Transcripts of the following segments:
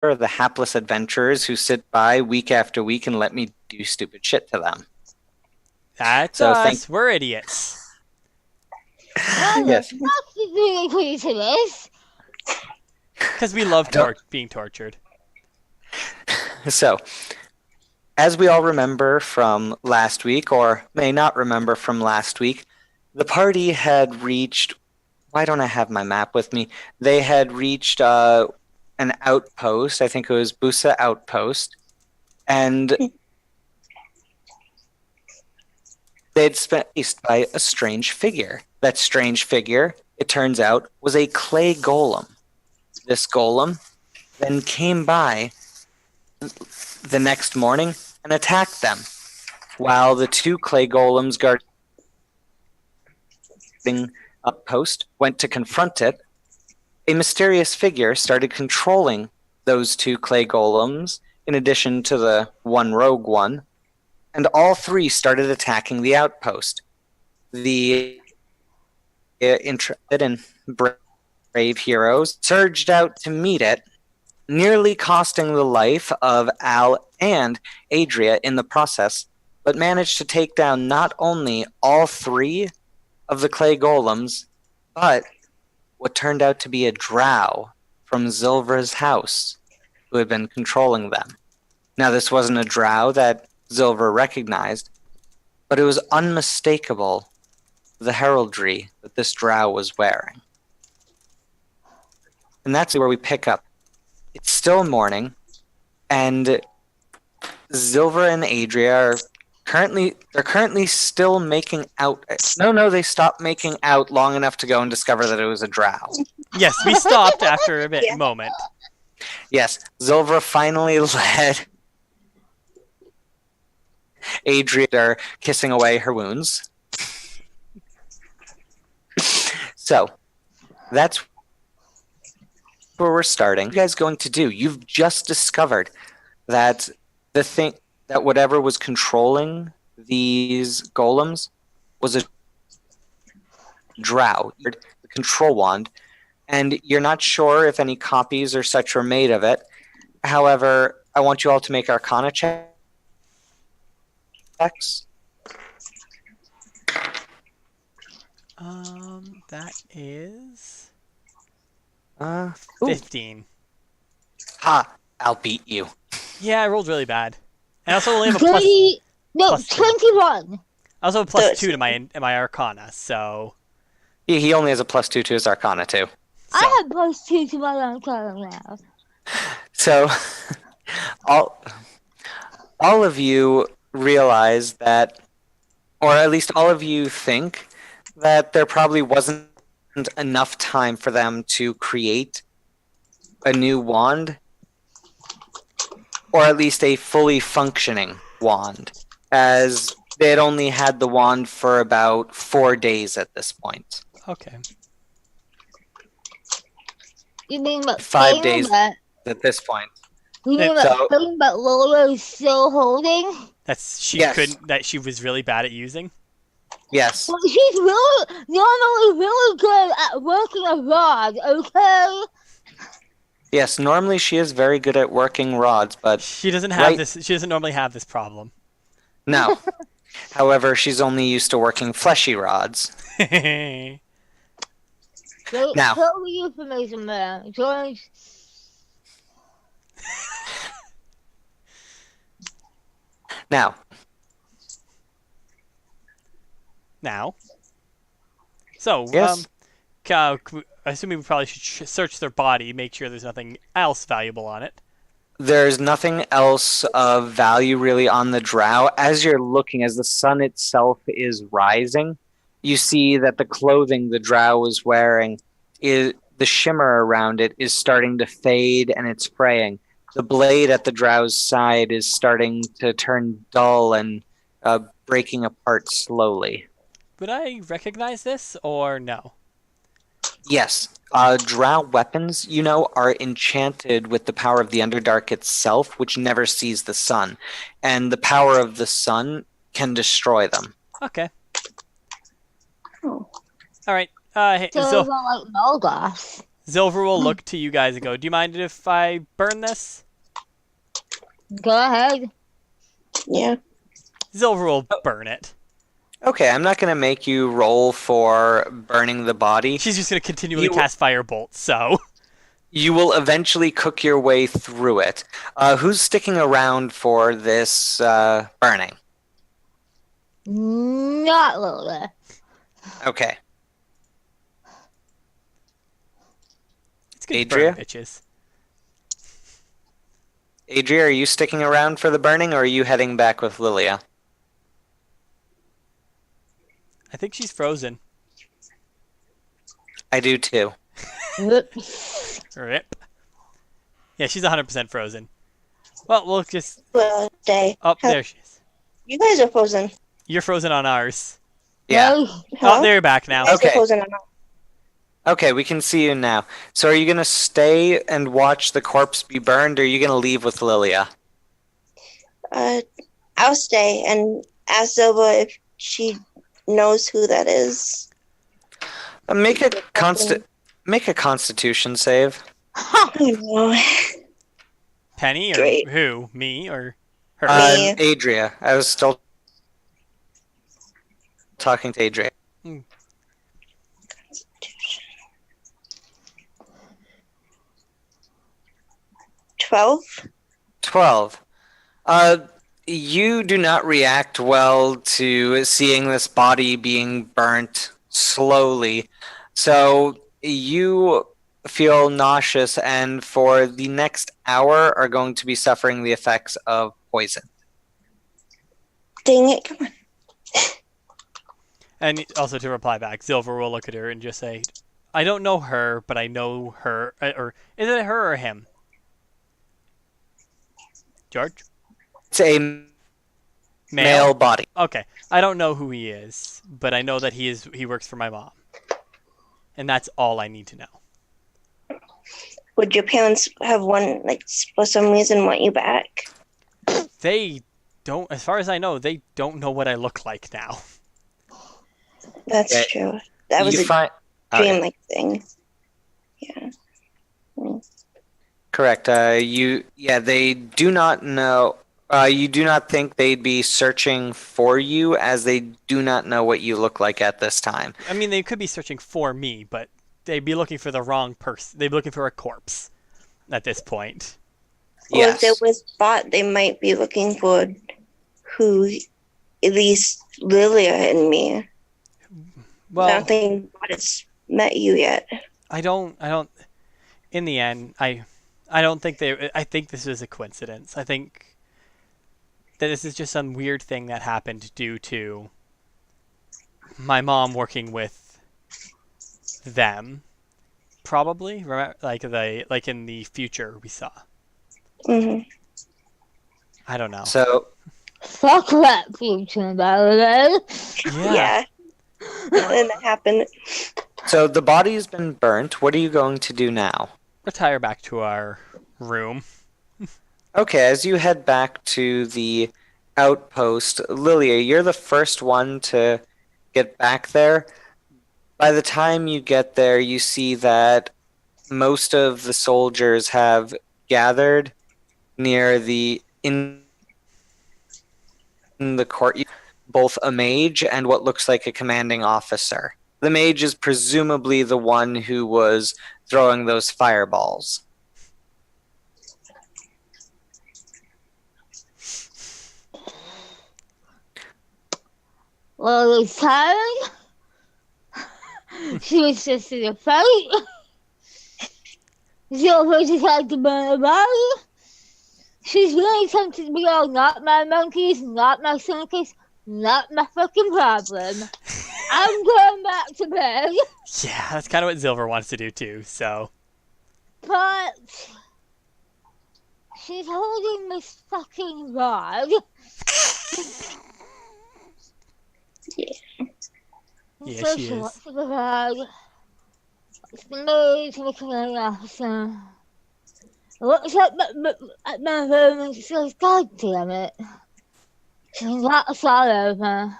are the hapless adventurers who sit by week after week and let me do stupid shit to them. That's So thank us. We're idiots. Well, yes. that's the thing to this. Because we love being tortured. So, as we all remember from last week, or may not remember from last week, the party had reached. Why don't I have my map with me? They had reached an outpost. I think it was Busa Outpost. And they'd spent by a strange figure. That strange figure, it turns out, was a clay golem. This golem then came by the next morning and attacked them, while the two clay golems guarding a post went to confront it. A mysterious figure started controlling those two clay golems, in addition to the one rogue one, and all three started attacking the outpost. The intrepid and brave heroes surged out to meet it, nearly costing the life of Al and Adria in the process, but managed to take down not only all three of the clay golems, but what turned out to be a drow from Zilver's house who had been controlling them. Now, this wasn't a drow that Zilver recognized, but it was unmistakable the heraldry that this drow was wearing. And that's where we pick up. It's still morning, and Zilver and Adria are currently still making out. No, they stopped making out long enough to go and discover that it was a drow. Yes, we stopped after a moment. Yes, Zilver finally led Adria kissing away her wounds. So, that's where we're starting. What are you guys going to do? You've just discovered that whatever was controlling these golems was a drow, the control wand, and you're not sure if any copies or such were made of it. However, I want you all to make Arcana checks. That is Ooh. 15. Ha! I'll beat you. Yeah, I rolled really bad. And I also only have a 20, no, plus 21. I also have a plus 2 to my Arcana, so He only has a +2 to his Arcana too. I have +2 to my Arcana now. So, all of you realize that, or at least all of you think, that there probably wasn't enough time for them to create a new wand, or at least a fully functioning wand, as they had only had the wand for about 4 days at this point. okay. You mean that 5 days at this point. You mean that thing that Lola's still holding? That she was really bad at using? Yes. Well, she's normally really good at working a rod, okay? Yes, normally she is very good at working rods, but she doesn't have this. She doesn't normally have this problem. No. However, she's only used to working fleshy rods. Now, tell me information, man. George. Now. So, yes. Assuming we probably should search their body, make sure there's nothing else valuable on it. There's nothing else of value really on the drow. As you're looking, as the sun itself is rising, you see that the clothing the drow is wearing, the shimmer around it is starting to fade and it's fraying. The blade at the drow's side is starting to turn dull and breaking apart slowly. Would I recognize this or no? Yes. Drow weapons, are enchanted with the power of the Underdark itself, which never sees the sun. And the power of the sun can destroy them. Okay. Oh. All right. So like Malgoth. Zilver will look to you guys and go, "Do you mind if I burn this?" Go ahead. Yeah. Zilver will burn it. Okay, I'm not going to make you roll for burning the body. She's just going to continually You- cast firebolts, so... You will eventually cook your way through it. Who's sticking around for this burning? Not Lola. Okay. It's good to burn Adria? bitches. Adria, are you sticking around for the burning, or are you heading back with Lilia? I think she's frozen. I do too. Rip. Yeah, she's 100% frozen. Well, we'll just... Well, day. Oh, there she is. You guys are frozen. You're frozen on ours. Yeah. No. Oh, there you're back now. You guys Okay. are frozen on Okay, we can see you now. So are you going to stay and watch the corpse be burned, or are you going to leave with Lilia? I'll stay and ask Zilva if she knows who that is. Make a Constitution save. Oh no. Penny or Great. who? Me or her? Me. Adria. I was still talking to Adria. 12? 12. You do not react well to seeing this body being burnt slowly. So you feel nauseous and for the next hour are going to be suffering the effects of poison. Dang it, come on. And also to reply back, Zilver will look at her and just say, "I don't know her, but I know her." Or is it her or him? George? It's a male body. Okay. I don't know who he is, but I know that he works for my mom. And that's all I need to know. Would your parents have for some reason want you back? They don't, as far as I know, they don't know what I look like now. That's Yeah. true. That was You a find- dream-like thing. Yeah. Correct. They do not know. You do not think they'd be searching for you, as they do not know what you look like at this time. I mean, they could be searching for me, but they'd be looking for the wrong person. They'd be looking for a corpse at this point. Or Yes. if they were spot, they might be looking for who, at least Lilia and me. I Well, don't think God has met you yet. I don't. In the end, I don't think I think this is a coincidence. I think that this is just some weird thing that happened due to my mom working with them. Probably, like in the future we saw. Hmm. I don't know. So Fuck that future, by the way. Yeah. And that happened. So the body's been burnt. What are you going to do now? Retire back to our room. Okay, as you head back to the outpost, Lilia, you're the first one to get back there. By the time you get there, you see that most of the soldiers have gathered near in the court, both a mage and what looks like a commanding officer. The mage is presumably the one who was throwing those fireballs. Well, it's tired. She was just in a fight. Silver decided to burn her body. She's really tempted to be all, not my monkeys, not my circus, not my fucking problem. I'm going back to bed. Yeah, that's kind of what Zilver wants to do too. So But she's holding this fucking rod. Yeah, So she she is. wants to go out. It's the maid to the commanding officer. Looks at my room and she says, "God damn it." She's that's all over.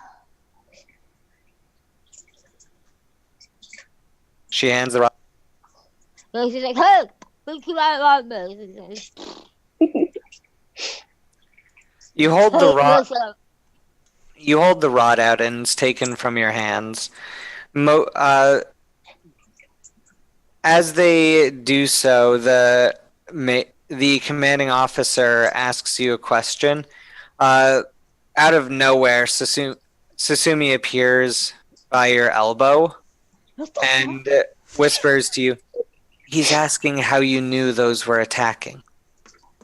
She hands the rock. And she's like, hey, look who I want me. You hold the Hey, rod. listen. You hold the rod out, and it's taken from your hands. As they do so, the commanding officer asks you a question. Out of nowhere, Susumi appears by your elbow What the fuck? and whispers to you, "He's asking how you knew those were attacking.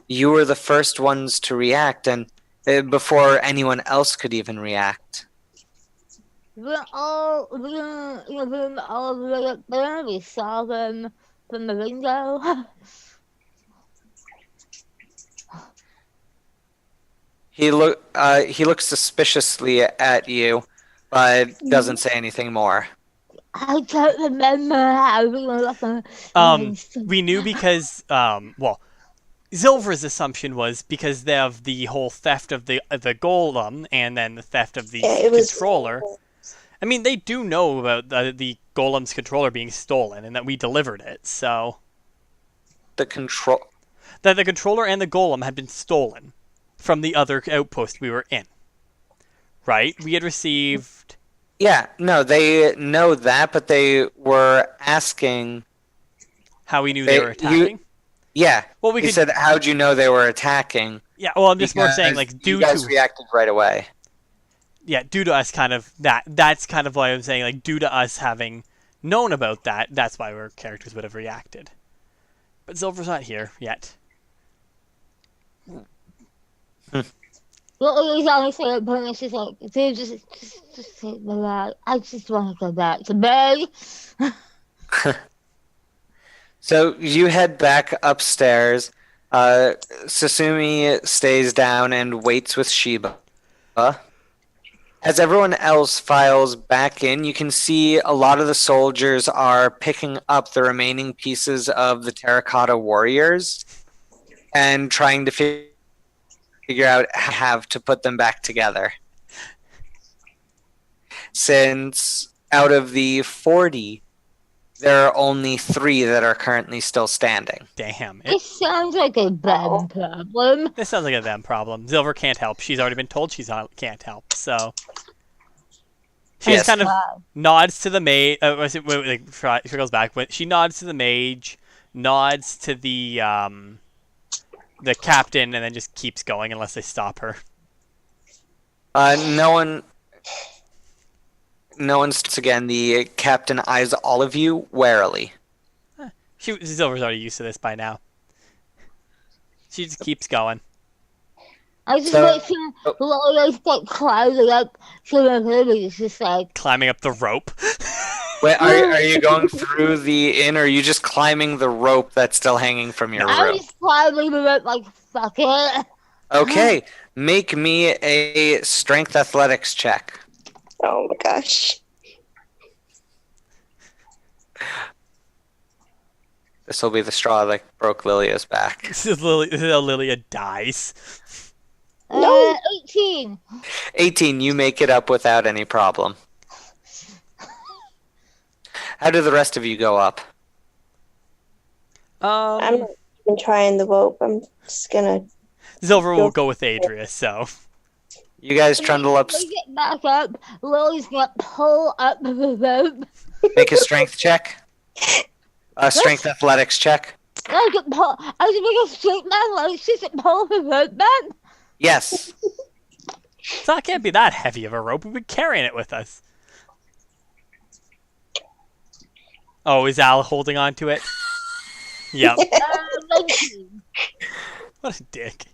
You were the first ones to react, and before anyone else could even react." We all right up there. We saw them from the window. He looks suspiciously at you, but doesn't say anything more. I don't remember how we were looking. We knew because, well, Zilver's assumption was because of the whole theft of the golem and then the theft of the controller. I mean, they do know about the golem's controller being stolen and that we delivered it, so... That the controller and the golem had been stolen from the other outpost we were in. Right? We had received... Yeah, no, they know that, but they were asking... How we knew they were attacking? Yeah. Well, he said, how'd you know they were attacking? Yeah, well, I'm just more saying, like, due to... You guys reacted right away. Yeah, due to us kind of... That's kind of why I'm saying, like, due to us having known about that, that's why our characters would have reacted. But Silver's not here yet. What was I saying? But it's just like, dude, just take me back. I just want to go back to bed. So you head back upstairs. Susumi stays down and waits with Shiba. As everyone else files back in, you can see a lot of the soldiers are picking up the remaining pieces of the terracotta warriors and trying to figure out how to put them back together. Since out of the 40, there are only 3 that are currently still standing. Damn. It sounds like a them problem. This sounds like a them problem. Silver can't help. She's already been told can't help, so... She just kind of nods to the mage... she goes back. She nods to the mage, nods to the captain, and then just keeps going unless they stop her. No one's again. The captain eyes all of you warily. Silver's already used to this by now. She just keeps going. I just wait for Laura's like climbing up to the hood. It's just like climbing up the rope. Wait, are you going through the inn, or are you just climbing the rope that's still hanging from your rope? I'm just climbing the rope like fuck it. Okay, make me a strength athletics check. Oh my gosh. This will be the straw that broke Lilia's back. This is how Lilia dies. No. 18. 18, you make it up without any problem. How do the rest of you go up? I'm not even trying the rope. I'm just gonna... Silver will go with Adria, so... You guys trundle up... We get back up. Lily's gonna pull up the rope. Make a strength check. A strength athletics check. I can make a straight man like she's a pull the rope man. Yes. So it can't be that heavy of a rope. We've been carrying it with us. Oh, is Al holding on to it? Yep. 19. What a dick.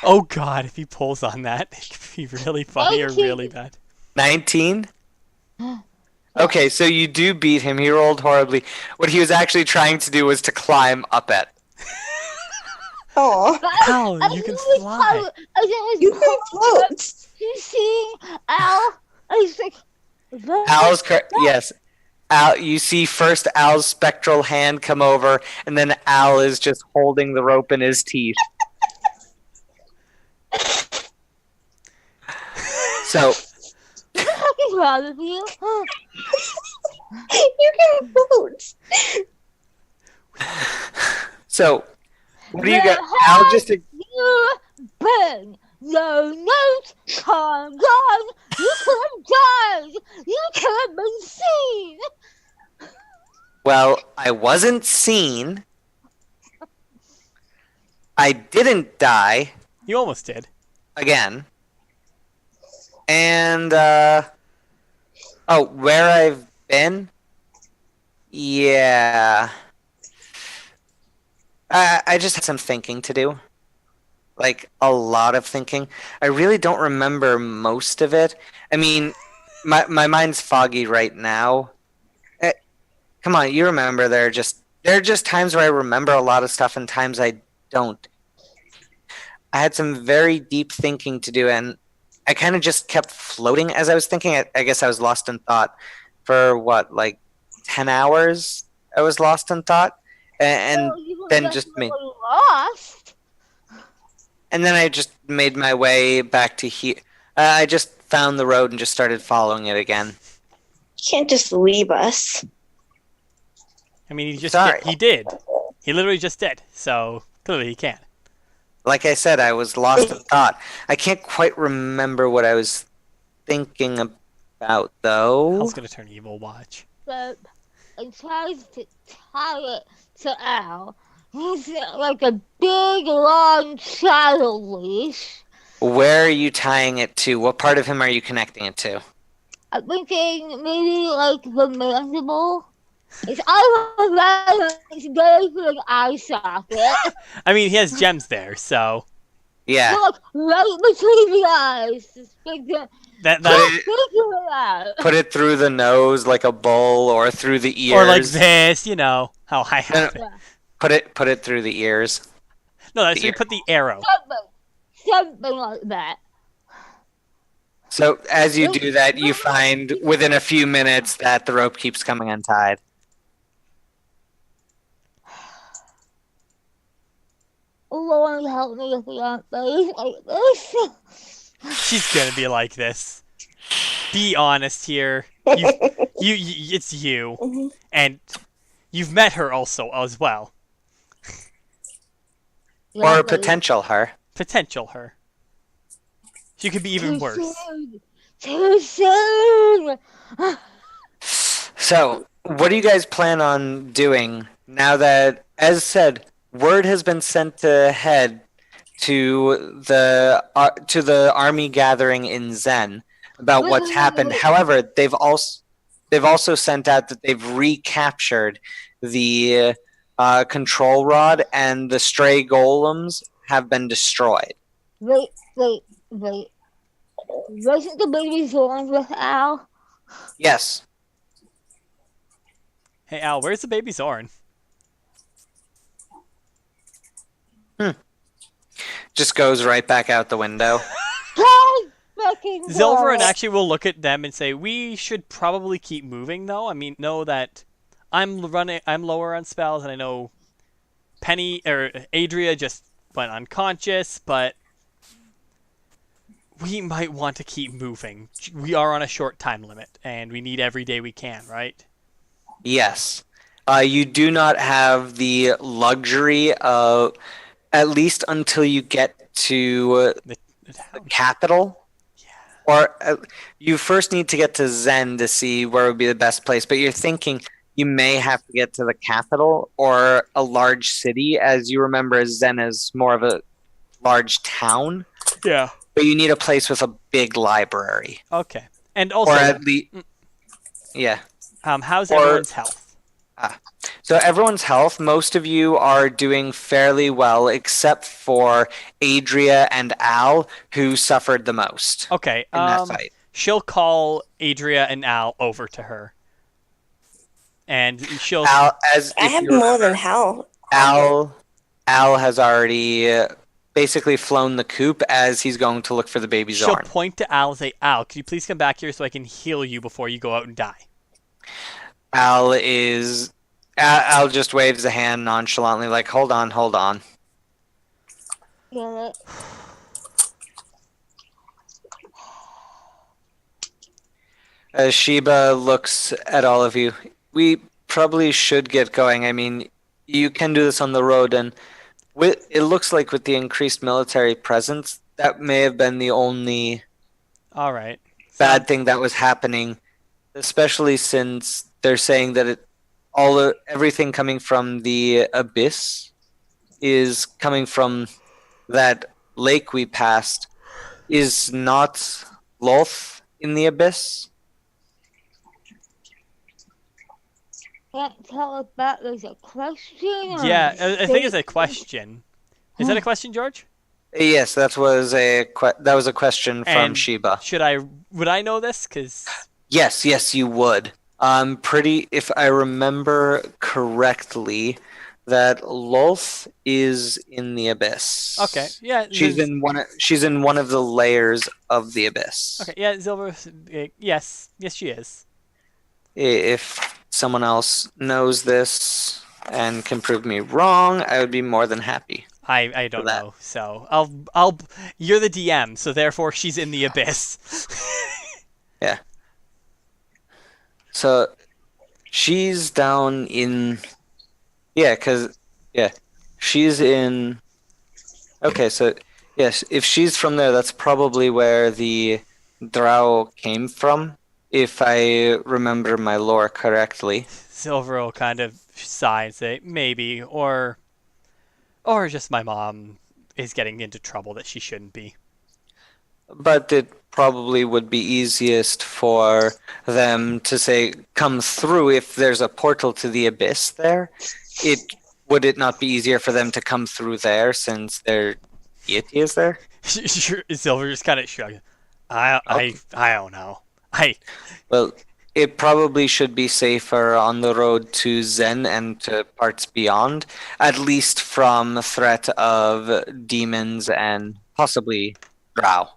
Oh god, if he pulls on that, it could be really funny or really bad. 19? Okay, so you do beat him. He rolled horribly. What he was actually trying to do was to climb up it. Oh, Al, you can fly. you can float. You see, Al? I was like, Al's yes. Al, you see first Al's spectral hand come over, and then Al is just holding the rope in his teeth. So, what is wrong with you? You can float. So, what do you Where got? Al, have just you been? No note, calm down. You could have died. You could have been seen. well, I wasn't seen. I didn't die You almost did. again. And oh, where I've been? Yeah. I just had some thinking to do. Like a lot of thinking. I really don't remember most of it. I mean, my mind's foggy right now. Eh, Come on, you remember there are just times where I remember a lot of stuff and times I don't. I had some very deep thinking to do, and I kind of just kept floating as I was thinking. I guess I was lost in thought for what, like 10 hours? I was lost in thought, and So you were then just me. definitely lost. And then I just made my way back to here. I just found the road and just started following it again. You can't just leave us. I mean, he just Sorry. He did. He literally just did. So clearly he can. Like I said, I was lost in thought. I can't quite remember what I was thinking about, though. Al's gonna turn evil. Watch. But I tried to tie it to Al. He's like a big, long shadow leash. Where are you tying it to? What part of him are you connecting it to? I'm thinking maybe like the mandible. It's all around. It's very for an eye socket. I mean, he has gems there, so Yeah. Look, right between the eyes. Just figure, that figure it out. Put it through the nose like a bull, or through the ears. or like this, you know how I have it. Yeah. Put it through the ears. No, that's The where you ear. put the arrow. Something like that. So as you do that, you find within a few minutes that the rope keeps coming untied. Lord help me if we aren't face like this. She's gonna be like this. Be honest here. It's you, and you've met her also as well. Or potential her. Potential her. She could be even Too worse. soon. Too soon. So, what do you guys plan on doing now that, as said, word has been sent ahead to the army gathering in Zen about what's happened? However, they've also sent out that they've recaptured the control rod, and the stray golems have been destroyed. Wait. Wasn't the baby born with Al? Yes. Hey Al, where's the baby Zorn? Just goes right back out the window. Zilverin actually will look at them and say, "We should probably keep moving, though. I mean, know that I'm lower on spells, and I know Penny or Adria just went unconscious, but we might want to keep moving. We are on a short time limit, and we need every day we can, right?" Yes. You do not have the luxury of, at least until you get to The the capital. Or you first need to get to Zen to see where would be the best place. But you're thinking you may have to get to the capital or a large city. As you remember, Zen is more of a large town. Yeah. But you need a place with a big library. Okay. And also, Or at least, yeah. how's Or- everyone's health? So everyone's health, most of you are doing fairly well, except for Adria and Al, who suffered the most Okay. in that fight. She'll call Adria and Al over to her, and she'll. Al, as I if have you more remember, than hell. Al has already basically flown the coop as he's going to look for the baby She'll Zorn. point to Al and say, "Al, could you please come back here so I can heal you before you go out and die?" Al just waves a hand nonchalantly, like, hold on. Yeah. Sheba looks at all of you. We probably should get going. I mean, you can do this on the road, and it looks like with the increased military presence, that may have been the only All right. bad thing that was happening, especially since they're saying that everything coming from the abyss is coming from that lake we passed is not Loth in the abyss. Can't tell if that was a question or Yeah, a I think it's a statement. question. Is that a question, George? Yes, that was a question from And Sheba. would I know this? Because Yes, you would. If I remember correctly, that Loth is in the abyss. okay, yeah, She's in one of the layers of the abyss. okay, yeah, Silver. Yes, she is. If someone else knows this and can prove me wrong, I would be more than happy. I don't that. know, so I'll. You're the DM, so therefore she's in the abyss. Yeah. So she's down in. Yeah, she's in. Okay, so yes, if she's from there, that's probably where the drow came from, if I remember my lore correctly. Silver will kind of sigh and say maybe, or just my mom is getting into trouble that she shouldn't be. But it probably would be easiest for them to say come through if there's a portal to the abyss there. Would it not be easier for them to come through there since their deity is there? Silver just kind of shrugs. I don't know. Well, it probably should be safer on the road to Zen and to parts beyond, at least from threat of demons and possibly drow.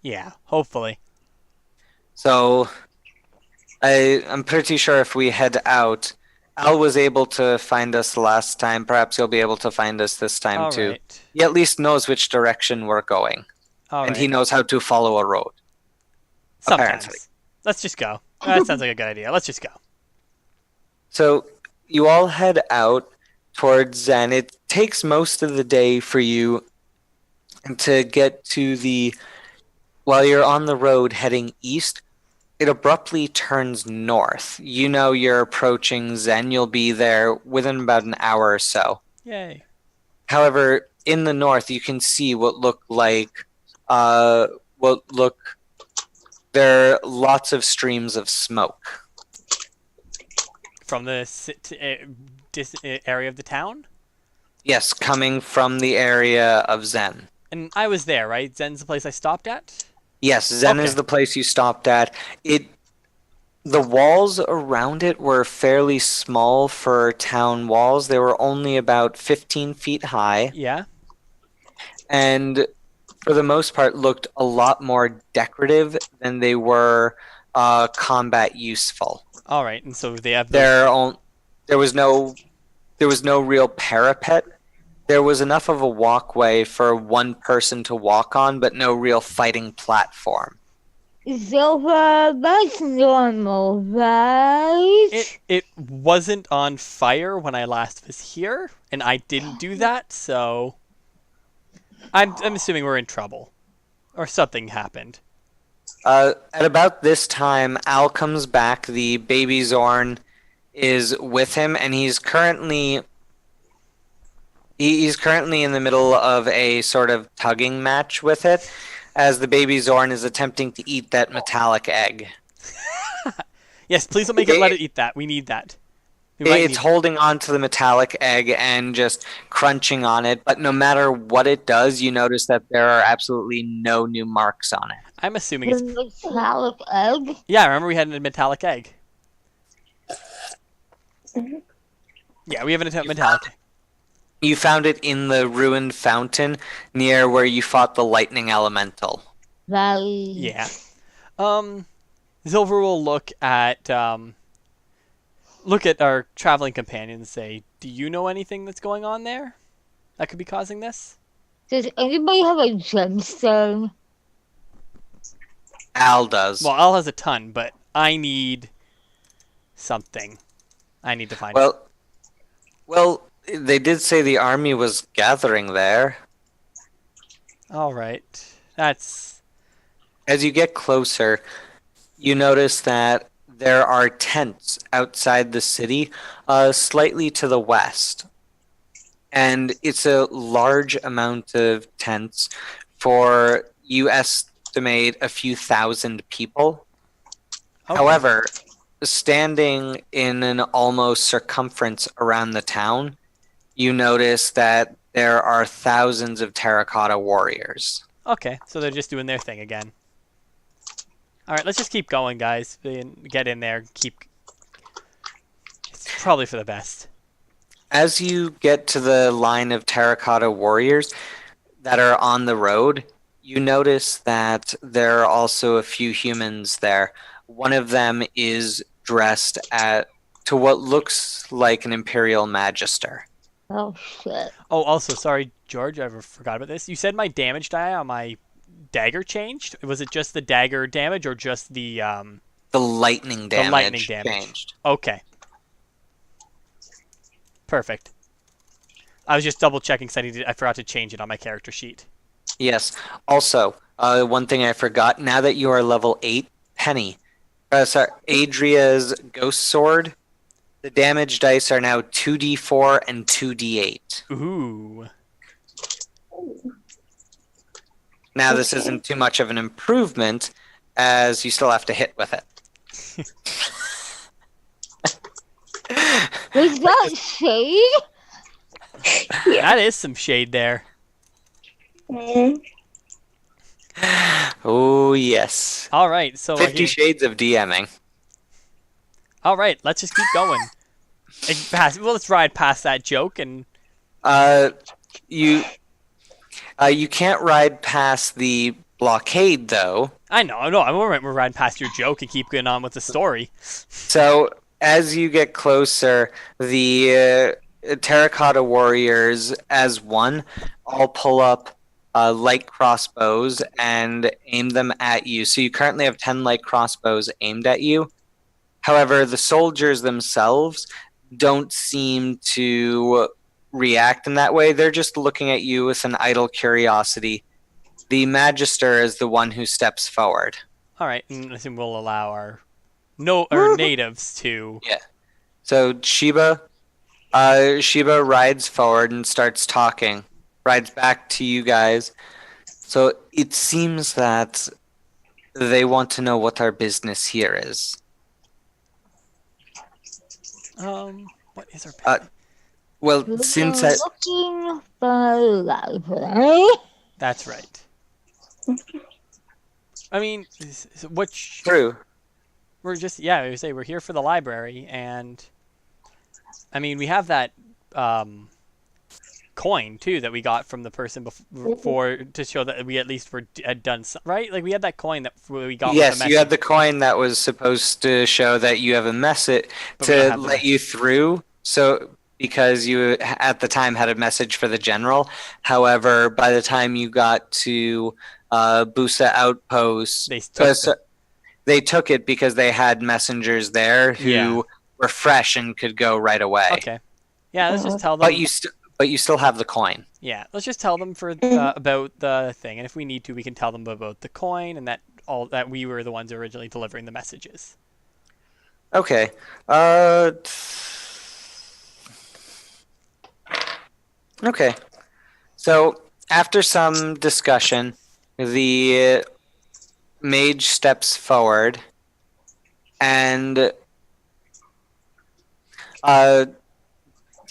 Yeah, hopefully. So I'm pretty sure if we head out, Al was able to find us last time. Perhaps he'll be able to find us this time All too. right. He at least knows which direction we're going, All and right. he knows how to follow a road. Sometimes. apparently. Let's just go. That sounds like a good idea. Let's just go. So you all head out towards Zen. It takes most of the day for you to get to while you're on the road heading east, it abruptly turns north. You know you're approaching Zen. You'll be there within about an hour or so. Yay. However, in the north, you can see there are lots of streams of smoke. From the area of the town? Yes, coming from the area of Zen. And I was there, right? Zen's the place I stopped at? Yes, Zen Okay. is the place you stopped at. The walls around it were fairly small for town walls. They were only about 15 feet high, Yeah. and for the most part looked a lot more decorative than they were combat useful. All right. And so they have There was no real parapet. There was enough of a walkway for one person to walk on, but no real fighting platform. Silver, that's normal, right? It wasn't on fire when I last was here, and I didn't do that, so I'm assuming we're in trouble. Or something happened. At about this time, Al comes back. The baby Zorn is with him, and he's currently in the middle of a sort of tugging match with it, as the baby Zorn is attempting to eat that metallic egg. Yes, please don't make it let it eat that. We need that. It's holding on to the metallic egg and just crunching on it, but no matter what it does, you notice that there are absolutely no new marks on it. I'm assuming it's... The metallic egg? Yeah, remember we had a metallic egg. Yeah, we have a metallic egg. You found it in the ruined fountain near where you fought the lightning elemental. Right. Yeah. Silver will look at our traveling companion and say, "Do you know anything that's going on there that could be causing this?" Does anybody have a gemstone? Al does. Well, Al has a ton, but I need something. I need to find it. Well, Well, they did say the army was gathering there. All right. That's As you get closer, you notice that there are tents outside the city, slightly to the west. And it's a large amount of tents for, you estimate, a few thousand people. okay. However, standing in an almost circumference around the town, you notice that there are thousands of terracotta warriors. Okay, so they're just doing their thing again. All right, let's just keep going, guys. Get in there. Keep. It's probably for the best. As you get to the line of terracotta warriors that are on the road, you notice that there are also a few humans there. One of them is dressed to what looks like an imperial magister. Oh shit. Oh, also, sorry, George, I forgot about this. You said my damage die on my dagger changed. Was it just the dagger damage or just the The lightning damage changed. Okay, perfect. I was just double checking because I forgot to change it on my character sheet. Yes. Also, one thing I forgot, now that you are level 8, Penny, sorry, Adria's ghost sword, the damage dice are now 2d4 and 2d8. Ooh. Now, this isn't too much of an improvement, as you still have to hit with it. Is that shade? That is some shade there. Mm. Oh, yes. All right, so 50 Shades of DMing. all right, let's just keep going. Let's ride past that joke and. You can't ride past the blockade, though. I know. We're riding past your joke and keep going on with the story. So, as you get closer, the terracotta warriors, as one, all pull up light crossbows and aim them at you. So you currently have 10 light crossbows aimed at you. However, the soldiers themselves don't seem to react in that way. They're just looking at you with an idle curiosity. The magister is the one who steps forward. All right, and I think we'll allow our natives to. Yeah. So Sheba rides forward and starts talking. Rides back to you guys. So it seems that they want to know what our business here is. What is our business? Well, We're since looking for library. That's right. I mean, true. we're just we say we're here for the library, and I mean we have that coin too that we got from the person before to show that we at least had done right. Like we had that coin that we got. Yes, with the you had the coin that was supposed to show that you have a message to let you through. So because you at the time had a message for the general. However, by the time you got to Busa Outpost, they took it because they had messengers there who were fresh and could go right away. Okay. Yeah, let's just tell them. But you still have the coin. Yeah, let's just tell them about the thing, and if we need to, we can tell them about the coin and that we were the ones originally delivering the messages. Okay. Okay. So after some discussion, the mage steps forward and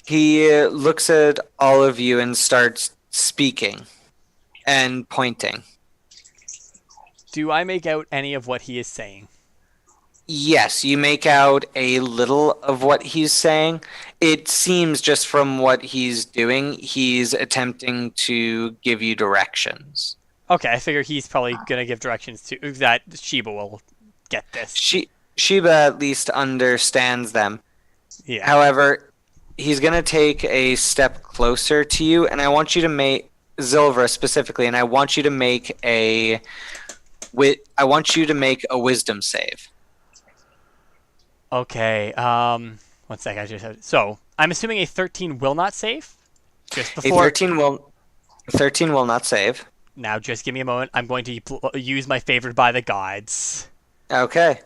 he looks at all of you and starts speaking and pointing. Do I make out any of what he is saying? Yes, you make out a little of what he's saying. It seems just from what he's doing, he's attempting to give you directions. Okay, I figure he's probably going to give directions to that Sheba will get this. Sheba at least understands them. Yeah. However, he's going to take a step closer to you, and I want you to make Zilvra specifically, and I want you to make a wisdom save. Okay. 1 sec. So I'm assuming a 13 will not save. Just A before. 13 will not save. Now, just give me a moment. I'm going to use my favored by the gods. Okay.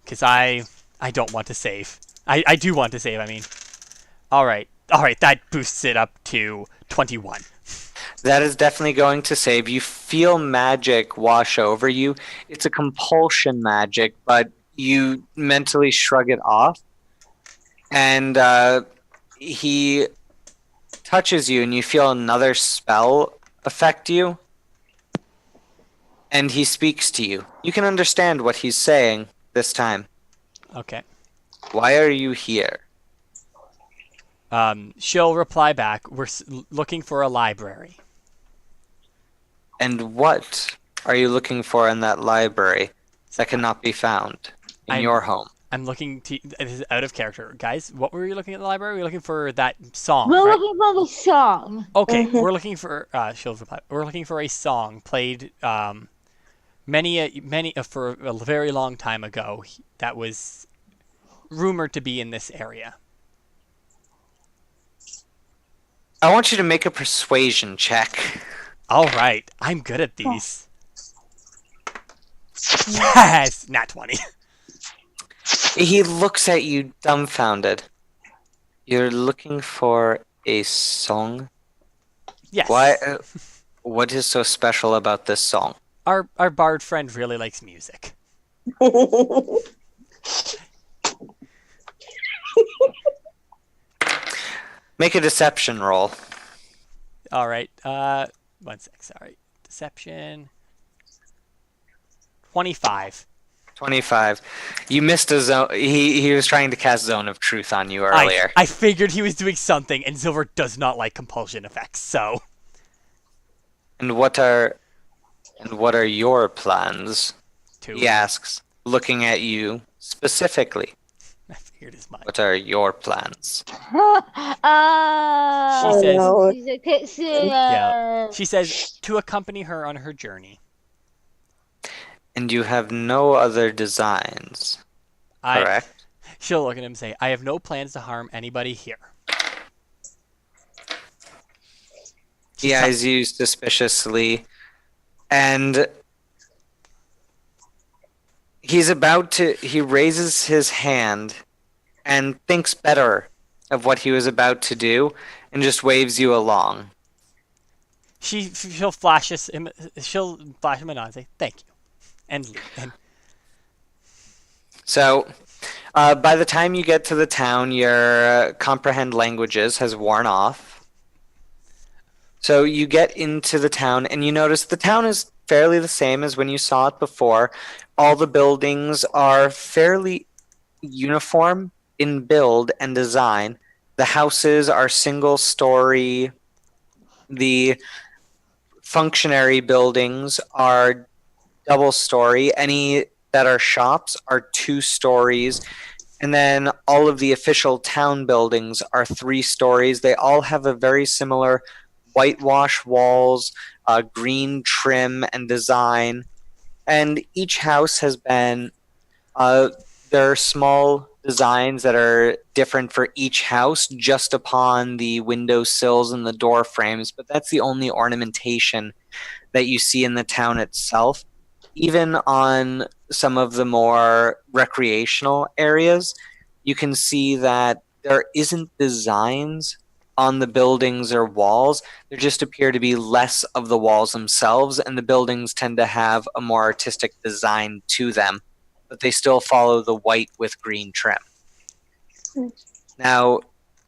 Because I don't want to save. I do want to save, I mean. Alright, that boosts it up to 21. That is definitely going to save. You feel magic wash over you. It's a compulsion magic, but you mentally shrug it off. And he touches you, and you feel another spell affect you. And he speaks to you. You can understand what he's saying this time. Okay. Why are you here? She'll reply back, we're looking for a library. And what are you looking for in that library that cannot be found in your home? I'm looking to... This is out of character. Guys, what were you looking at the library? We're looking for that song, We're right? looking for the song. Okay, we're looking for... she'll reply. We're looking for a song played for a very long time ago that was rumored to be in this area. I want you to make a persuasion check. All right, I'm good at these. Yes, nat 20. He looks at you dumbfounded. You're looking for a song? Yes. Why? What is so special about this song? Our bard friend really likes music. Make a deception roll. All right. 1 sec. Sorry. Deception. 25. 25. You missed a zone. He was trying to cast Zone of Truth on you earlier. I figured he was doing something, and Silver does not like compulsion effects, so. And what are your plans? He asks, looking at you specifically. I figured as much. What are your plans? She says, no. She's a pixie. yeah. She says to accompany her on her journey. And you have no other designs, correct? She'll look at him and say, I have no plans to harm anybody here. He eyes you suspiciously, and he raises his hand and thinks better of what he was about to do and just waves you along. She'll flash him a nod and say, thank you. And So, by the time you get to the town, your comprehend languages has worn off. So you get into the town, and you notice the town is fairly the same as when you saw it before. All the buildings are fairly uniform in build and design. The houses are single-story. The functionary buildings are double-story. Any that are shops are 2 stories. And then all of the official town buildings are 3 stories. They all have a very similar whitewash walls, green trim and design. And each house has been, there are small designs that are different for each house just upon the window sills and the door frames, but that's the only ornamentation that you see in the town itself. Even on some of the more recreational areas, you can see that there isn't designs on the buildings or walls. There just appear to be less of the walls themselves, and the buildings tend to have a more artistic design to them, but they still follow the white with green trim. Now,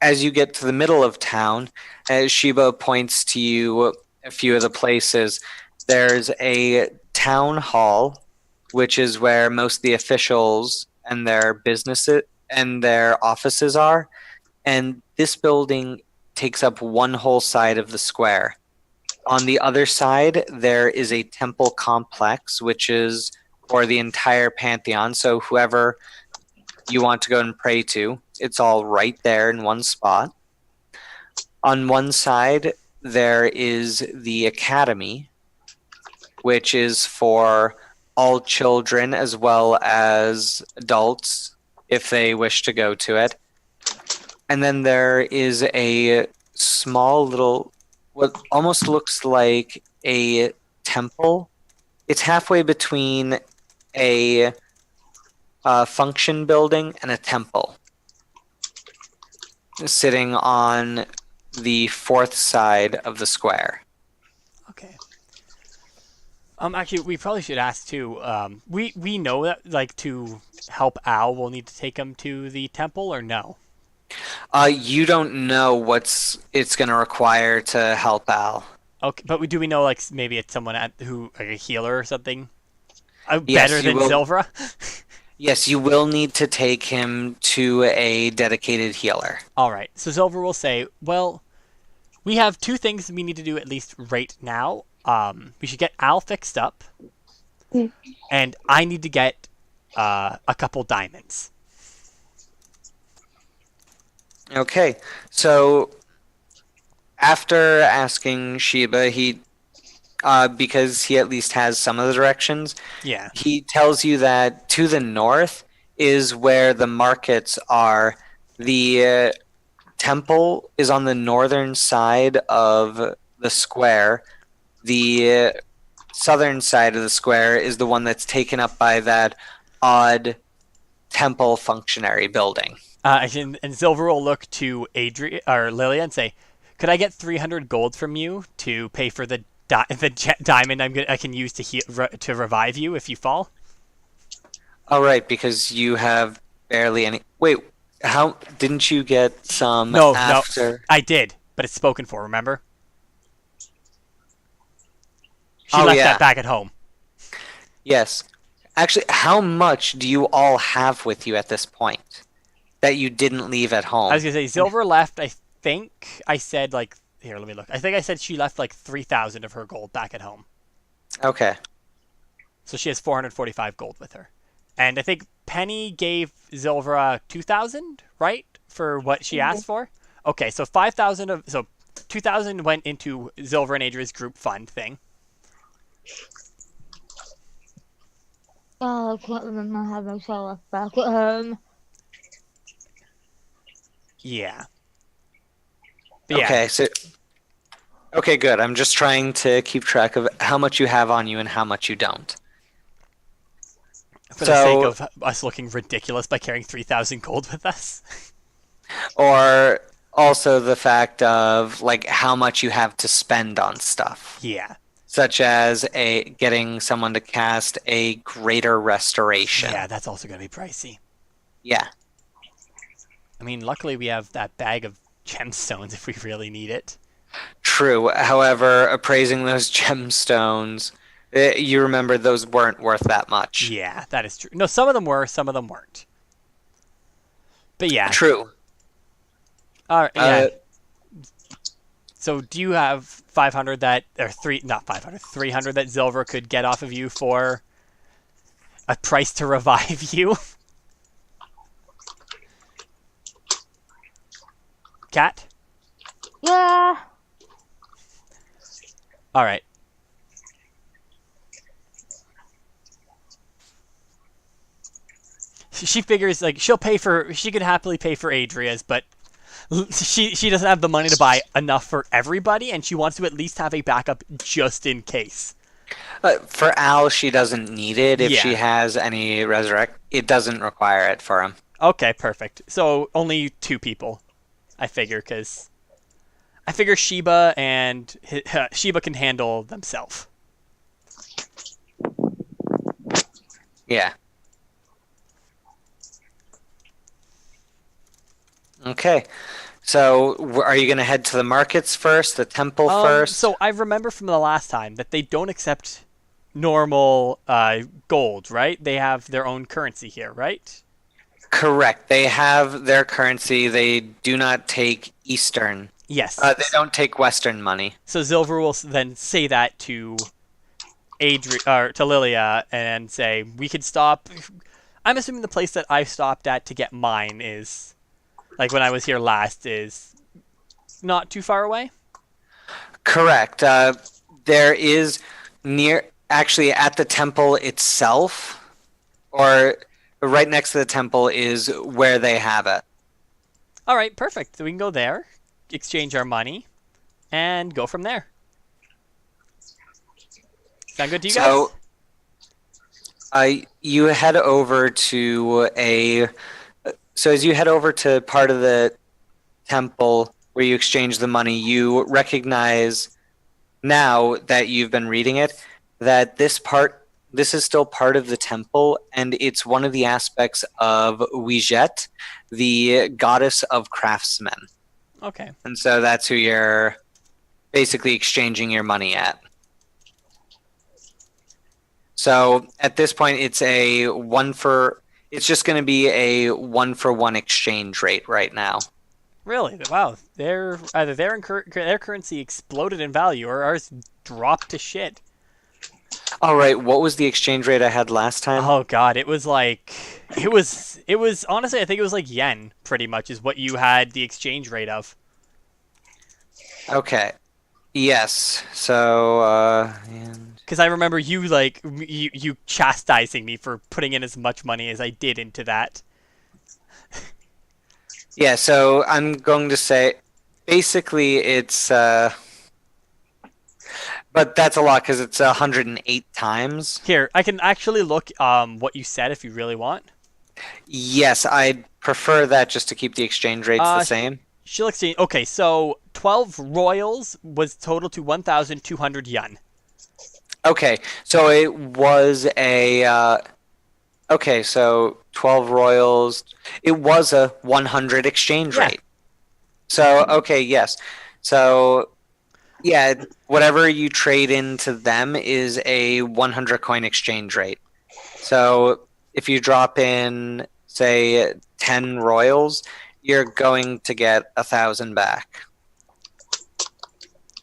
as you get to the middle of town, as Sheba points to you a few of the places, there's a town hall, which is where most of the officials and their businesses and their offices are. And this building takes up one whole side of the square. On the other side, there is a temple complex, which is for the entire pantheon. So whoever you want to go and pray to, it's all right there in one spot. On one side, there is the academy, which is for all children as well as adults if they wish to go to it. and then there is a small little, what almost looks like a temple. It's halfway between a function building and a temple, sitting on the fourth side of the square. Okay. Actually, we probably should ask too. We know that like to help Al, we'll need to take him to the temple, or no? You don't know what's it's going to require to help Al. Okay, but do we know like maybe it's someone who like a healer or something? Yes, Better you than will. Zilvra? Yes, you will need to take him to a dedicated healer. All right. So Zilvra will say, "Well, we have two things we need to do at least right now. We should get Al fixed up, and I need to get a couple diamonds." Okay, so after asking Sheba, because he at least has some of the directions, Yeah. he tells you that to the north is where the markets are. The temple is on the northern side of the square. The southern side of the square is the one that's taken up by that odd temple functionary building. And Zilvra will look to Adri or Lilia and say, "Could I get 300 gold from you to pay for the diamond I can use to revive you if you fall?" All right, because you have barely any. Wait, how didn't you get some No, after? I did, but it's spoken for. Remember? She Oh left yeah, that back at home. yes. Actually, how much do you all have with you at this point that you didn't leave at home? I was gonna say Zilvra left. I think I said like here. Let me look. I think I said she left like 3,000 of her gold back at home. Okay. So she has 445 gold with her. And I think Penny gave Zilvra 2,000, right? For what she asked for? Okay, so 5,000 of. So 2,000 went into Zilvra and Adria's group fund thing. Oh, I can't remember how much I left back at home. Yeah. But yeah. Okay, so. Okay, good. I'm just trying to keep track of how much you have on you and how much you don't. For the sake of us looking ridiculous by carrying 3,000 gold with us. Or also the fact of like how much you have to spend on stuff. Yeah. Such as getting someone to cast a greater restoration. Yeah, that's also going to be pricey. Yeah. I mean, luckily we have that bag of gemstones if we really need it. True. However, appraising those gemstones, you remember those weren't worth that much. Yeah, that is true. No, some of them were, some of them weren't. But yeah. True. All right. Yeah. So do you have 500 that, or not 500, 300 that Zilvra could get off of you for a price to revive you? Cat? Yeah. All right. She figures like she could happily pay for Adria's, but she doesn't have the money to buy enough for everybody, and she wants to at least have a backup just in case. For Al, she doesn't need it. If Yeah. she has any resurrect, it doesn't require it for him. Okay, perfect. So only two people, I figure, because I figure Sheba and Sheba can handle themselves. Yeah. Okay. So, are you going to head to the markets first, the temple first? So I remember from the last time that they don't accept normal gold, right? They have their own currency here, right? Correct. They have their currency. They do not take Eastern. Yes. They don't take Western money. So Zilver will then say that to to Lilia and say, we could stop. I'm assuming the place that I stopped at to get mine is, like when I was here last, is not too far away. Correct. There is actually at the temple itself, or right next to the temple is where they have it. All right, perfect. So we can go there, exchange our money, and go from there. Sound good to you guys? So, you head over to a. So as you head over to part of the temple where you exchange the money, you recognize now that you've been reading it that this is still part of the temple, and it's one of the aspects of Wijet, the goddess of craftsmen. Okay. And so that's who you're basically exchanging your money at. So at this point, it's just going to be a 1-for-1 exchange rate right now. Really? Wow. Either their currency exploded in value or ours dropped to shit. All right, what was the exchange rate I had last time? Oh god, it was honestly I think it was like yen pretty much is what you had the exchange rate of. Okay. Yes. So Because I remember you chastising me for putting in as much money as I did into that. yeah, so I'm going to say basically it's but that's a lot because it's 108 times. Here, I can actually look what you said if you really want. Yes, I'd prefer that just to keep the exchange rates the same. She'll exchange. Okay, so 12 royals was total to 1,200 yen. Okay, so it was a okay, so 12 royals. It was a 100 exchange rate. So okay, yes. So yeah, whatever you trade into them is a 100 coin exchange rate. So if you drop in, say, 10 royals, you're going to get 1,000 back.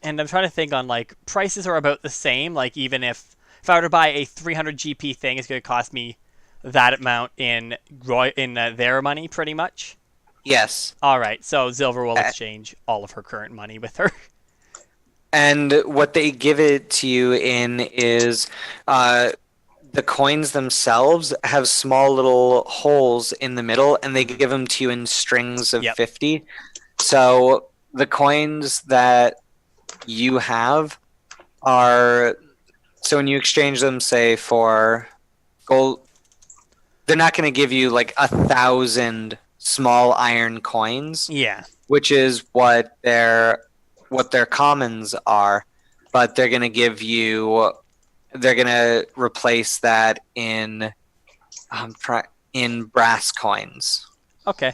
And I'm trying to think on like prices are about the same. Like even if I were to buy a 300 GP thing, it's going to cost me that amount in their money, pretty much. Yes. All right, so Zilver will exchange all of her current money with her. And what they give it to you in is the coins themselves have small little holes in the middle, and they give them to you in strings of 50. So the coins that you have are, so when you exchange them, say for gold, they're not going to give you like 1,000 small iron coins. Yeah. Which is what their commons are, but they're going to replace that in brass coins. Okay.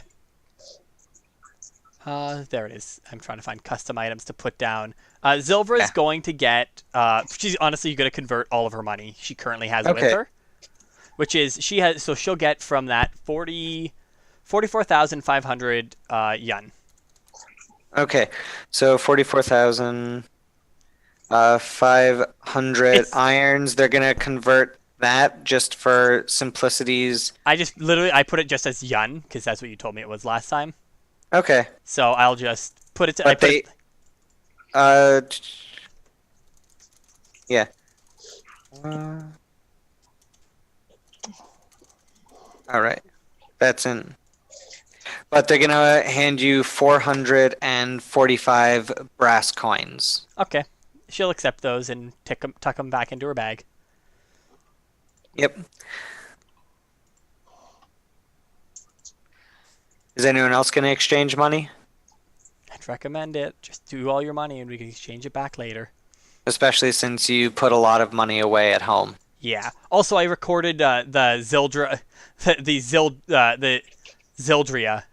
There it is. I'm trying to find custom items to put down. Zilver is going to get. She's honestly going to convert all of her money she currently has with her, which is she'll get from that 44,500 yen. Okay, so 44,500 irons. They're gonna convert that just for simplicity's. I put it just as yen because that's what you told me it was last time. Okay. So I'll just put it. Yeah. All right. That's in. But they're gonna hand you 445 brass coins. Okay. She'll accept those and tuck them back into her bag. Yep. Is anyone else going to exchange money? I'd recommend it. Just do all your money and we can exchange it back later. Especially since you put a lot of money away at home. Yeah. Also, I recorded the Zildria,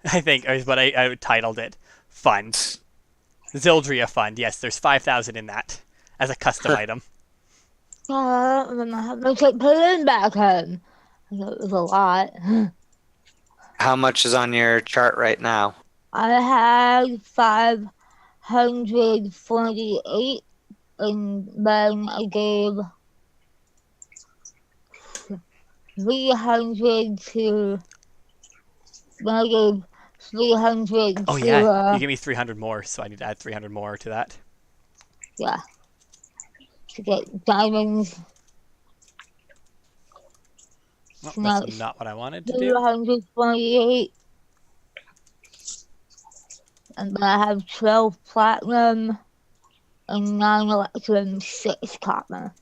I think, is what I titled it. Fund. Zildria Fund. Yes, there's 5,000 in that as a custom item. Looks like put it in back home. It was a lot. How much is on your chart right now? I had 548, and then I gave 300 to. Then I gave 300 Oh, yeah. You gave me 300 more, so I need to add 300 more to that. Yeah. To get diamonds. Well, that's not what I wanted to do. 248. And I have 12 platinum and 9 electrum, 6 copper.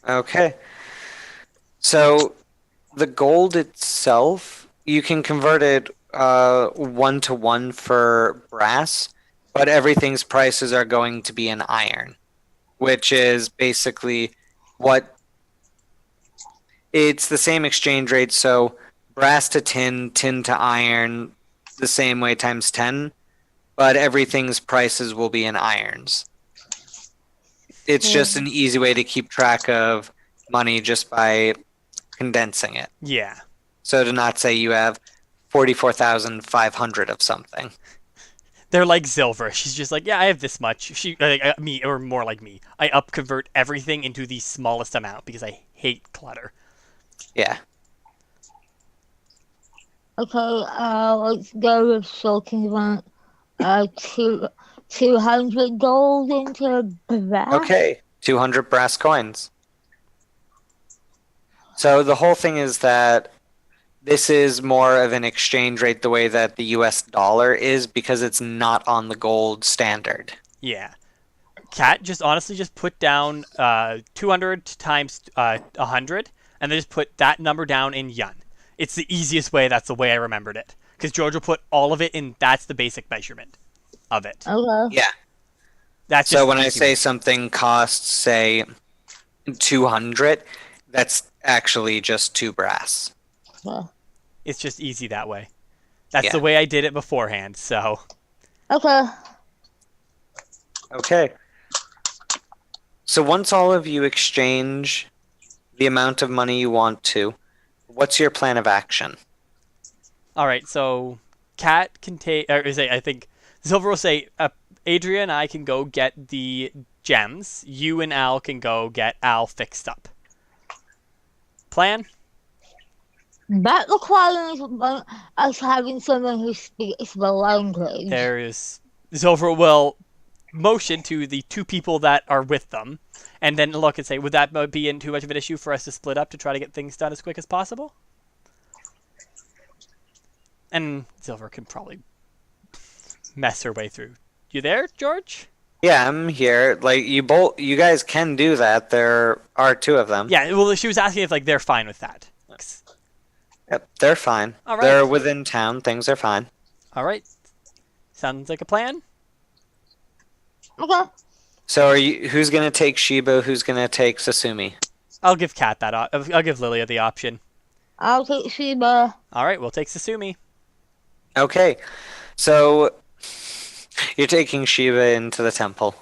Okay. So the gold itself, you can convert it 1-to-1 for brass, but everything's prices are going to be in iron, which is basically what it's the same exchange rate. So brass to tin, tin to iron, the same way times 10, but everything's prices will be in irons. It's just an easy way to keep track of money just by condensing it. Yeah. So to not say you have 44,500 of something. They're like Silver. She's just like, yeah, I have this much. Me, or more like me. I upconvert everything into the smallest amount because I hate clutter. Yeah. Okay, let's go with shulking event. 200 gold into brass. Okay. 200 brass coins. So the whole thing is that this is more of an exchange rate the way that the US dollar is because it's not on the gold standard. Yeah. Cat just honestly just put down 200 times 100, and then just put that number down in yen. It's the easiest way. That's the way I remembered it. Because George will put all of it in. That's the basic measurement of it. Okay. Yeah. That's So just when the I easy say way. something costs, say, 200, that's actually just 2 brass. Okay. It's just easy that way. That's Yeah. the way I did it beforehand. So Okay. Okay. So once all of you exchange the amount of money you want to, what's your plan of action? all right. So Cat can take. Or say I think Silver will say. Adria and I can go get the gems. You and Al can go get Al fixed up. Plan? That requires us having someone who speaks the language. There is. Silver will motion to the 2 people that are with them, and then look and say, would that be too much of an issue for us to split up to try to get things done as quick as possible? And Silver can probably mess her way through. You there, George? Yeah, I'm here. Like you guys can do that. There are 2 of them. Yeah, well, she was asking if they're fine with that. Yep, they're fine. All right. They're within town. Things are fine. All right. Sounds like a plan. Okay. So who's going to take Shiba? Who's going to take Sasumi? I'll give Kat that. I'll give Lilia the option. I'll take Sheba. All right, we'll take Sasumi. Okay. So you're taking Shiba into the temple.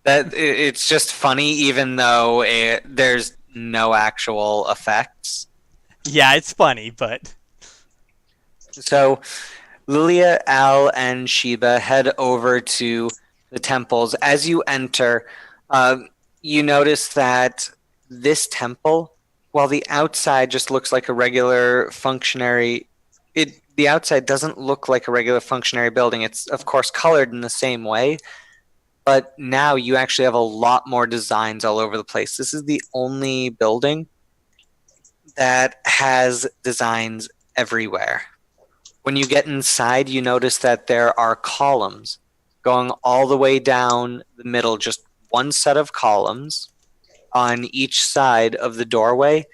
It's just funny even though there's no actual effects. Yeah, it's funny, but So Lilia, Al, and Sheba head over to the temples. As you enter, you notice that this temple, while the outside just looks like a regular functionary, the outside doesn't look like a regular functionary building. It's of course colored in the same way, but now you actually have a lot more designs all over the place. This is the only building that has designs everywhere. When you get inside, you notice that there are columns going all the way down the middle, just one set of columns on each side of the doorway,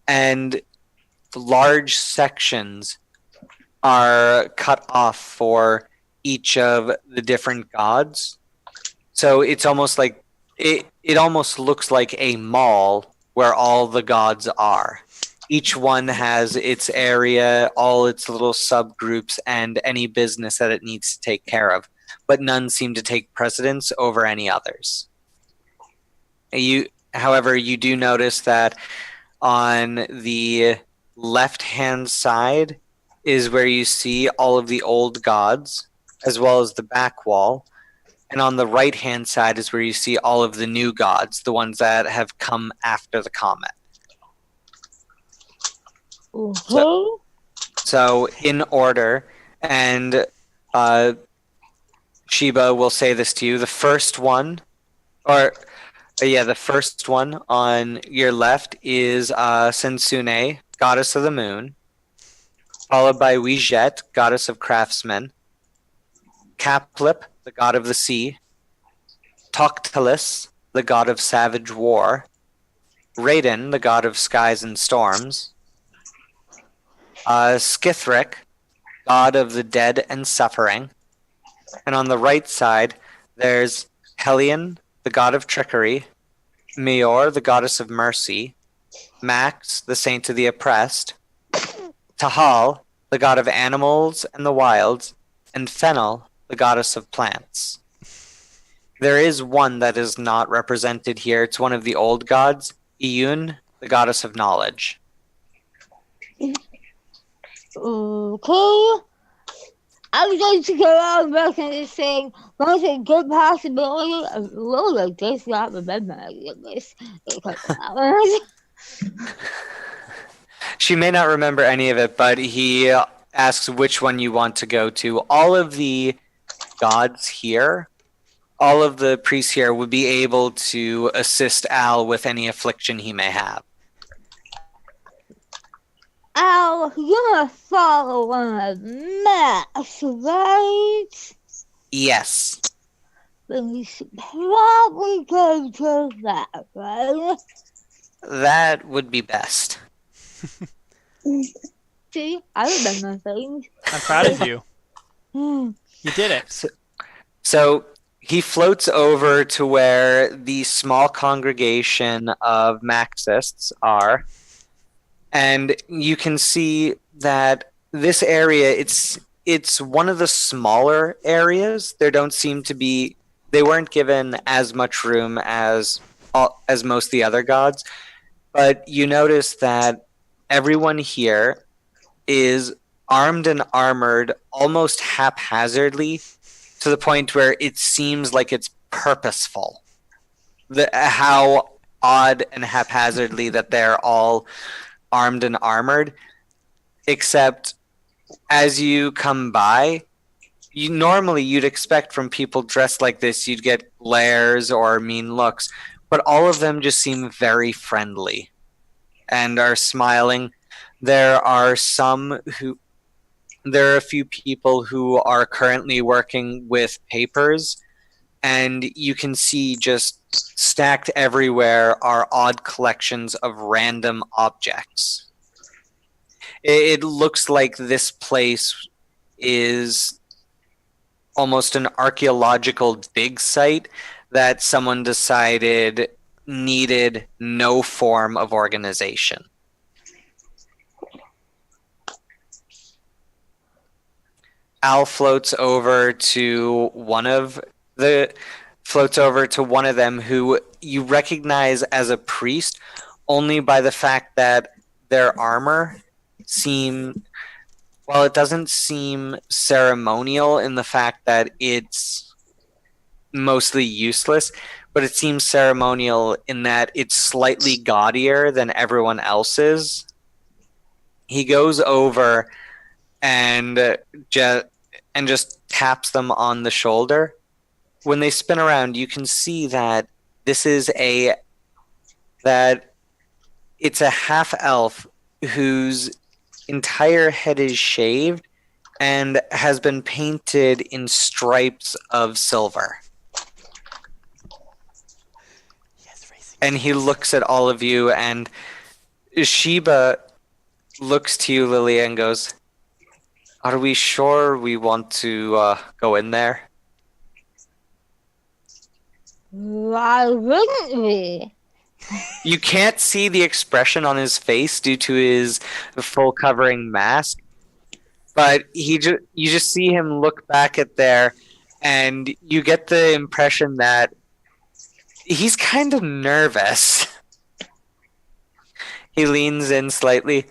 and large sections are cut off for each of the different gods. So it's almost like it almost looks like a mall where all the gods are. Each one has its area, all its little subgroups, and any business that it needs to take care of. But none seem to take precedence over any others. However, you do notice that on the left-hand side is where you see all of the old gods, as well as the back wall. And on the right-hand side is where you see all of the new gods, the ones that have come after the comet. Okay. So in order, and Sheba will say this to you. The first one on your left is Sensune, goddess of the moon, followed by Wijet, goddess of craftsmen, Caplip, the god of the sea, Toctilus, the god of savage war, Raiden, the god of skies and storms, Skithric, god of the dead and suffering, and on the right side, there's Hellion, the god of trickery, Meor, the goddess of mercy, Max, the saint of the oppressed, Tahal, the god of animals and the wilds, and Fennel, the goddess of plants. There is one that is not represented here. It's one of the old gods, Iyun, the goddess of knowledge. Okay. I'm going to go around making this thing. There's a good possibility of Lola just not remembering this. She may not remember any of it, but he asks which one you want to go to. All of the gods here, all of the priests here would be able to assist Al with any affliction he may have. Al, you're gonna follow one of Max, right? Yes. Then you should probably go to that, right? That would be best. See, I remember things. I'm proud of you. You did it. So he floats over to where the small congregation of Maxists are, and you can see that this area, it's one of the smaller areas. There don't seem to be, they weren't given as much room as most of the other gods, but you notice that everyone here is armed and armored almost haphazardly, to the point where it seems like it's purposeful. How odd and haphazardly that they're all armed and armored, except as you come by, normally you'd expect from people dressed like this, you'd get glares or mean looks, but all of them just seem very friendly and are smiling. There are a few people who are currently working with papers, and you can see just stacked everywhere are odd collections of random objects. It looks like this place is almost an archaeological dig site that someone decided needed no form of organization. Al floats over to one of them who you recognize as a priest only by the fact that their armor it doesn't seem ceremonial in the fact that it's mostly useless, but it seems ceremonial in that it's slightly gaudier than everyone else's. He goes over and just taps them on the shoulder. When they spin around, you can see that it's a half elf whose entire head is shaved and has been painted in stripes of silver. And he looks at all of you, and Sheba looks to you, Lilia, and goes, "Are we sure we want to go in there?" Why wouldn't we? You can't see the expression on his face due to his full covering mask, but you just see him look back at there, and you get the impression that he's kind of nervous. He leans in slightly.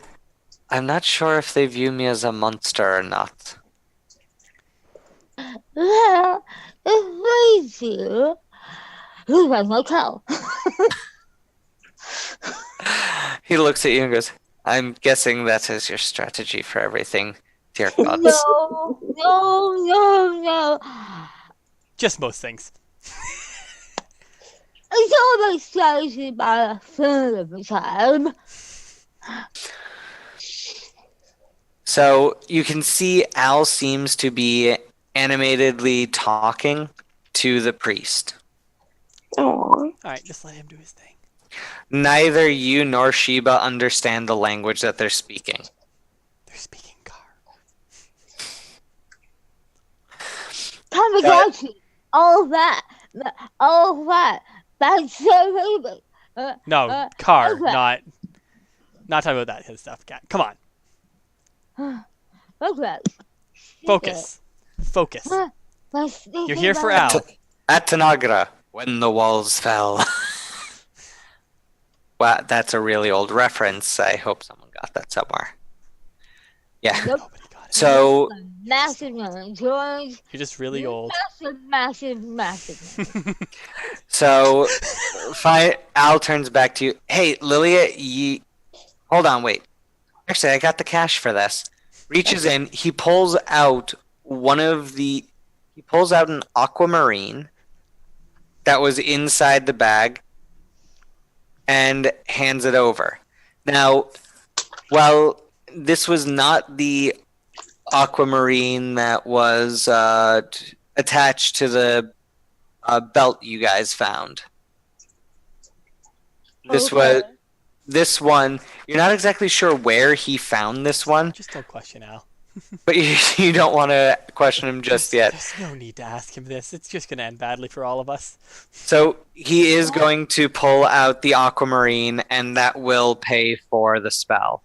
"I'm not sure if they view me as a monster or not." Well, if they do, who can I tell? He looks at you and goes, "I'm guessing that is your strategy for everything, dear gods." No. Just most things. It's always strategy by a third of the time. So you can see Al seems to be animatedly talking to the priest. Oh. Alright, just let him do his thing. Neither you nor Sheba understand the language that they're speaking. They're speaking car. Tamagotchi. All that. All that. That's so baby. No, car, okay. not talking about that his stuff, cat. Come on. Okay. Focus. Focus. You're here for Al. At Tanagra, when the walls fell. Well, that's a really old reference. I hope someone got that somewhere. Yeah. Nope. Nobody got it. So Massive one, George. You're just really old. Massive. So Al turns back to you. Hey, Lilia, hold on, wait. Actually, I got the cash for this. Reaches in, he pulls out an aquamarine that was inside the bag and hands it over. Now, well, this was not the aquamarine that was attached to the belt you guys found. This one, you're not exactly sure where he found this one, Just don't question Al. but you don't want to question him just yet. There's no need to ask him this. It's just going to end badly for all of us. So he is going to pull out the aquamarine, and that will pay for the spell.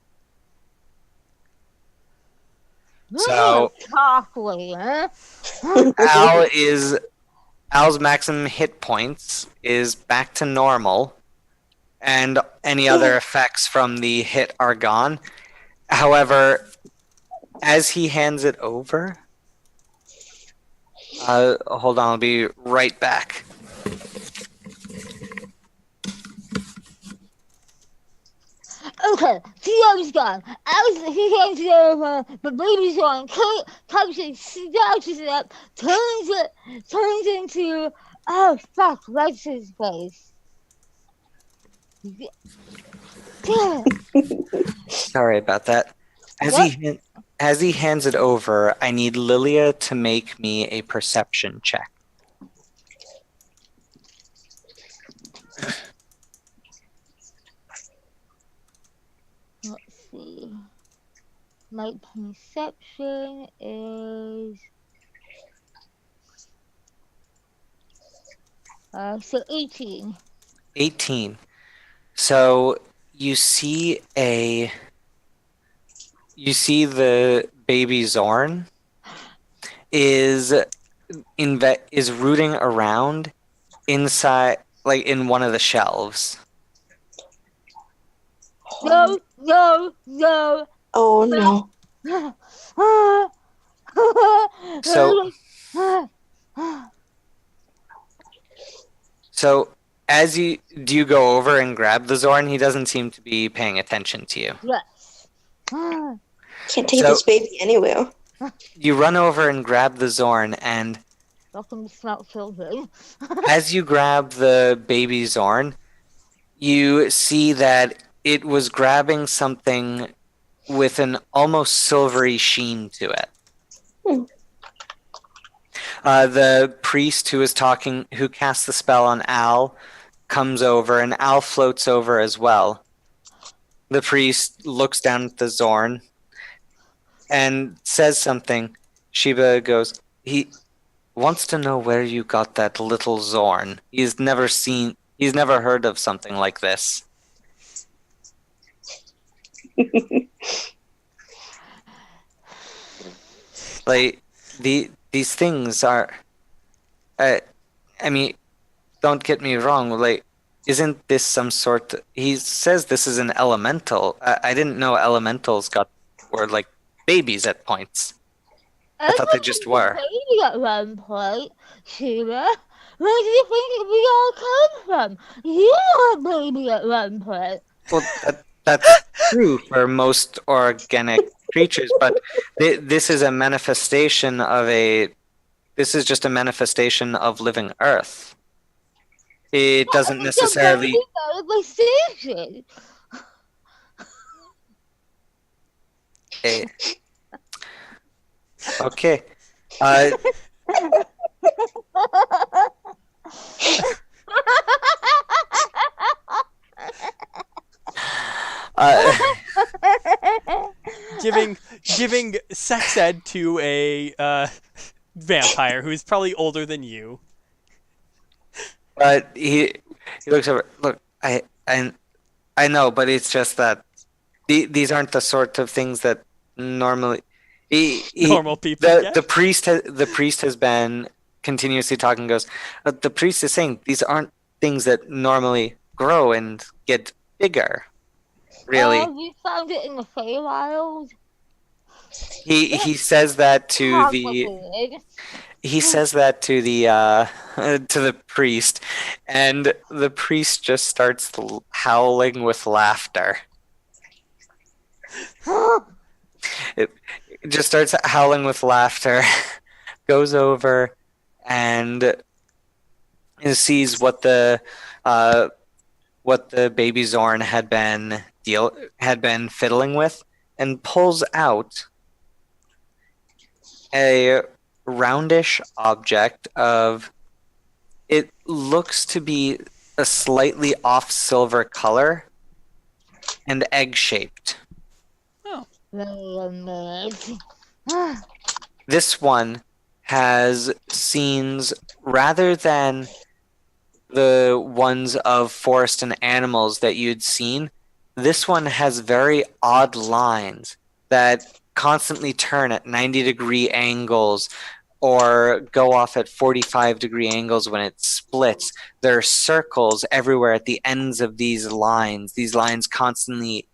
So Chocolate, huh? Al's maximum hit points is back to normal, and any other effects from the hit are gone. However, as he hands it over, hold on, I'll be right back. Okay, Theo's gone. He hands it over, the baby's on. Captain snatches it up, turns into. Oh, fuck, what's his face? Damn it. Sorry about that. As he hands it over, I need Lilia to make me a perception check. Let's see. My perception is. So 18. 18. So you see the baby Zorn is rooting around inside, like in one of the shelves. No. Oh no. So do you go over and grab the Zorn? He doesn't seem to be paying attention to you. Yes. Can't take this baby anywhere. You run over and grab the Zorn, and Welcome to Smart Children. as you grab the baby Zorn, you see that it was grabbing something with an almost silvery sheen to it. The priest who cast the spell on Al, comes over, and Al floats over as well. The priest looks down at the Zorn and says something. Sheba goes, he wants to know where you got that little Zorn. He's never heard of something like this. Like, these things are, I mean, don't get me wrong, like, isn't this some sort he says this is an elemental. I didn't know elementals were like babies at points. I thought they just were. Baby at one point, Sheila. Where do you think we all come from? You were a baby at one point. Well, that's true for most organic creatures, but this is a manifestation this is just a manifestation of living Earth. It doesn't necessarily. Okay. Uh, uh, giving sex ed to a vampire who's probably older than you. but he looks over. Look, I know, but it's just that these aren't the sort of things that normally. Normal people get. The priest has been continuously talking. Goes, the priest is saying these aren't things that normally grow and get bigger. Really, You found it in the Feywild. he says that to the Complicated. he says that to the to the priest, and the priest just starts howling with laughter. It just starts howling with laughter, goes over and sees what the baby Zorn had been fiddling with, and pulls out a roundish object of, it looks to be a slightly off silver color and egg shaped. Oh. Very amazing. This one has scenes rather than the ones of forest and animals that you'd seen. This one has very odd lines that constantly turn at 90-degree angles or go off at 45-degree angles when it splits. There are circles everywhere at the ends of these lines. These lines constantly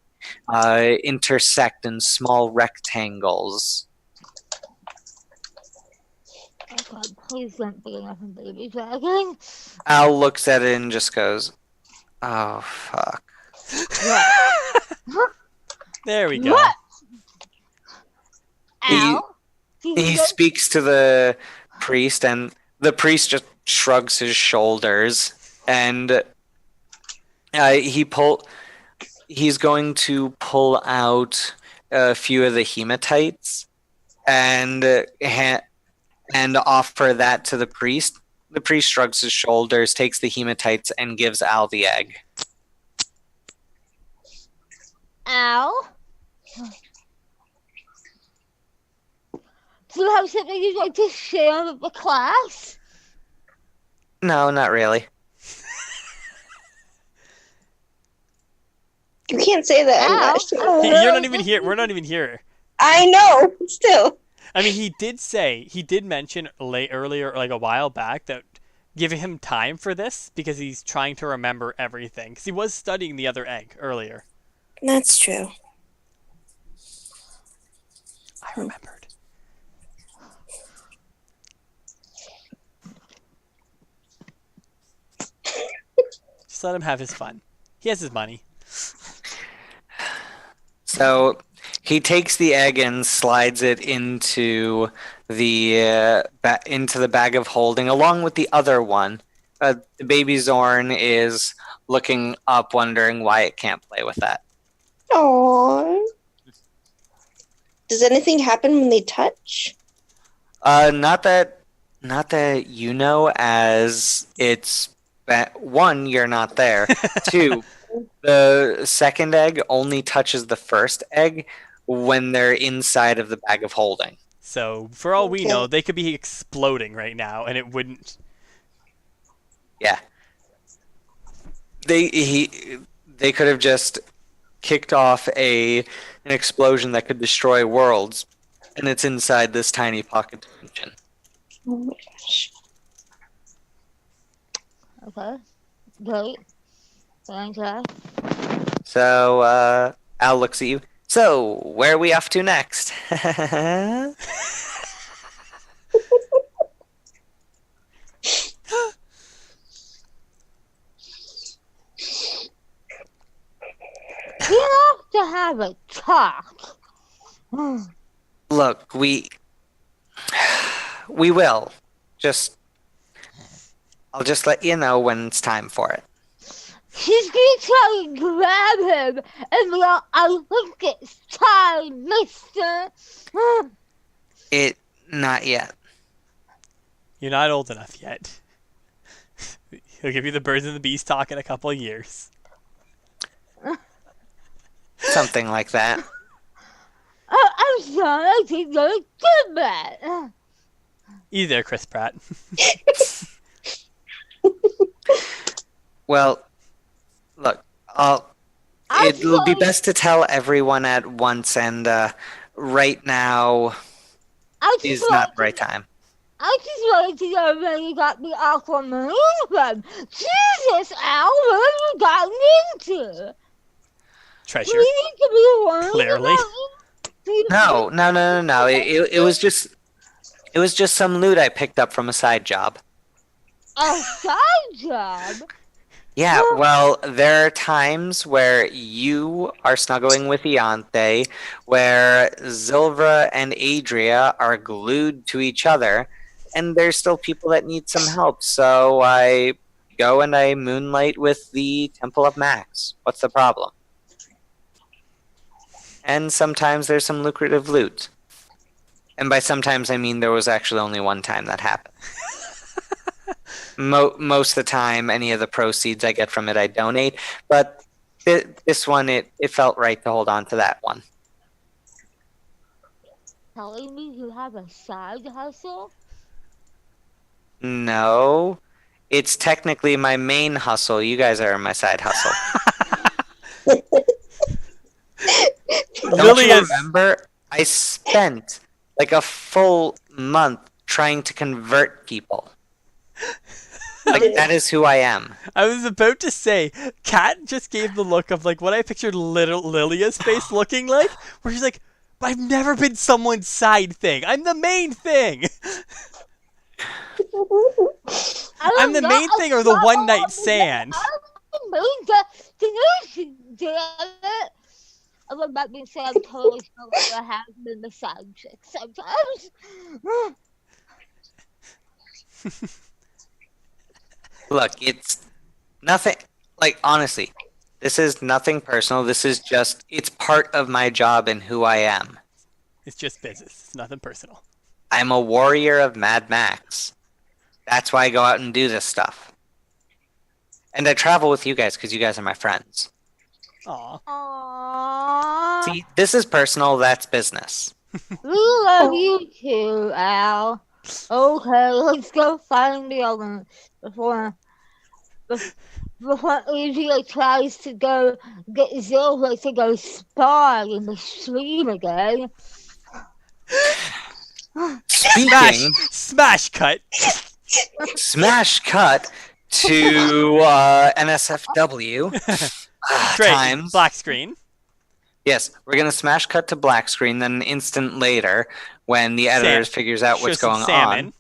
intersect in small rectangles. Oh God, please don't be another baby dragon. Al looks at it and just goes, "Oh, fuck." What? There we go. What? He- Al? He speaks to the priest, and the priest just shrugs his shoulders, and he's going to pull out a few of the hematites and offer that to the priest. The priest shrugs his shoulders, takes the hematites, and gives Al the egg. Al? Do you have something you'd like to share with the class? No, not really. You can't say that. I'm not sure. You're not even here. We're not even here. I know. Still. I mean, he did mention earlier, like a while back, that giving him time for this because he's trying to remember everything. Because he was studying the other egg earlier. That's true. I remembered. Just let him have his fun. He has his money. So he takes the egg and slides it into the bag of holding, along with the other one. The baby Zorn is looking up, wondering why it can't play with that. Aww. Does anything happen when they touch? Not that you know, as it's one, you're not there. Two, the second egg only touches the first egg when they're inside of the bag of holding. So, for all we Okay. know, they could be exploding right now, and it wouldn't. Yeah. They could have just kicked off an explosion that could destroy worlds, and it's inside this tiny pocket dimension. Oh my gosh. Okay. Great. Fantastic. So Al looks at you. So, where are we off to next? We have to have a talk. Look, we will. I'll just let you know when it's time for it. She's gonna try and grab him, and I think it's time, mister. It not yet. You're not old enough yet. He'll give you the birds and the bees talk in a couple of years. Something like that. I'm sorry, I didn't know it did that. You there, Chris Pratt. Well, look, it'll be best to tell everyone at once, and right now is not the right time. I just wanted to know where you got the Aquamarine from. Jesus, Al, what have you gotten into? Treasure. We need to be worried Clearly. about No. It was just some loot I picked up from a side job. a side job. Yeah, well, there are times where you are snuggling with Iante, where Zilvra and Adria are glued to each other, and there's still people that need some help. So I go and I moonlight with the Temple of Max. What's the problem? And sometimes there's some lucrative loot. And by sometimes I mean there was actually only one time that happened. Most of the time, any of the proceeds I get from it, I donate. But this one, it felt right to hold on to that one. Telling me you have a side hustle? No, it's technically my main hustle. You guys are my side hustle. Don't you remember? I spent like a full month trying to convert people. Like, that is who I am. I was about to say, Kat just gave the look of like what I pictured little Lilia's face looking like, where she's like, I've never been someone's side thing. I'm the main thing. I'm the main thing or the one night stand. I'm the damn it. I'm about to say I'm totally sure I have been the side chick sometimes. Look, it's nothing, like, honestly, this is nothing personal. This is just, it's part of my job and who I am. It's just business. It's nothing personal. I'm a warrior of Mad Max. That's why I go out and do this stuff. And I travel with you guys because you guys are my friends. Aw. Aww. See, this is personal, that's business. We love you too, Al. Okay, let's go find the elements before Adria tries to go get Zilva to go spy in the stream again. Speaking, Smash cut. smash cut to NSFW Great. times. Black screen. Yes, we're going to smash cut to black screen, then an instant later, when the editor figures out what's Show some going salmon on,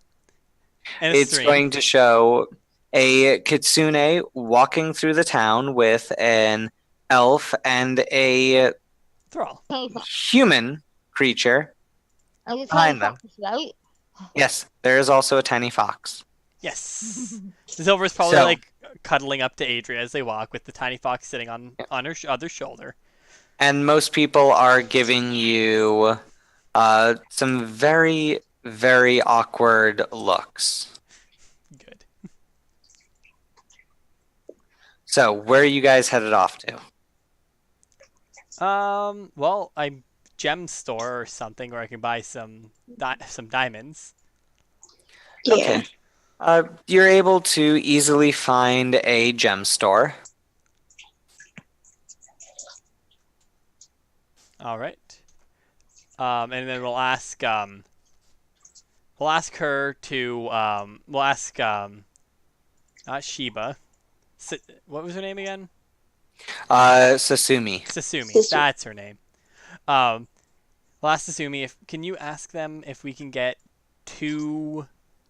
and a it's stream. going to show a kitsune walking through the town with an elf and a Thrall. human creature behind them. Right? Yes, there is also a tiny fox. Yes. Zilver's probably So- like cuddling up to Adria as they walk with the tiny fox sitting on her other shoulder. And most people are giving you some very, very awkward looks. Good. So, where are you guys headed off to? Well, I'm gem store or something where I can buy some diamonds. Yeah. Okay. You're able to easily find a gem store. All right. And then we'll ask her to not Sheba. What was her name again? Sasumi. Sasumi. That's her name. We'll ask Sasumi can you ask them if we can get 2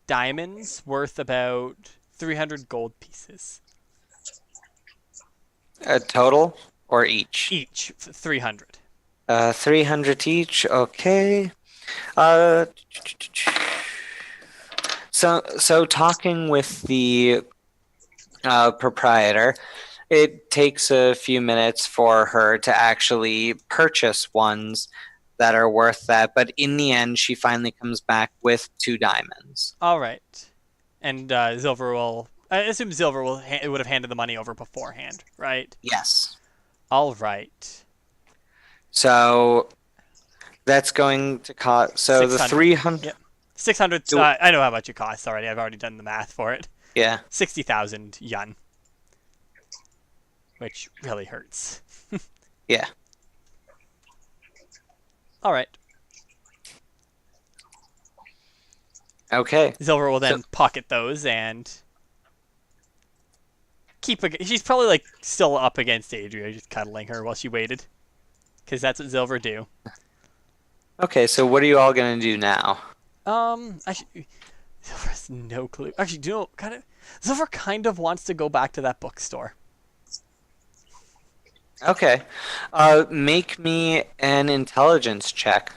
diamonds worth about 300 gold pieces. Total or each? Each 300. 300 each. Okay. So talking with the proprietor, it takes a few minutes for her to actually purchase ones that are worth that, but in the end, she finally comes back with 2 diamonds. All right. And Silver will. I assume Silver would have handed the money over beforehand, right? Yes. All right. So that's going to cost. So the 600. 300. Yep. 600. I know how much it costs already. I've already done the math for it. Yeah. 60,000 yen. Which really hurts. Yeah. All right. Okay. Silver will then pocket those and she's probably like still up against Adria, just cuddling her while she waited, because that's what Silver do. Okay. So what are you all gonna do now? Silver has no clue. Actually, do you know, Silver kind of wants to go back to that bookstore. Okay. Make me an intelligence check.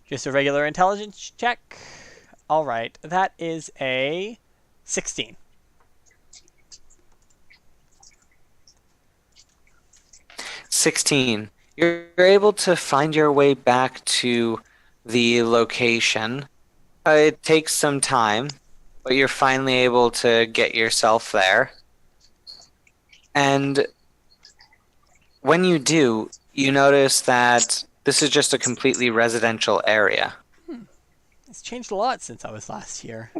Just a regular intelligence check. All right, that is a 16. 16. You're able to find your way back to the location. It takes some time, but you're finally able to get yourself there. And when you do, you notice that this is just a completely residential area. It's changed a lot since I was last here.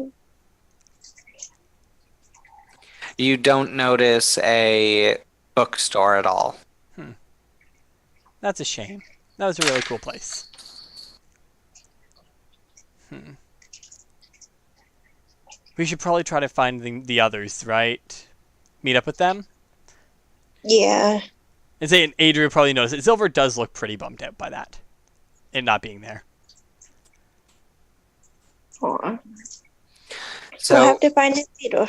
You don't notice a bookstore at all. That's a shame. That was a really cool place. We should probably try to find the others, right? Meet up with them? Yeah. And say Adria probably knows it. Silver does look pretty bummed out by that. And not being there. Aw. So, We'll have to find it later.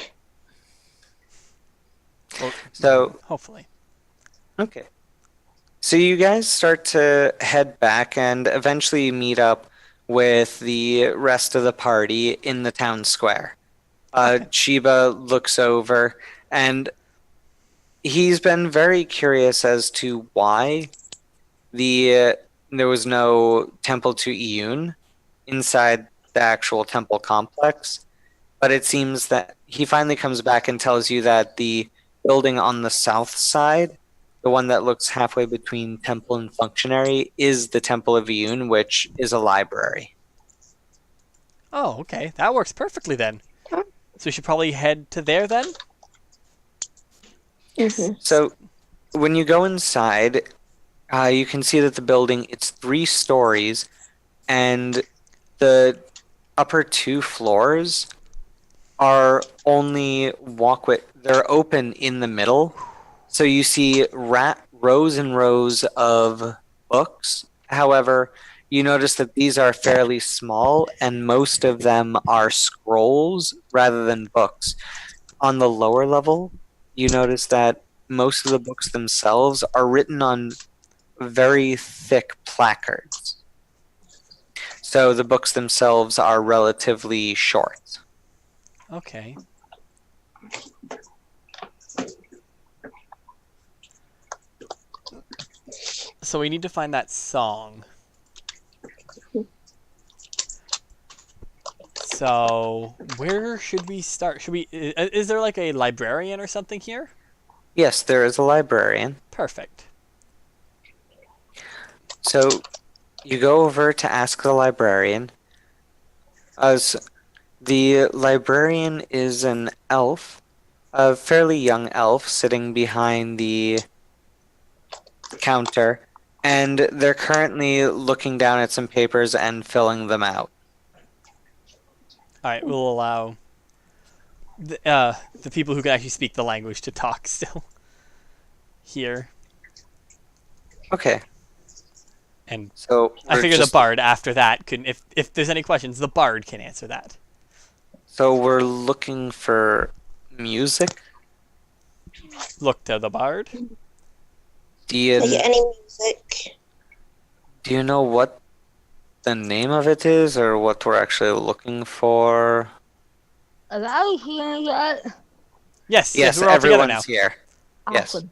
Well, so hopefully. okay. So you guys start to head back and eventually meet up with the rest of the party in the town square. Okay. Chiba looks over and he's been very curious as to why there was no temple to Iyun inside the actual temple complex. But it seems that he finally comes back and tells you that the building on the south side, the one that looks halfway between temple and functionary, is the Temple of Iyun, which is a library. Oh, okay. That works perfectly then. So we should probably head to there then? Mm-hmm. So when you go inside, you can see that the building, it's 3 stories, and the upper 2 floors are only walkway. They're open in the middle. So you see rows and rows of books. However, you notice that these are fairly small, and most of them are scrolls rather than books. On the lower level, you notice that most of the books themselves are written on very thick placards. So the books themselves are relatively short. Okay. So we need to find that song. So where should we start? Is there like a librarian or something here? Yes, there is a librarian. Perfect. So you go over to ask the librarian. As the librarian is an elf, a fairly young elf sitting behind the counter, and they're currently looking down at some papers and filling them out. All right, we'll allow the people who can actually speak the language to talk still here. Okay. And So I figure the bard after that can, if there's any questions, the bard can answer that. So we're looking for music. Look to the bard. Do you, Like any music. do you know what the name of it is, or what we're actually looking for? Are I here yet? Yes, Yes, we're all together now. everyone's here. Yes. Awesome.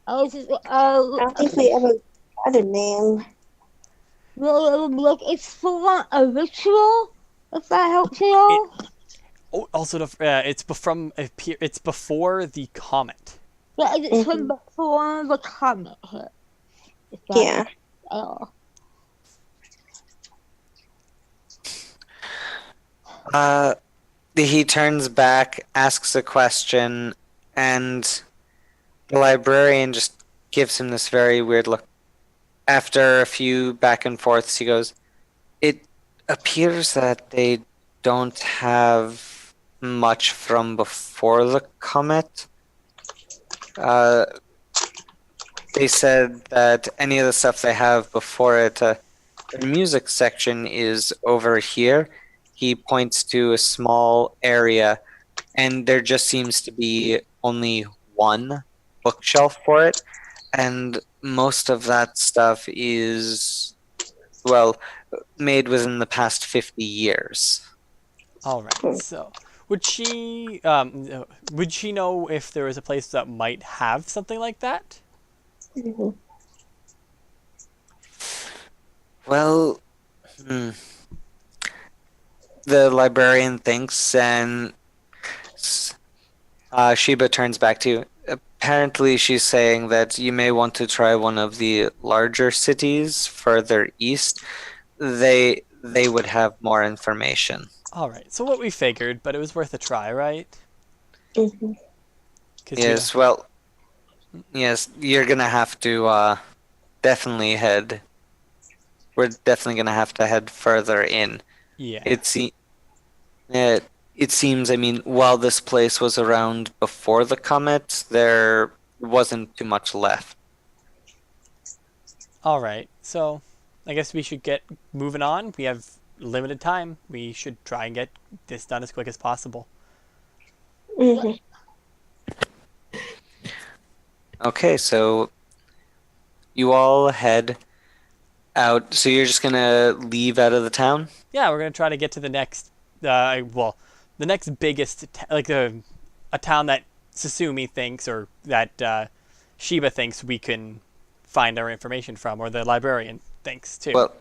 I was just, I don't think we ever got a name. like, it's for a ritual. If that helps you all. Oh, also, it's before the comet. Yeah, it's from before the comet hit. If that Yeah. helps at all. He turns back, asks a question, and the librarian just gives him this very weird look. After a few back and forths, he goes, "It appears that they don't have much from before the comet. Uh, they said that any of the stuff they have before it, the music section is over here." He points to a small area, and there just seems to be only one bookshelf for it, and most of that stuff is, well, made within the past 50 years. All right. So, would she know if there was a place that might have something like that? Mhm. Well, the librarian thinks, and Sheba turns back to you. Apparently, she's saying that you may want to try one of the larger cities further east. They would have more information. All right. So what we figured, but it was worth a try, right? Mhm. Because Yes, well, yes, you're gonna have to definitely head. We're definitely gonna have to head further in. yeah. It se- it, it seems, I mean, while this place was around before the comet, there wasn't too much left. All right. So, I guess we should get moving on. We have limited time. We should try and get this done as quick as possible. Mhm. Okay, so you all head out. So you're just gonna leave out of the town? Yeah, we're gonna try to get to the next, the next biggest, like a town that Susumi thinks, or that Shiba thinks we can find our information from, or the librarian thinks too. Well,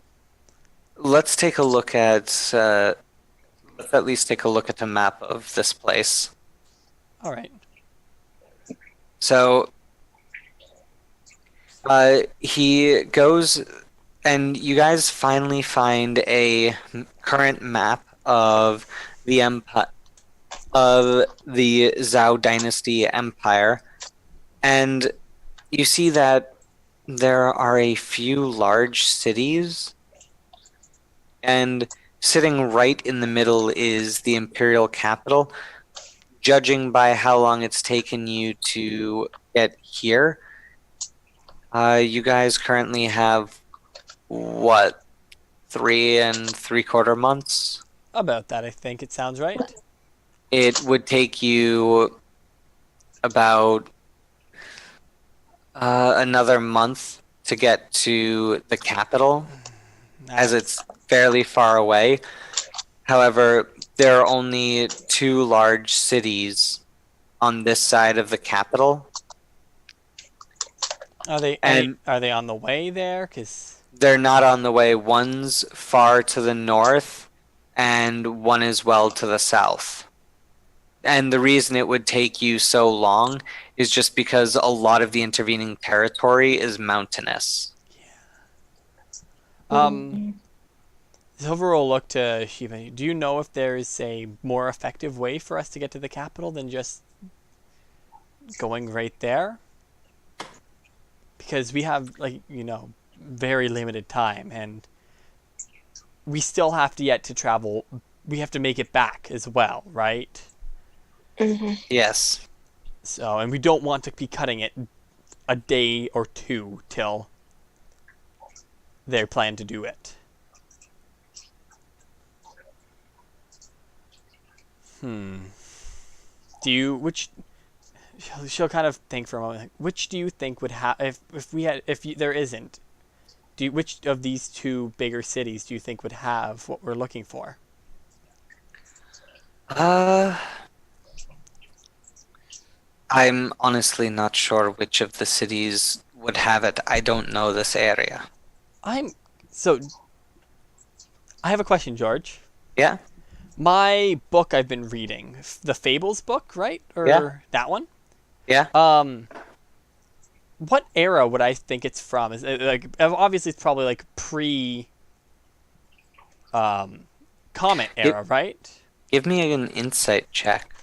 let's take a look at. Let's at least take a look at the map of this place. All right. So he goes, and you guys finally find a current map of the empire, of the Zhao Dynasty Empire, and you see that there are a few large cities, and sitting right in the middle is the imperial capital. Judging by how long it's taken you to get here, you guys currently have what, 3 and 3/4 months? About that, I think it sounds right. It would take you about another month to get to the capital, as That's- it's fairly far away. However, there are only two large cities on this side of the capital, Are they and are they on the way there? Cause they're not on the way. One's far to the north, and one is well to the south. And the reason it would take you so long is just because a lot of the intervening territory is mountainous. the overall look to Shiva. Do you know if there's a more effective way for us to get to the capital than just going right there? Because we have, like, very limited time, and we still have to yet to travel. We have to make it back as well, right? Mhm. Yes. So, and we don't want to be cutting it a day or two till they plan to do it. Do you, which, she'll kind of think for a moment, like, which do you think would have, there isn't, which of these two bigger cities do you think would have what we're looking for? I'm honestly not sure which of the cities would have it. I don't know this area. So, I have a question, George. Yeah? My book I've been reading, the Fables book, right? Or Yeah. that one? Yeah. What era would I think it's from? Is it like obviously it's probably like pre Comet Give, era, right? give me an insight check.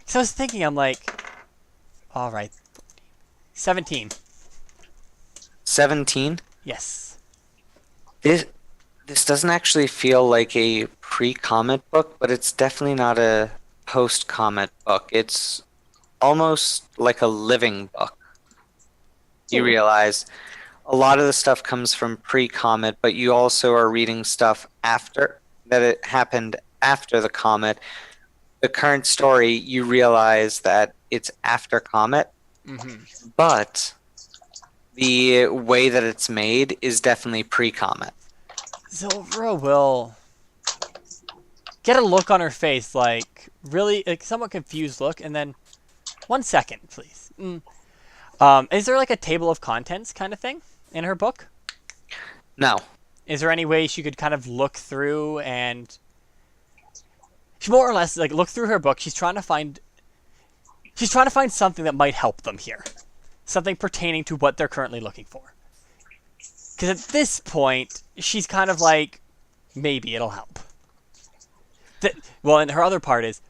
So I was thinking, I'm like, all right, 17. 17. Yes. This doesn't actually feel like a pre-comet book, but it's definitely not a post-comet book. It's almost like a living book. You realize a lot of the stuff comes from pre-comet, but you also are reading stuff after that it happened after the comet. The current story, you realize that it's after comet, but the way that it's made is definitely pre-comet. Zilvra will get a look on her face, like really, like somewhat confused look, and then 1 second, please. Is there like a table of contents kind of thing in her book? No. Is there any way she could kind of look through and she more or less like look through her book? She's trying to find something that might help them here, something pertaining to what they're currently looking for. Because at this point, she's kind of like, maybe it'll help. Well, and her other part is,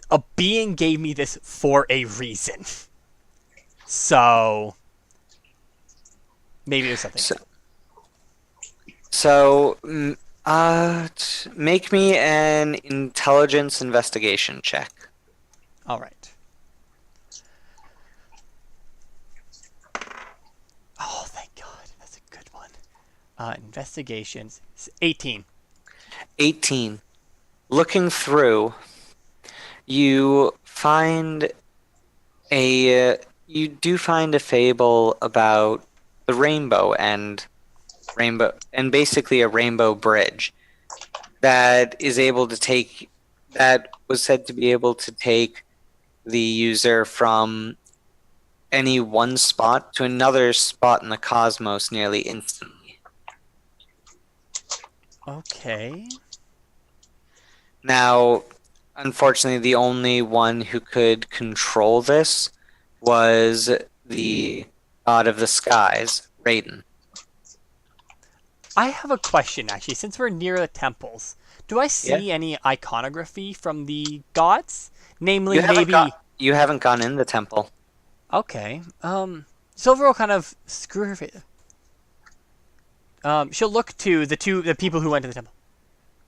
a being gave me this for a reason. So, maybe there's something. So, make me an intelligence investigation check. All right. Oh, thank God. That's a good one. Investigations. 18. 18. Looking through, you do find a fable about the rainbow and basically a rainbow bridge that was said to be able to take the user from any one spot to another spot in the cosmos nearly instantly. Okay. Now, unfortunately, the only one who could control this was the god of the skies, Raiden. I have a question, actually. Since we're near the temples, do I see any iconography from the gods? Namely, you haven't gone in the temple. Okay. Silver will kind of screw her face. She'll look to the people who went to the temple.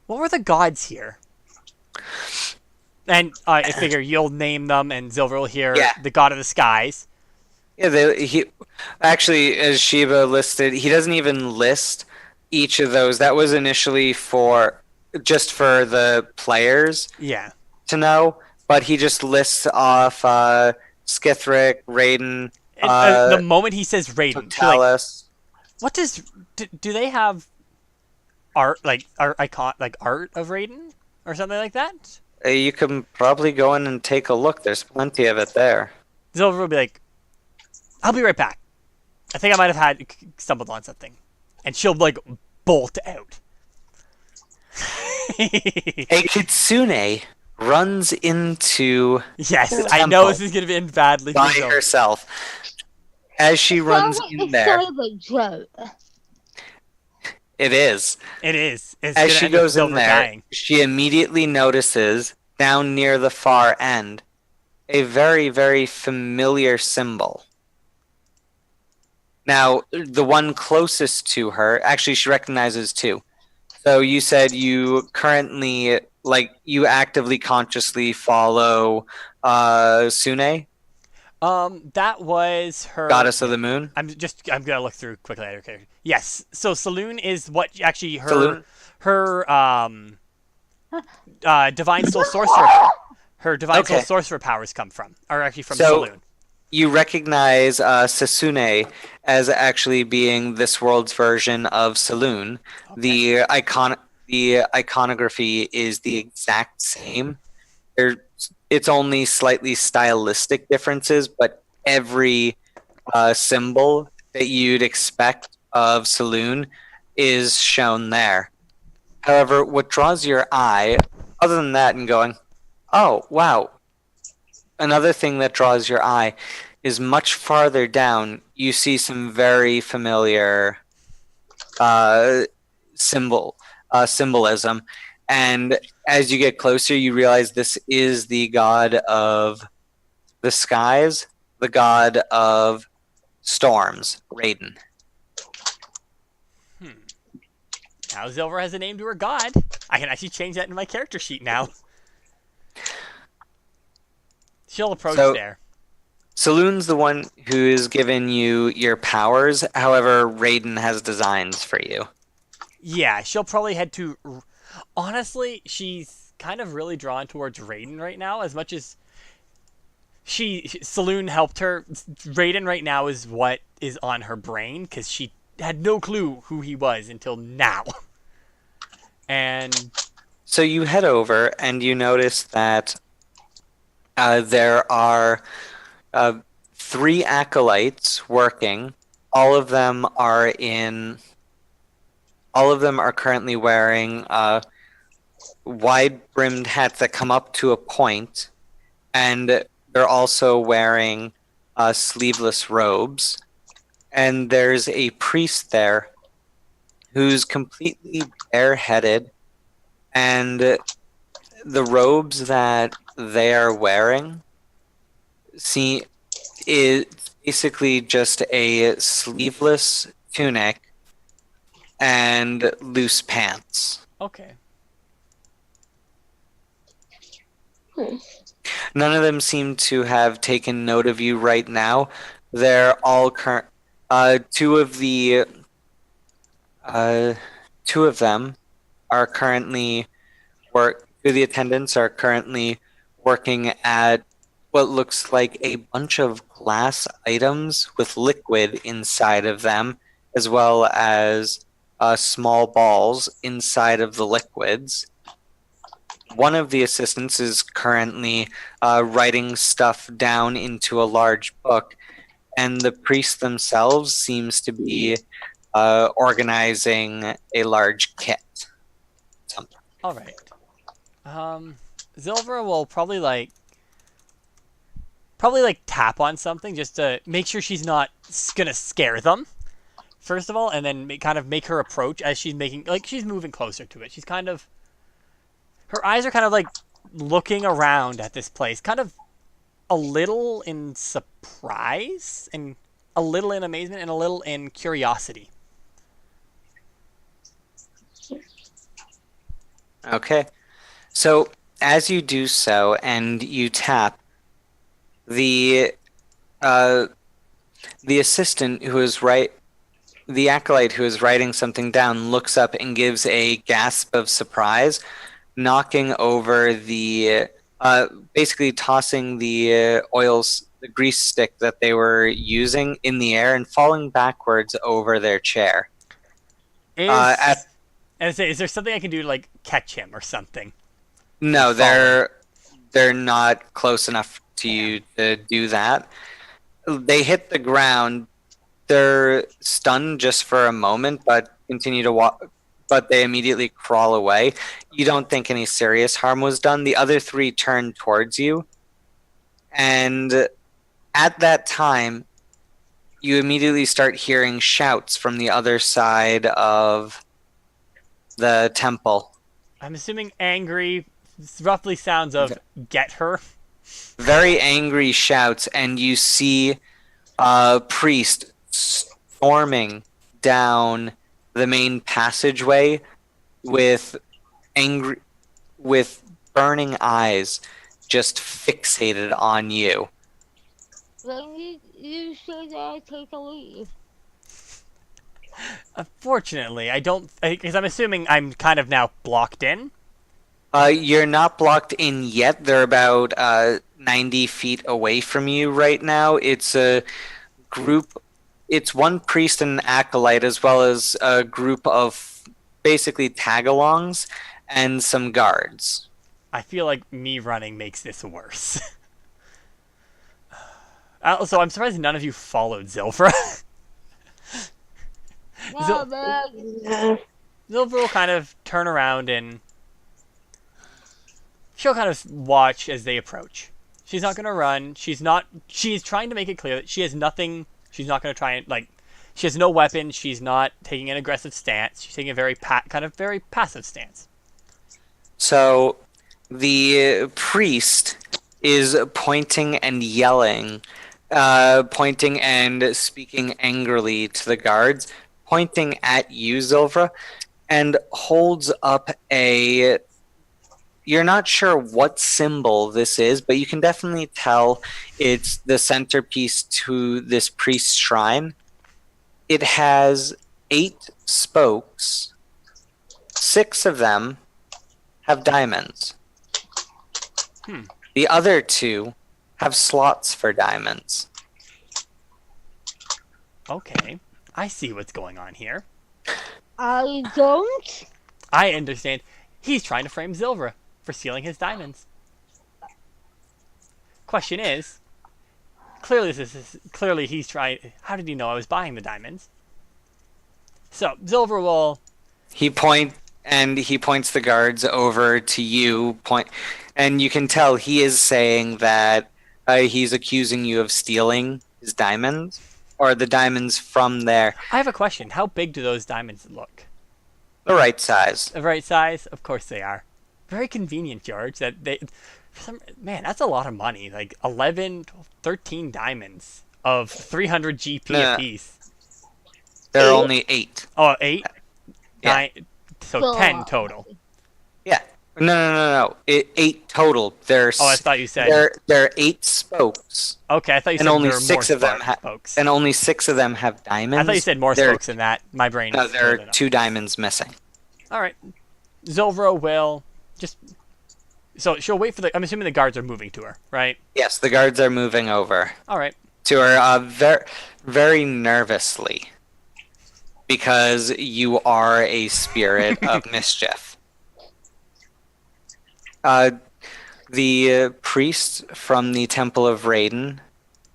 What were the gods here? And I figure you'll name them, and Silver will hear the god of the skies. Yeah, actually, as Shiva listed, he doesn't even list each of those. That was initially just for the players to know, but he just lists off Skithric, Raiden. The moment he says Raiden, Totalis. What do they have? Art art of Raiden or something like that? You can probably go in and take a look. There's plenty of it there. Silver will be like, "I'll be right back. I think I might have stumbled on something," and she'll like bolt out. A kitsune runs into yes, the I know temple this is gonna end badly by herself. As she runs in there, it is. It is. As she goes in there, she immediately notices down near the far end a very, very familiar symbol. Now, the one closest to her, actually, she recognizes two. So you said you currently, you actively, consciously follow Sune? That was her Goddess of the Moon? I'm gonna look through quickly at her character. Yes. So Saloon is what actually Saloon? her divine soul sorcerer soul sorcerer powers come from. Are actually from Saloon. You recognize Sasune as actually being this world's version of Saloon. Okay. The iconography is the exact same. It's only slightly stylistic differences, but every symbol that you'd expect of Saloon is shown there. However, what draws your eye, other than that and going, oh, wow, another thing that draws your eye is much farther down, you see some very familiar uh, symbolism. And as you get closer, you realize this is the god of the skies, the god of storms, Raiden. Now Zilver has a name to her god. I can actually change that in my character sheet now. She'll approach there. Saloon's the one who has given you your powers. However, Raiden has designs for you. Yeah, she'll probably head to... Honestly, she's kind of really drawn towards Raiden right now, as much as Saloon helped her. Raiden right now is what is on her brain, because she had no clue who he was until now. And so you head over and you notice that there are 3 acolytes working. All of them are currently wearing wide-brimmed hats that come up to a point, and they're also wearing sleeveless robes. And there's a priest there who's completely bareheaded, and the robes that they are wearing is basically just a sleeveless tunic and loose pants. Okay. None of them seem to have taken note of you right now. They're all two of them are currently the attendants are currently working at what looks like a bunch of glass items with liquid inside of them, as well as small balls inside of the liquids. One of the assistants is currently writing stuff down into a large book, and the priests themselves seems to be organizing a large kit. Something. All right. Zilver will probably tap on something just to make sure she's not gonna scare them, first of all, and then kind of make her approach as she's she's moving closer to it. She's kind of, her eyes are kind of like looking around at this place, kind of a little in surprise and a little in amazement and a little in curiosity. Okay. So as you do so and you tap, the assistant the acolyte who is writing something down looks up and gives a gasp of surprise, knocking over basically tossing the grease stick that they were using in the air and falling backwards over their chair. Is there something I can do to catch him or something? No, they're not close enough to you to do that. They hit the ground. They're stunned just for a moment, but continue to walk. But they immediately crawl away. You don't think any serious harm was done. The other 3 turn towards you, and at that time, you immediately start hearing shouts from the other side of the temple. I'm assuming angry, roughly sounds of "get her." Very angry shouts, and you see a priest storming down the main passageway with burning eyes, just fixated on you. When you say that I take a leave. Unfortunately, I don't, because I'm assuming I'm kind of now blocked in. You're not blocked in yet. They're about 90 feet away from you right now. It's a group. It's one priest and an acolyte, as well as a group of basically tag-alongs and some guards. I feel like me running makes this worse. So I'm surprised none of you followed Zilfra. No, man. Zilver will kind of turn around and she'll kind of watch as they approach. She's not going to run. She's trying to make it clear that she has nothing. She's not going to try and, like, she has no weapon. She's not taking an aggressive stance. She's taking a very very passive stance. So the priest is pointing and yelling, pointing and speaking angrily to the guards, pointing at you, Zilvra, and holds up a... You're not sure what symbol this is, but you can definitely tell it's the centerpiece to this priest's shrine. It has 8 spokes. 6 of them have diamonds. The other 2 have slots for diamonds. Okay, I see what's going on here. I don't. I understand. He's trying to frame Zilvra for stealing his diamonds. Question is, clearly he's trying. How did he know I was buying the diamonds? So Zilvra will. He points the guards over to you. And you can tell he is saying that he's accusing you of stealing his diamonds, or the diamonds from there. I have a question. How big do those diamonds look? The right size. The right size? Of course they are. Very convenient, George. Man, that's a lot of money. Like 11, 13 diamonds of 300 GP apiece. There are only 8. Oh, 8? Yeah. 9, so 10 total. Yeah. No. 8 total. There's. Oh, I thought you said there are 8 spokes. Okay, I thought you said only there were 6 more of them spokes. And only 6 of them have diamonds. I thought you said more spokes than that. My brain. No, there are totally 2 diamonds missing. All right. Zilvra will just. So she'll wait for the. I'm assuming the guards are moving to her, right? Yes, the guards are moving over All right. to her very, very nervously, because you are a spirit of mischief. The priest from the Temple of Raiden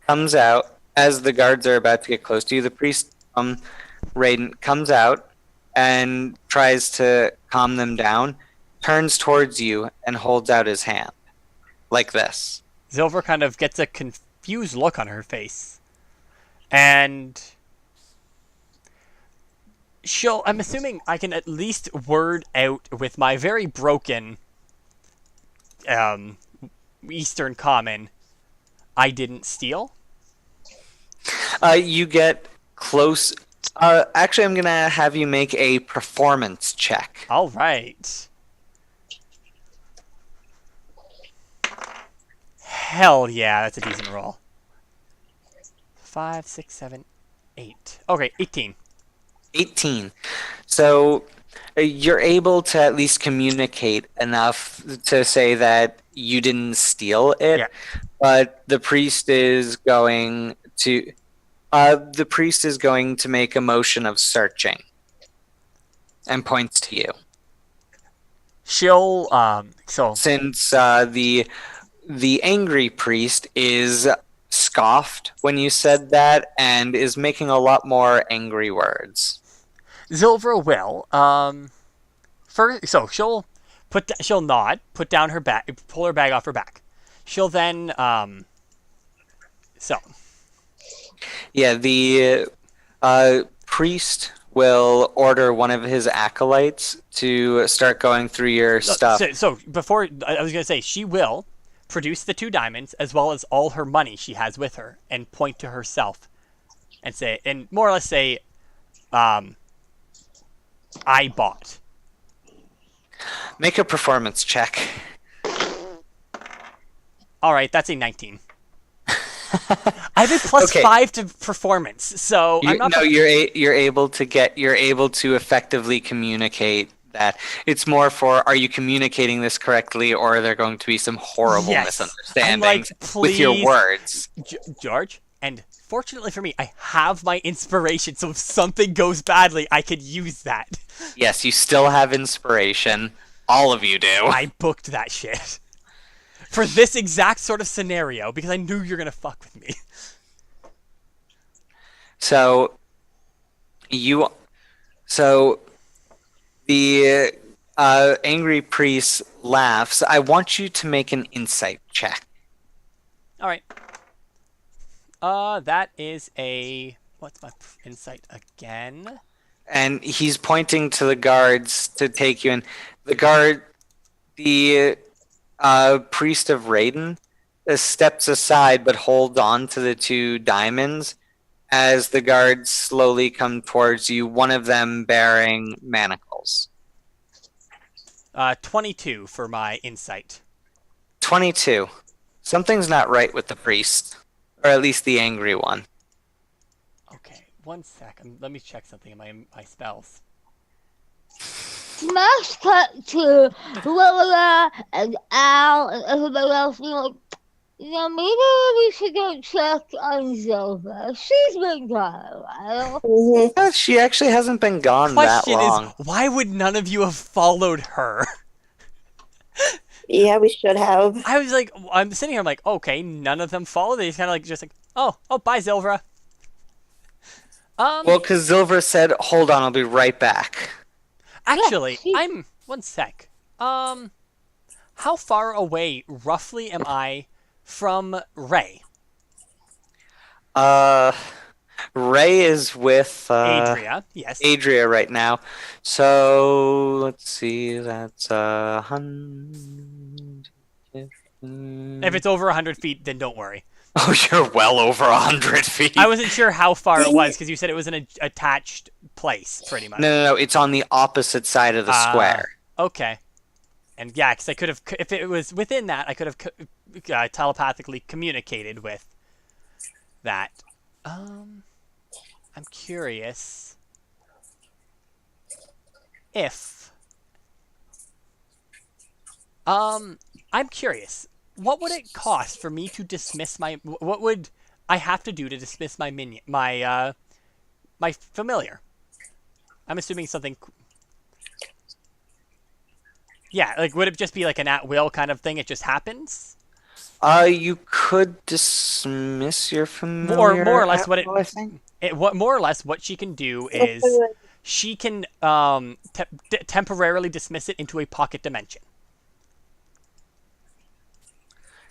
comes out as the guards are about to get close to you. The priest from Raiden comes out and tries to calm them down, turns towards you, and holds out his hand. Like this. Zilvra kind of gets a confused look on her face. And I'm assuming I can at least word out with my very broken Eastern Common, I didn't steal. You get close. Actually, I'm going to have you make a performance check. All right. Hell yeah, that's a decent roll. 5, 6, 7, 8. Okay, 18. 18. So you're able to at least communicate enough to say that you didn't steal it, Yeah. but the priest is going to make a motion of searching and points to you. She'll Since the angry priest is scoffed when you said that and is making a lot more angry words. Zilvra will first. So she'll nod, put down her bag, pull her bag off her back. She'll then Yeah, the priest will order one of his acolytes to start going through your stuff. So before I was gonna say, she will produce the 2 diamonds as well as all her money she has with her, and point to herself, and say, and more or less say, I bought. Make a performance check. All right, that's a 19. I have a plus Okay. 5 to performance, so I'm not. You're able to effectively communicate that. It's more for, are you communicating this correctly, or are there going to be some horrible Yes. misunderstandings I'm like, with your please. words? George, and fortunately for me, I have my inspiration, so if something goes badly, I could use that. Yes, you still have inspiration. All of you do. I booked that shit. For this exact sort of scenario, because I knew you're gonna fuck with me. So The angry priest laughs. I want you to make an insight check. All right. That is a... What's my insight again? And he's pointing to the guards to take you in. The priest of Raiden steps aside but holds on to the two diamonds as the guards slowly come towards you, one of them bearing manacles. 22 for my insight. 22. Something's not right with the priest, or at least the angry one. Okay, 1 sec. Let me check something in my spells. Smash cut to Lola and Al and everybody else being like, maybe we should go check on Zilva. She's been gone a while. Mm-hmm. She actually hasn't been gone that Question long. is, why would none of you have followed her? Yeah, we should have. I was like, I'm sitting here, I'm like, okay, none of them followed. They kind of like, just like, oh, bye, Zilvra. Well, because Zilver said, hold on, I'll be right back. Actually, Yeah, I'm... 1 sec. How far away, roughly, am I from Ray? Ray is with Adria, yes. Adria right now. So let's see, that's 100. If it's over 100 feet, then don't worry. Oh, you're well over 100 feet. I wasn't sure how far it was, because you said it was an attached place, pretty much. No, it's on the opposite side of the square. Okay. And yeah, because I could have, if it was within that, I could have telepathically communicated with that. I'm curious if... I'm curious. What would it cost for me to dismiss my... What would I have to do to dismiss my minion, my familiar? I'm assuming something... Yeah, like, would it just be like an at-will kind of thing? It just happens? You could dismiss your familiar. Or more or less what I think. More or less what she can do is she can temporarily dismiss it into a pocket dimension.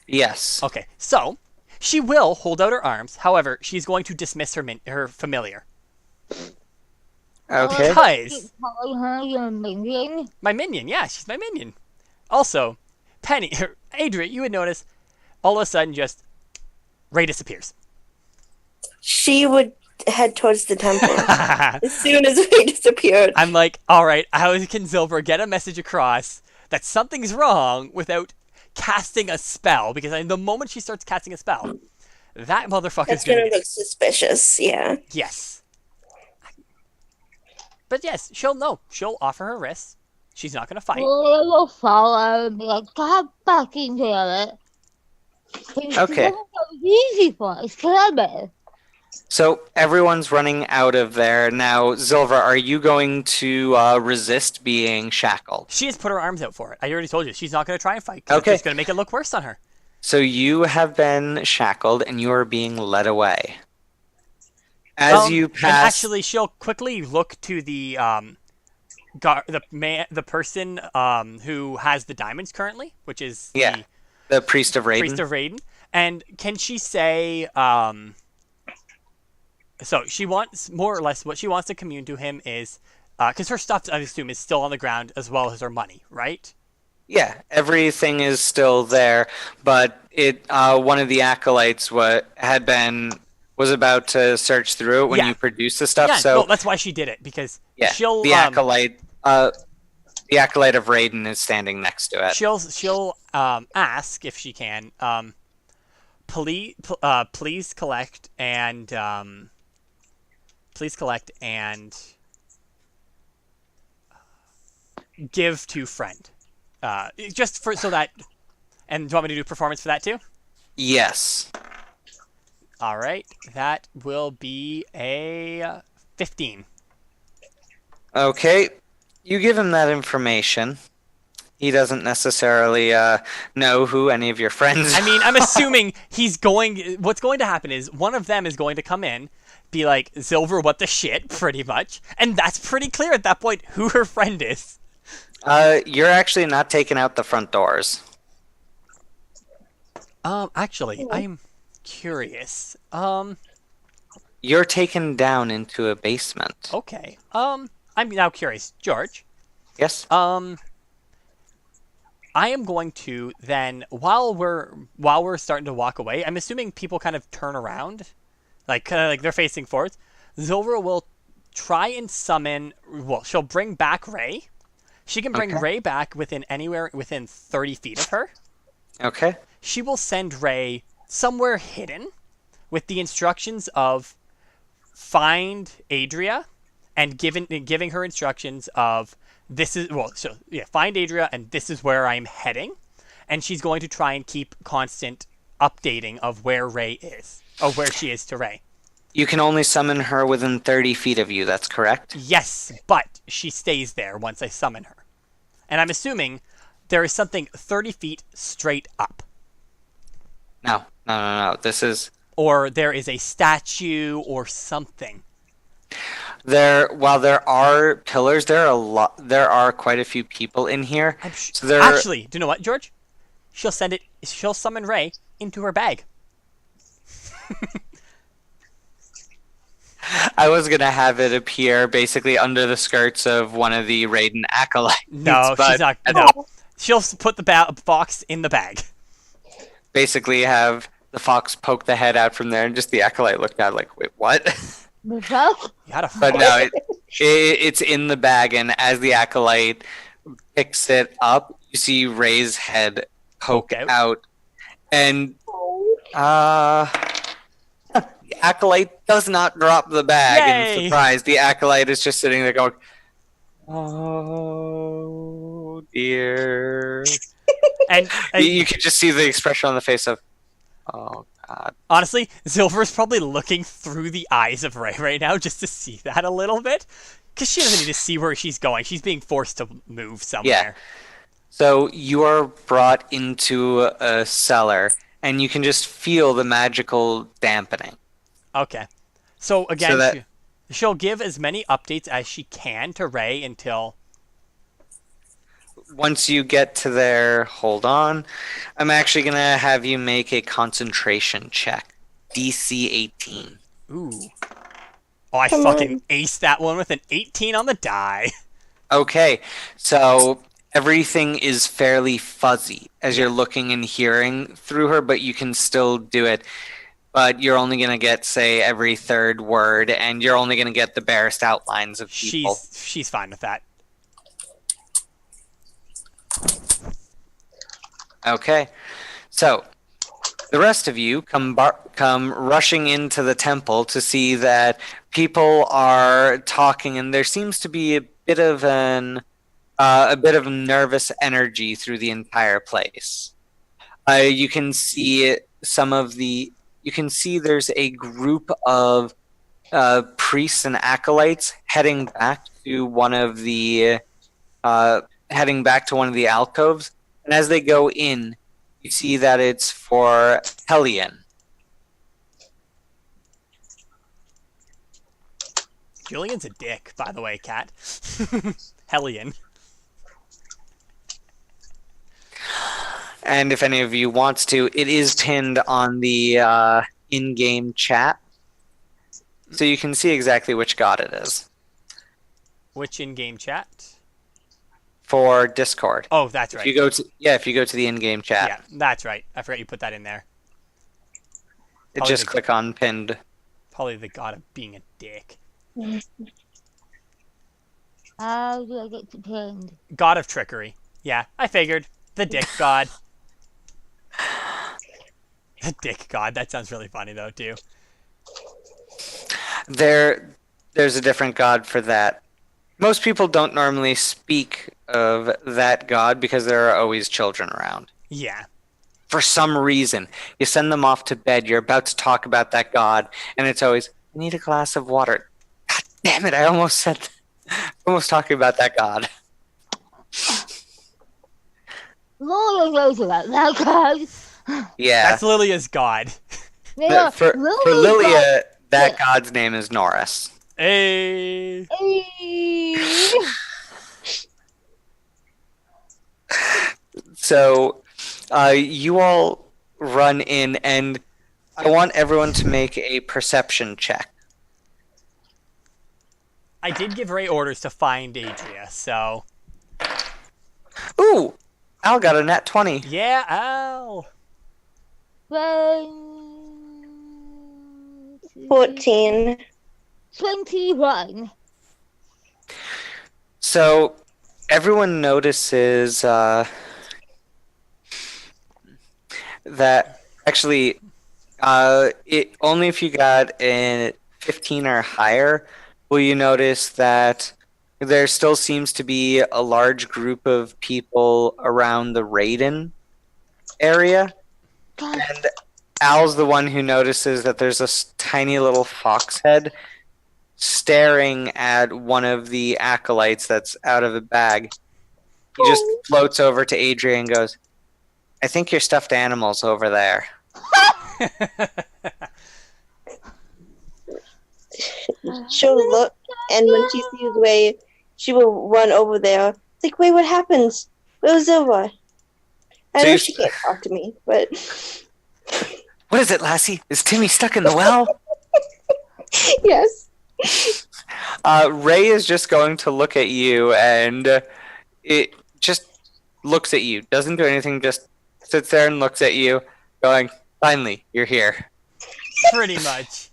Yes. Okay, so she will hold out her arms. However, she's going to dismiss her familiar. Okay. Because Calling her your minion. my minion, yeah, she's my minion. Also, Penny, Adria, you would notice all of a sudden just Ray disappears. She would head towards the temple as soon as we disappeared. I'm like, all right, how can Zilver get a message across that something's wrong without casting a spell? Because the moment she starts casting a spell, that motherfucker's That's gonna gonna look suspicious, yeah. Yes. But yes, she'll offer her wrists. She's not gonna fight. Lola will follow and be like, God fucking damn it. Okay. It's easy for us, come on. So everyone's running out of there now. Zilver, are you going to resist being shackled? She has put her arms out for it. I already told you she's not gonna try and fight. Okay. It's gonna make it look worse on her. So you have been shackled and you are being led away. As you And pass, actually, she'll quickly look to the the person who has the diamonds currently, which is the priest of Raiden. Priest of Raiden. And can she say, so she wants, more or less, what she wants to commune to him is, because her stuff, I assume, is still on the ground as well as her money, right? Yeah, everything is still there, but one of the acolytes was about to search through it when you produced the stuff. Yeah, so no, that's why she did it, because she'll the acolyte of Raiden is standing next to it. She'll ask if she can, please collect and give to friend, just for so that. And do you want me to do performance for that too? Yes. All right, that will be a 15. Okay, you give him that information. He doesn't necessarily know who any of your friends I mean, are. I'm assuming what's going to happen is one of them is going to come in, be like, Silver, what the shit, pretty much. And that's pretty clear at that point who her friend is. You're actually not taking out the front doors. Actually, I'm curious. You're taken down into a basement. Okay. I'm now curious. George, Yes? I am going to then while we're starting to walk away, I'm assuming people kind of turn around, like kind of like they're facing forwards. Zilver will try and summon. Well, she'll bring back Ray. She can bring Okay. Ray back anywhere within 30 feet of her. Okay. She will send Ray somewhere hidden, with the instructions of find Adria, and giving her instructions of find Adria and this is where I'm heading, and she's going to try and keep constant updating of where Ray is, of where she is to Ray. You can only summon her within 30 feet of you, that's correct? Yes, but she stays there once I summon her. And I'm assuming there is something 30 feet straight up. No. This is... Or there is a statue or something. While there are pillars, there are quite a few people in here. Actually, do you know what, George? She'll summon Ray into her bag. I was gonna have it appear basically under the skirts of one of the Raiden acolytes. No, but she's not. No. She'll put the fox in the bag. Basically have the fox poke the head out from there, and just the acolyte look down like, wait, what? The fuck? You had a But no, it's in the bag, and as the acolyte picks it up, you see Ray's head poke out. And the acolyte does not drop the bag. Yay! In surprise, the acolyte is just sitting there going, oh dear. and You can just see the expression on the face of, oh god. honestly, Silver's probably looking through the eyes of Ray right now just to see that a little bit. Because she doesn't need to see where she's going. She's being forced to move somewhere. Yeah. So you are brought into a cellar, and you can just feel the magical dampening. Okay. So again, So she'll give as many updates as she can to Ray until... Once you get to there, hold on. I'm actually going to have you make a concentration check. DC 18. Ooh. Oh, I fucking aced that one with an 18 on the die. Okay, so everything is fairly fuzzy as you're looking and hearing through her, but you can still do it. But you're only going to get, say, every third word, and you're only going to get the barest outlines of people. She's fine with that. Okay, so the rest of you come rushing into the temple to see that people are talking, and there seems to be a bit of nervous energy through the entire place. You can see there's a group of priests and acolytes heading back to one of the alcoves. And as they go in, you see that it's for Hellion. Julian's a dick, by the way, Kat. Hellion. And if any of you wants to, it is pinned on the in-game chat. So you can see exactly which god it is. Which in-game chat? For Discord. Oh, that's right. If you go to the in-game chat. Yeah, that's right. I forgot you put that in there. Just click on pinned. Probably the god of being a dick. How do I get to pinned? God of trickery. Yeah, I figured. The dick god. The dick god. That sounds really funny, though, too. There's a different god for that. Most people don't normally speak of that god because there are always children around. Yeah. For some reason, you send them off to bed, you're about to talk about that god, and it's always, I need a glass of water. God damn it, I almost talking about that god. Laura knows about that, guys. Yeah. That's Lilia's god. Yeah, For Laura Lilia, that yeah. god's name is Norris. Hey. Hey. So, you all run in, and I want everyone to make a perception check. I did give Ray orders to find Adria, so Ooh, Al got a nat 20. yeah, Al. 14. 21. So, everyone notices that actually, only if you got a 15 or higher will you notice that there still seems to be a large group of people around the Raiden area. God, And Al's the one who notices that there's a tiny little fox head staring at one of the acolytes that's out of a bag. He just floats over to Adrian and goes, I think your stuffed animal's over there. She'll look, and when she sees Ray, she will run over there. It's like, Ray, what happens? Where's Silva? I So know you- she can't talk to me, but What is it, Lassie? Is Timmy stuck in the well? yes. Ray is just going to look at you, and it just looks at you. Doesn't do anything, just sits there and looks at you, going, finally, you're here. Pretty much.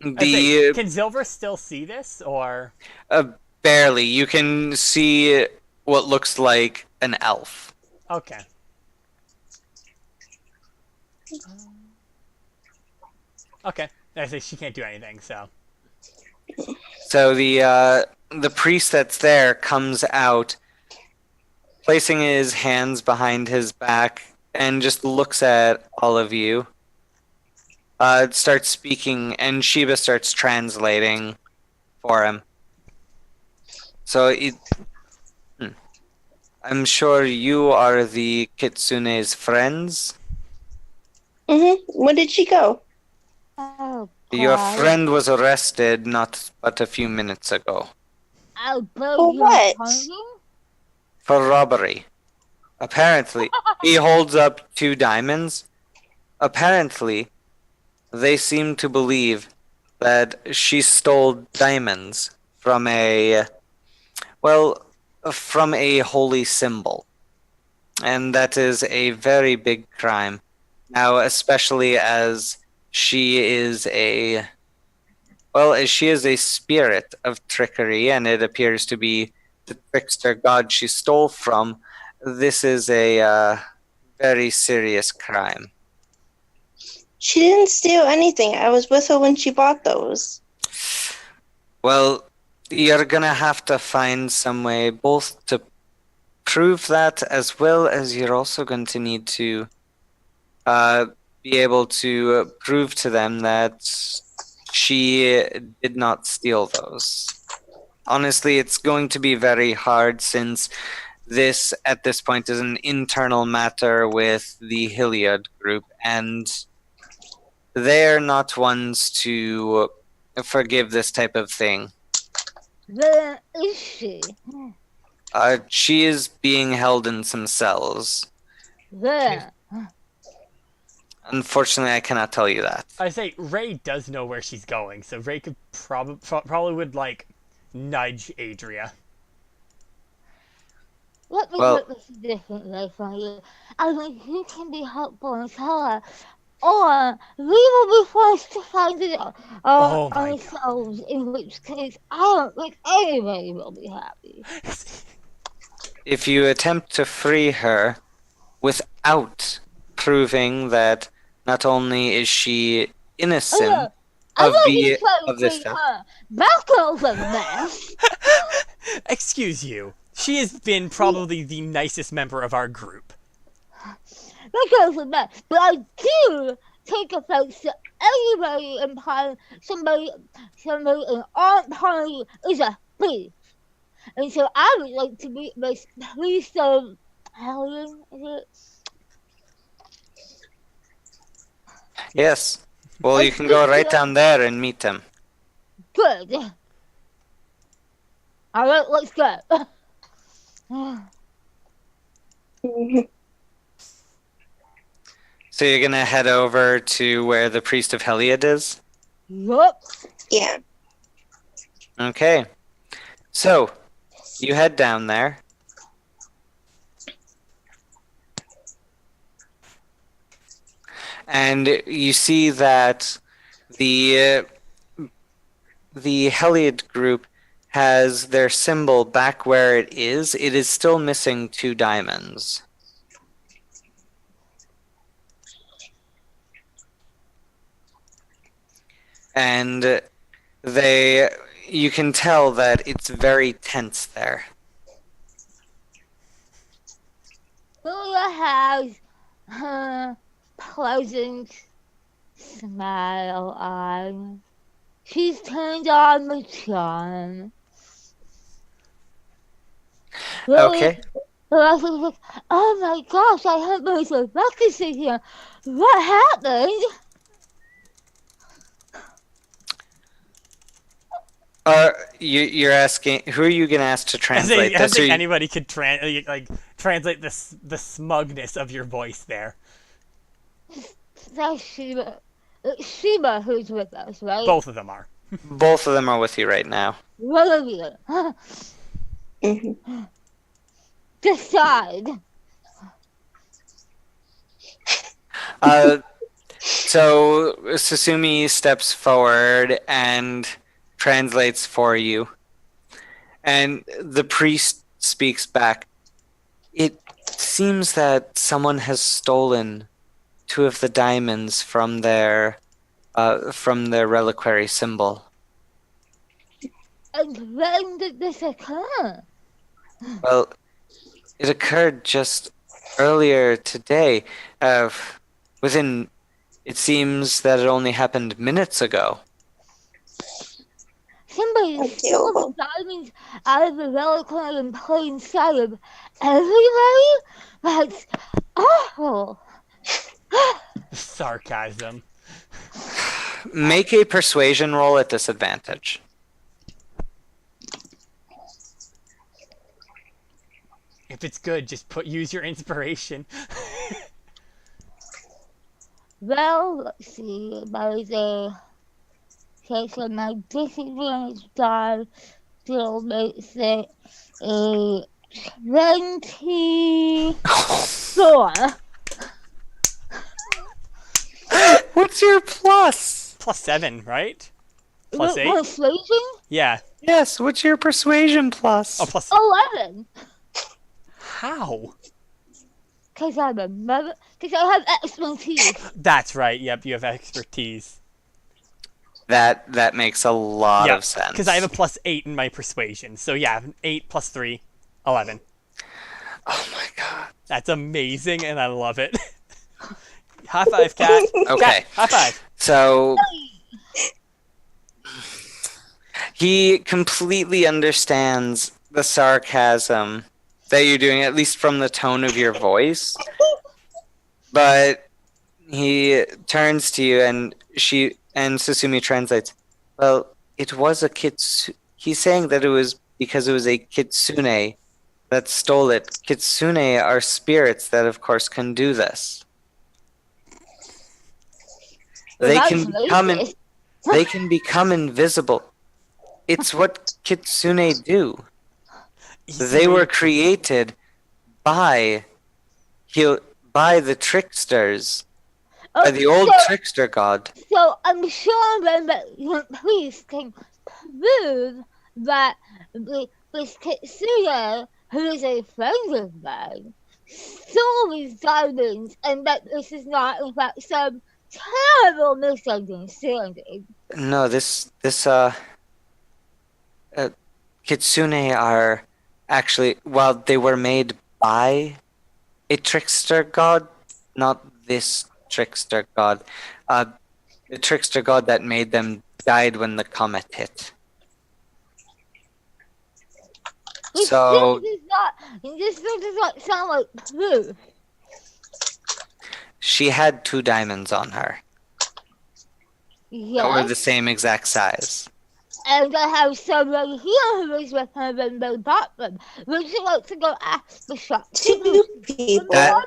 Can Silver still see this, or Barely. You can see what looks like an elf. okay? Okay, I say she can't do anything. So So the priest that's there comes out, placing his hands behind his back, and just looks at all of you. Starts speaking, and Sheba starts translating for him. So I'm sure you are the Kitsune's friends. When did she go? oh, Your God. friend was arrested not but a few minutes ago I'll blow For your what? tongue. for robbery. Apparently, he holds up 2 diamonds. Apparently, they seem to believe that she stole diamonds from from a holy symbol. And that is a very big crime. Now, especially as she is as she is a spirit of trickery, and it appears to be the trickster god she stole from, this is a very serious crime. She didn't steal anything. I was with her when she bought those. Well, you're gonna have to find some way both to prove that, as well as you're also going to need to be able to prove to them that she did not steal those. Honestly, it's going to be very hard since this, at this point, is an internal matter with the Hilliard group, and they're not ones to forgive this type of thing. Where is she? She is being held in some cells. Where? Unfortunately, I cannot tell you that. I say Ray does know where she's going, so Ray could probably would like nudge Adria. Let me Well- put this a different way for you. I mean, you can be helpful and tell her, or we will be forced to find it out Oh my ourselves, in which case I don't think anybody will be happy. If you attempt to free her without proving that not only is she innocent I'm of not the just trying to of this bring stuff, her back over the mess. Excuse you. She has been probably the nicest member of our group. Back over the mess. But I do take offense to anybody implying somebody in our party is a thief. And so I would like to be my police Helen, is it? Yes. Well, you can go right down there and meet him. Good. Alright, let's go. Mhm. So you're gonna head over to where the priest of Heliod is? Yup. Yeah. Okay. So, you head down there. And you see that the Heliod group has their symbol back where it is. It is still missing 2 diamonds. And you can tell that it's very tense there. Julia has her pleasant smile on. She's turned on the charm. Okay. Julia's like, oh my gosh, I heard there's a ruckus in here. What happened? You're asking, who are you going to ask to I translate think, I this? think Or you- anybody could translate the smugness of your voice there. That's Sheba. It's Sheba who's with us, right? Both of them are. Both of them are with you right now. What of you? Mhm. Decide. So Susumi steps forward and translates for you. And the priest speaks back. It seems that someone has stolen 2 of the diamonds from their reliquary symbol. And when did this occur? Well, it occurred just earlier today. It seems that it only happened minutes ago. Somebody That's stole the terrible. diamonds out of the reliquary in plain sight of everybody? That's awful. Sarcasm. Make a persuasion roll at disadvantage. If it's good, just use your inspiration. Well, let's see. There's a case of my disadvantage die still makes it a 24. What's your plus? +7, right? +8? Persuasion? Yeah. Yes, what's your persuasion plus? Oh, plus. 11. How? Because I remember. Because I have expertise. That's right. Yep, you have expertise. That makes a lot Yep, of sense. because I have a +8 in my persuasion. So yeah, 8 + 3, 11. Oh my god. That's amazing, and I love it. High five, Cat. Okay. Cat, high five. So he completely understands the sarcasm that you're doing, at least from the tone of your voice. But he turns to you and Susumi translates, well, it was a kitsune. He's saying that it was because it was a kitsune that stole it. Kitsune are spirits that, of course, can do this. They can become invisible. It's what kitsune do. They were created by the tricksters, by the old trickster god. So I'm sure then that the police can prove that this Kitsune, who is a friend of mine, stole these diamonds and that this is not in fact some terrible misunderstanding. No, kitsune are actually, well, they were made by a trickster god, not this trickster god. The trickster god that made them died when the comet hit. So This still does not sound like proof. she had 2 diamonds on her that were the Yes. same exact size. And I have someone here who is recommending the bottom. Would you like to go ask the shopkeeper? 2 people.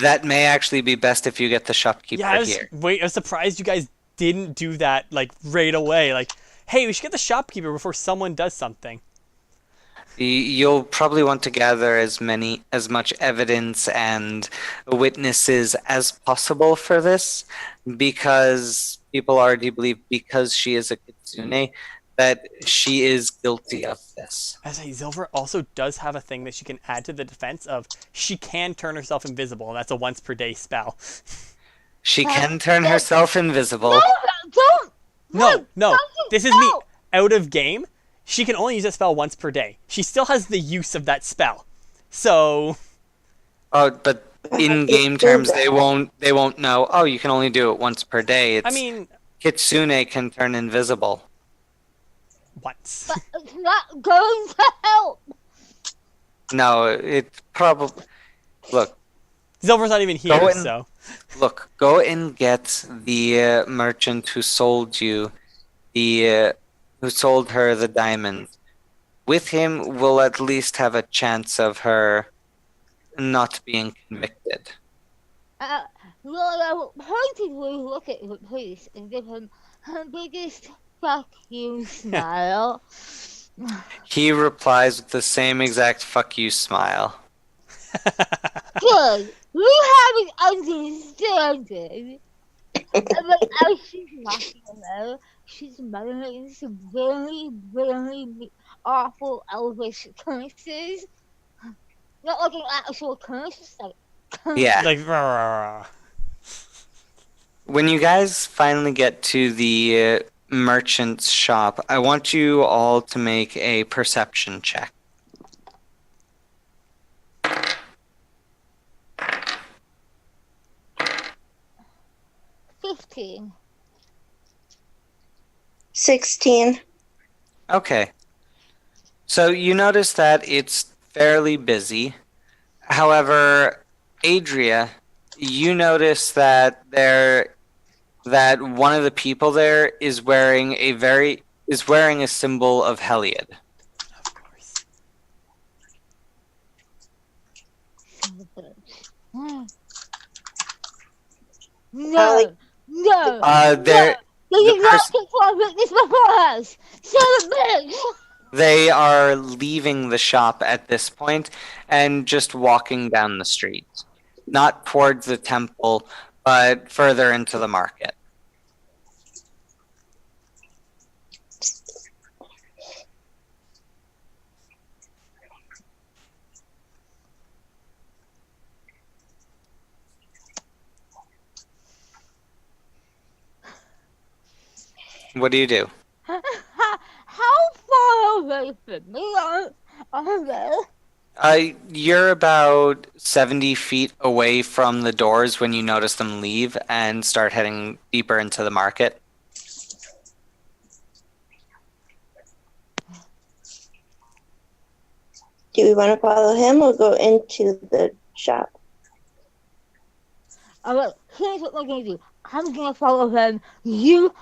That may actually be best if you get the shopkeeper Yeah, here. I was surprised you guys didn't do that like right away. Like, hey, we should get the shopkeeper before someone does something. You'll probably want to gather as much evidence and witnesses as possible for this, because people already believe, because she is a kitsune, that she is guilty of this. As a Zilver also does have a thing that she can add to the defense of she can turn herself invisible, and that's a once per day spell. She can turn herself invisible. No, don't! No. don't This is me out of game. She can only use that spell once per day. She still has the use of that spell. So Oh, but in game terms, they won't know. Oh, you can only do it once per day. It's, I mean, kitsune can turn invisible. once. But it's not going to help. No, it's probably. Look, Zilver's not even here, Go in. so go and get the merchant who sold you who sold her the diamond. With him, we'll at least have a chance of her not being convicted. Well, I will pointedly look at the police and give him her biggest fuck you smile. He replies with the same exact fuck you smile. Good. You haven't understanding. But as she's walking away, she's muttering some very, very awful elvish curses. Not like an actual curse, just like curse. Yeah. like rah. When you guys finally get to the merchant's shop, I want you all to make a perception check. 15. 16. Okay. So you notice that it's fairly busy. However, Adria, you notice that one of the people there is wearing a symbol of Heliod. Of course. No, no. They They the did not pers- confirm this before us. Son of a bitch. They are leaving the shop at this point and just walking down the street. Not towards the temple, but further into the market. What do you do? How far away from me are they? You're about 70 feet away from the doors when you notice them leave and start heading deeper into the market. Do we want to follow him or go into the shop? Alright, here's what we're gonna do. I'm gonna follow him. You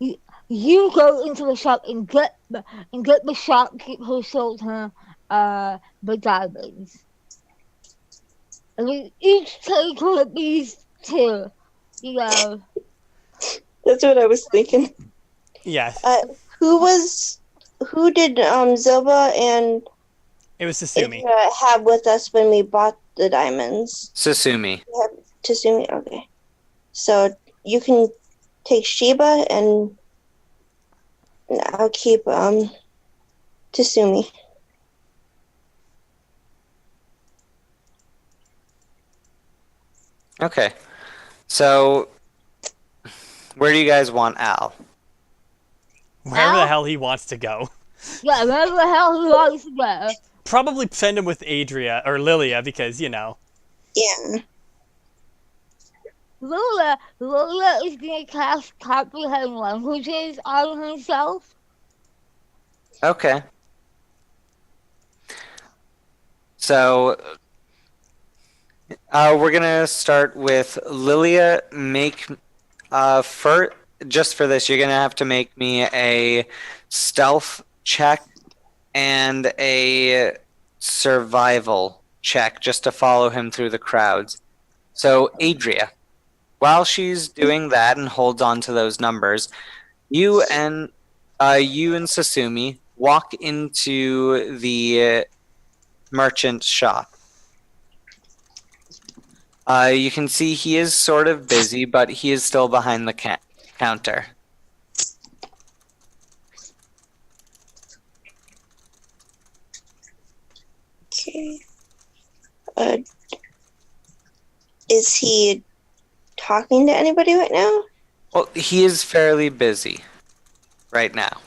go into the shop and get the shopkeeper who sold her the diamonds. And we each take one of these two. You know. That's what I was thinking. Yes. Who did Zilba and It was Susumi. Ika have with us when we bought the diamonds? Susumi. Tatsumi? Okay. So you can take Shiba and I'll keep Tatsumi. Okay. So, where do you guys want Al? Wherever the Al? hell he wants to go. Yeah, wherever the hell he wants to go. Probably send him with Adria or Lilia because, you know. Yeah. Lula is gonna cast comprehend languages on herself. Okay. So we're gonna start with Lilia. Just for this, you're gonna have to make me a stealth check and a survival check just to follow him through the crowds. So Adria, while she's doing that and holds on to those numbers, you and Sasumi walk into the merchant shop. You can see he is sort of busy, but he is still behind the counter. Okay. Is he talking to anybody right now? Well, he is fairly busy right now.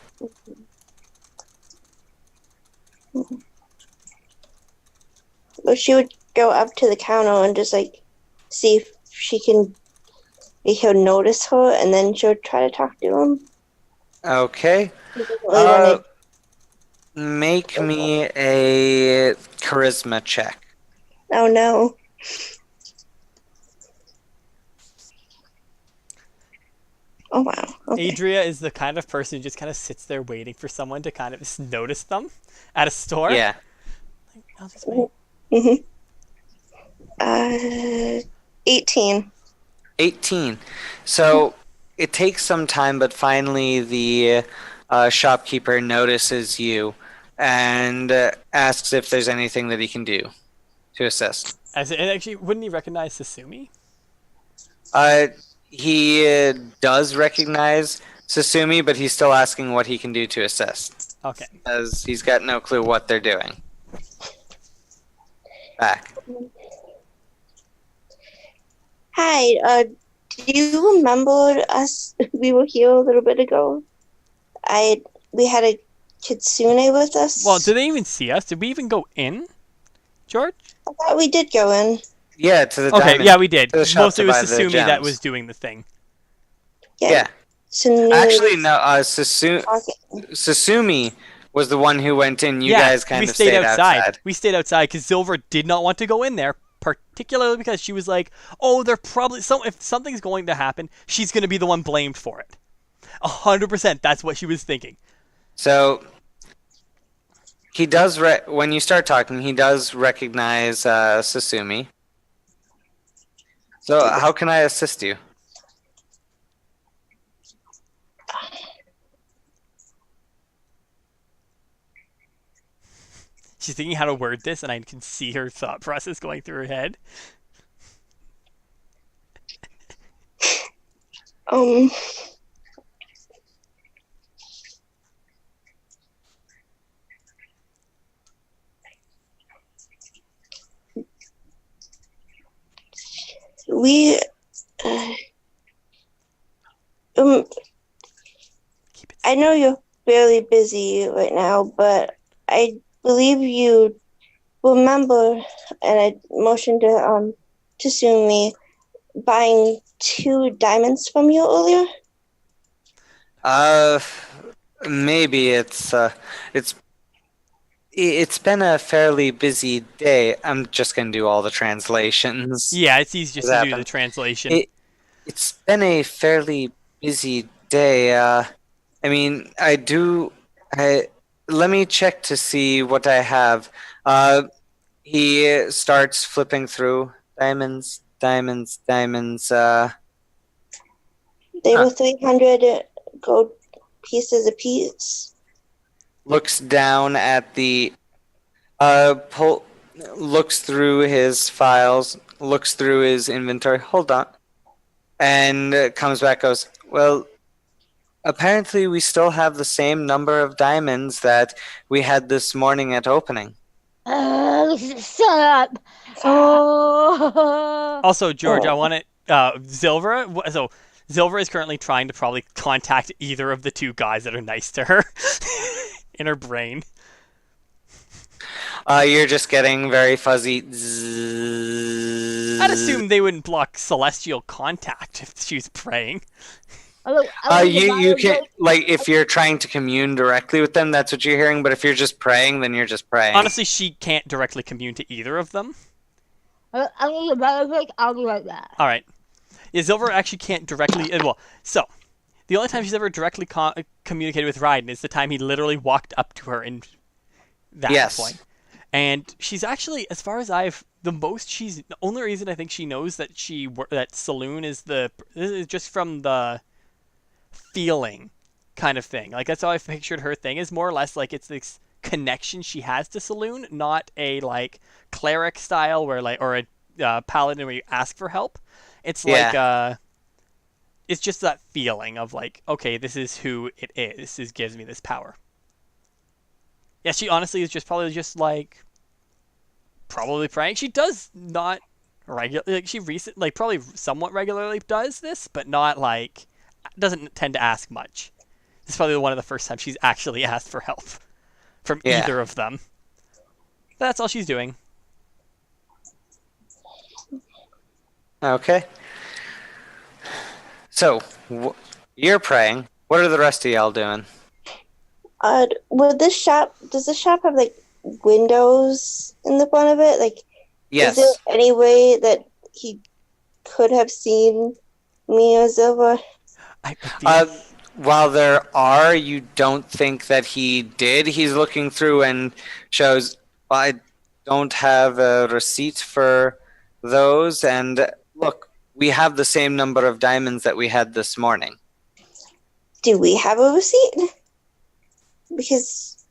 Well, she would go up to the counter and just like see if he'll notice her, and then she'll try to talk to him. Okay. He doesn't really wanna- Make me a charisma check. Oh no. Oh wow. Okay. Adria is the kind of person who just kind of sits there waiting for someone to kind of just notice them at a store. Yeah. I'll just wait. 18. 18. So it takes some time, but finally the shopkeeper notices you and asks if there's anything that he can do to assist. And actually, wouldn't he recognize Sasumi? He does recognize Sasumi, but he's still asking what he can do to assist. Okay. As he's got no clue what they're doing. Back. Hi, do you remember us? We were here a little bit ago. We had a kitsune with us. Well, did they even see us? Did we even go in, George? I thought we did go in. Yeah, to the Okay, diamond. yeah, we did. To the shop Mostly to it was buy the Sasumi that gems. was doing the thing. Yeah. So Actually, no. Sasumi was the one who went in. You guys kind we of stayed outside. We stayed outside because Silver did not want to go in there, particularly because she was like, "Oh, they're probably if something's going to happen, she's going to be the one blamed for it." 100%. That's what she was thinking. So he does. When you start talking, he does recognize Sasumi. So how can I assist you? She's thinking how to word this, and I can see her thought process going through her head. we I know you're fairly busy right now, but I believe you remember, and I motioned to Sumi buying 2 diamonds from you earlier. Maybe it's been a fairly busy day. I'm just gonna do all the translations. Yeah, it's easy just to do the translation. It's been a fairly busy day. I mean, let me check to see what I have. He starts flipping through diamonds. They were 300 gold pieces apiece. Looks down at the looks through his files, looks through his inventory. Hold on. And comes back, goes, well, apparently we still have the same number of diamonds that we had this morning at opening. Shut up. Oh. Also, George, I want to Zilvera. So Zilvera is currently trying to probably contact either of the 2 guys that are nice to her in her brain. You're just getting very fuzzy. I'd assume they wouldn't block celestial contact if she was praying. You can, like, if you're trying to commune directly with them, that's what you're hearing. But if you're just praying, then you're just praying. Honestly, she can't directly commune to either of them. I need a better pick. I'll be right back. All right. Yeah, Zilver actually can't directly. So the only time she's ever directly communicated with Raiden is the time he literally walked up to her in that point. And she's actually, as far as the only reason I think she knows that that Saloon is just from the feeling kind of thing. Like, that's how I pictured her thing, is more or less like it's this connection she has to Saloon, not a like cleric style where like, or a paladin where you ask for help. It's like it's just that feeling of like, okay, this is who it is. This gives me this power. Yeah, she honestly is probably just like probably praying. She does not regularly, like probably somewhat regularly does this, but not like, doesn't tend to ask much. This is probably one of the first times she's actually asked for help from either of them. That's all she's doing. Okay. So, you're praying. What are the rest of y'all doing? Does this shop have like windows in the front of it? Like, yes. Is there any way that he could have seen me or Zilver? While there are, you don't think that he did. He's looking through and shows, I don't have a receipt for those. And look, we have the same number of diamonds that we had this morning. Do we have a receipt? Because...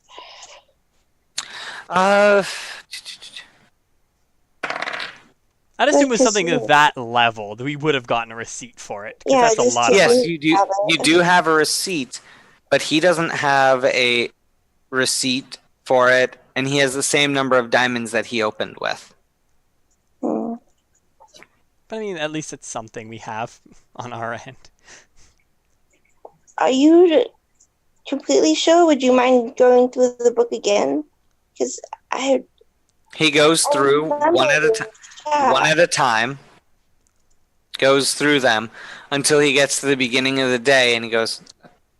I'd assume it was something of that level that we would have gotten a receipt for it. Yeah, that's a lot. Yes, you do. You do have a receipt, but he doesn't have a receipt for it, and he has the same number of diamonds that he opened with. But I mean, at least it's something we have on our end. Are you completely sure? Would you mind going through the book again? Because he goes through one at a time. One at a time, goes through them until he gets to the beginning of the day, and he goes,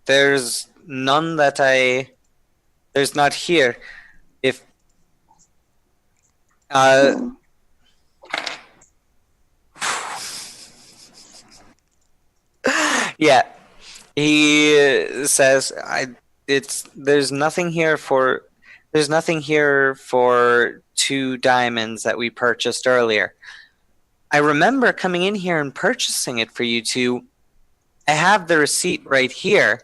there's none that there's not here. If, yeah, he says, there's nothing here for 2 diamonds that we purchased earlier. I remember coming in here and purchasing it for you two. I have the receipt right here.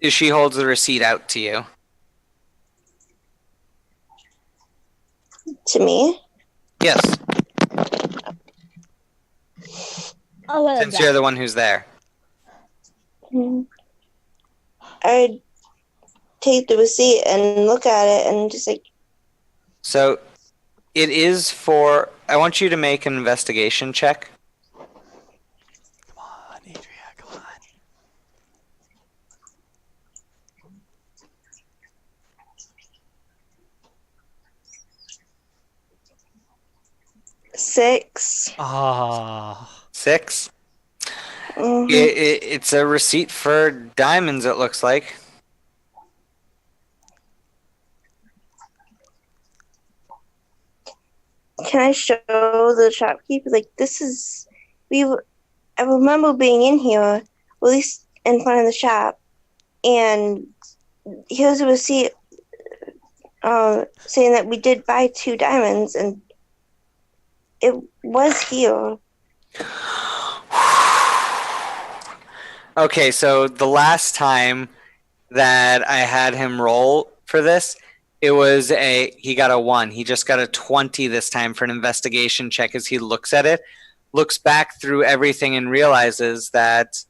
She holds the receipt out to you. To me? Yes. Since you're the one who's there. I'd take the receipt and look at it and just like... So, it is for... I want you to make an investigation check. Come on, Adria, come on. Six. 6? Mm-hmm. It's a receipt for diamonds, it looks like. Can I show the shopkeeper? Like, this is... I remember being in here, or at least in front of the shop, and here's a receipt saying that we did buy 2 diamonds, and it was here. Okay, so the last time that I had him roll for this, he got a 1. He just got a 20 this time for an investigation check as he looks at it, looks back through everything and realizes that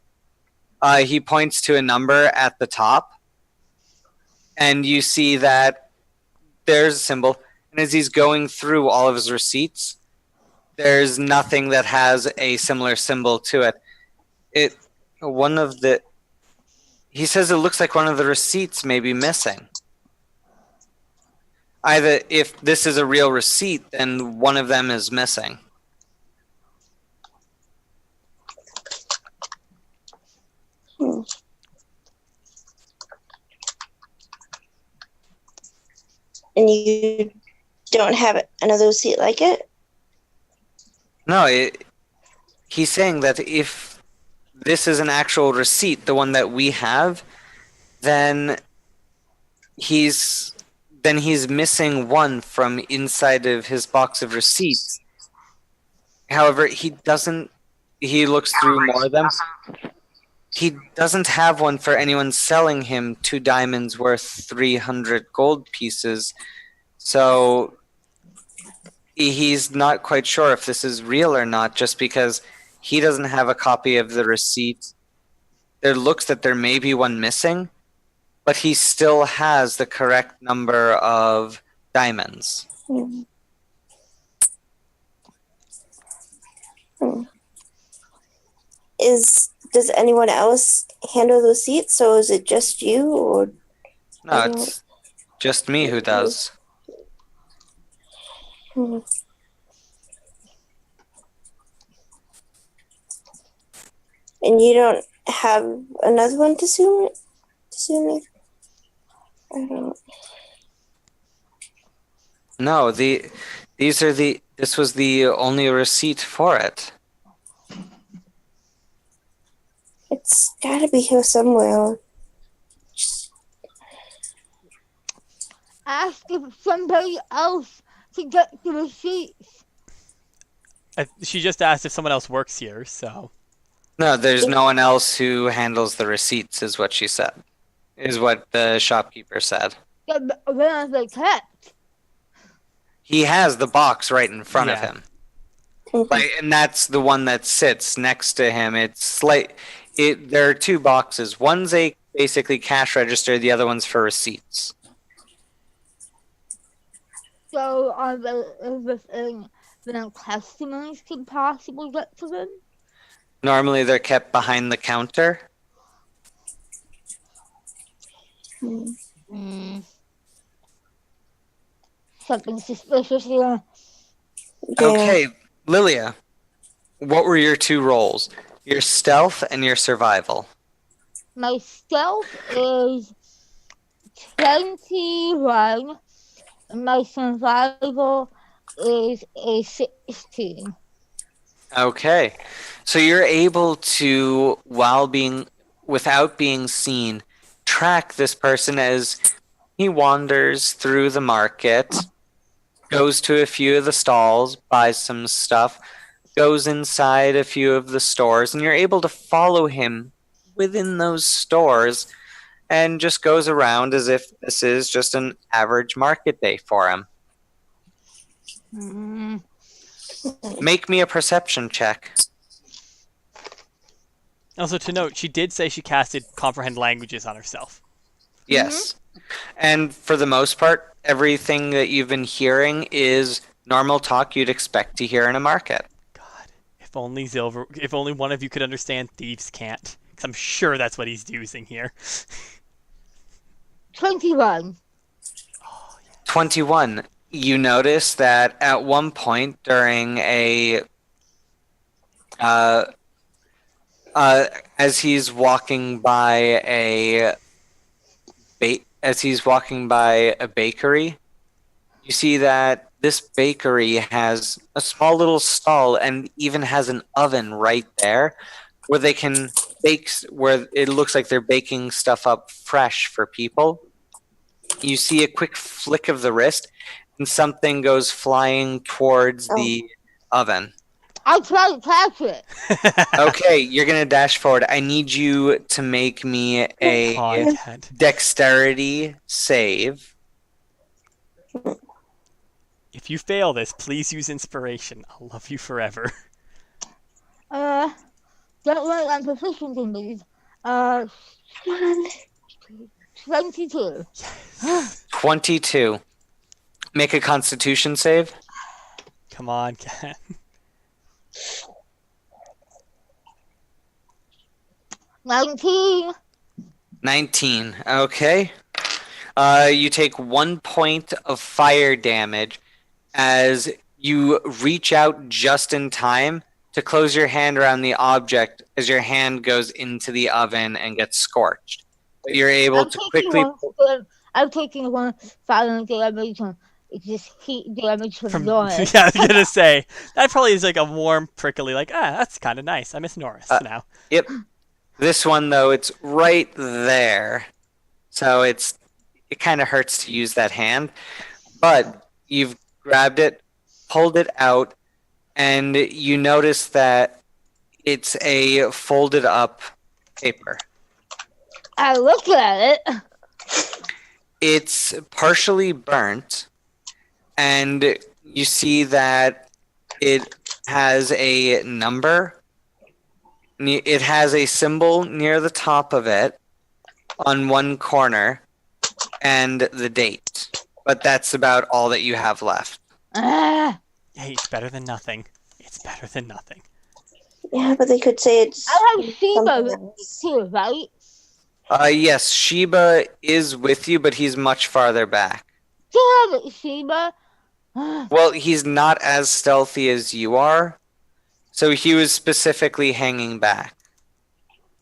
he points to a number at the top, and you see that there's a symbol, and as he's going through all of his receipts, there's nothing that has a similar symbol to it. He says it looks like one of the receipts may be missing. Either if this is a real receipt, then one of them is missing. and you don't have another receipt like it? No, he's saying that if this is an actual receipt, the one that we have, then he's missing one from inside of his box of receipts. However, he looks through more of them. He doesn't have one for anyone selling him 2 diamonds worth 300 gold pieces. So he's not quite sure if this is real or not, just because he doesn't have a copy of the receipt. There looks that there may be one missing, but he still has the correct number of diamonds. Hmm. Does anyone else handle the receipts, or is it just you? Or No, it's just me who does. Hmm. And you don't have another one to sue me? I don't. No, this was the only receipt for it. It's gotta be here somewhere. Ask if somebody else can get the receipts. She just asked if someone else works here, so. No, there's no one else who handles the receipts, is what she said. Is what the shopkeeper said. Yeah, but where are they kept? He has the box right in front of Yeah. him. And that's the one that sits next to him. There are 2 boxes. One's a basically cash register, the other one's for receipts. So are they everything that customers can possibly get to them? Normally they're kept behind the counter. Something suspicious here. Yeah. Okay, Lilia, what were your 2 roles? Your stealth and your survival. My stealth is 21, and my survival is a 16. Okay. So you're able to, without being seen, track this person as he wanders through the market, goes to a few of the stalls, buys some stuff, goes inside a few of the stores, and you're able to follow him within those stores and just goes around as if this is just an average market day for him. Mm. Make me a perception check. Also, to note, she did say she casted comprehend languages on herself. Yes. And for the most part, everything that you've been hearing is normal talk you'd expect to hear in a market. God, if only one of you could understand Thieves Can't. Because I'm sure that's what he's using here. 21. 21. You notice that at one point during as he's walking by a bakery, you see that this bakery has a small little stall and even has an oven right there where they can where it looks like they're baking stuff up fresh for people. You see a quick flick of the wrist and something goes flying towards the oven. I'll try to catch it. Okay, you're gonna dash forward. I need you to make me a Content. dexterity save. If you fail this, please use inspiration. I'll love you forever. Don't worry, I'm proficient in these. 22. 22. Make a constitution save. Come on, Ken. 19. 19. Okay. You take 1 point of fire damage as you reach out just in time to close your hand around the object as your hand goes into the oven and gets scorched. But you're able to quickly... I'm taking 1 violent damage and it's just heat damage from Norris. Yeah, I was gonna say that probably is like a warm, prickly, like that's kind of nice. I miss Norris now. Yep. This one though, it's right there, so it kind of hurts to use that hand, but you've grabbed it, pulled it out, and you notice that it's a folded up paper. I look at it. It's partially burnt, and you see that it has a number. It has a symbol near the top of it on one corner and the date. But that's about all that you have left. Ah, Hey, it's better than nothing. It's better than nothing. Yeah, but they could say it's. I have Sheba something else. too, right? Yes, Sheba is with you, but he's much farther back. Damn it, Sheba. Ah, Well, he's not as stealthy as you are, so he was specifically hanging back.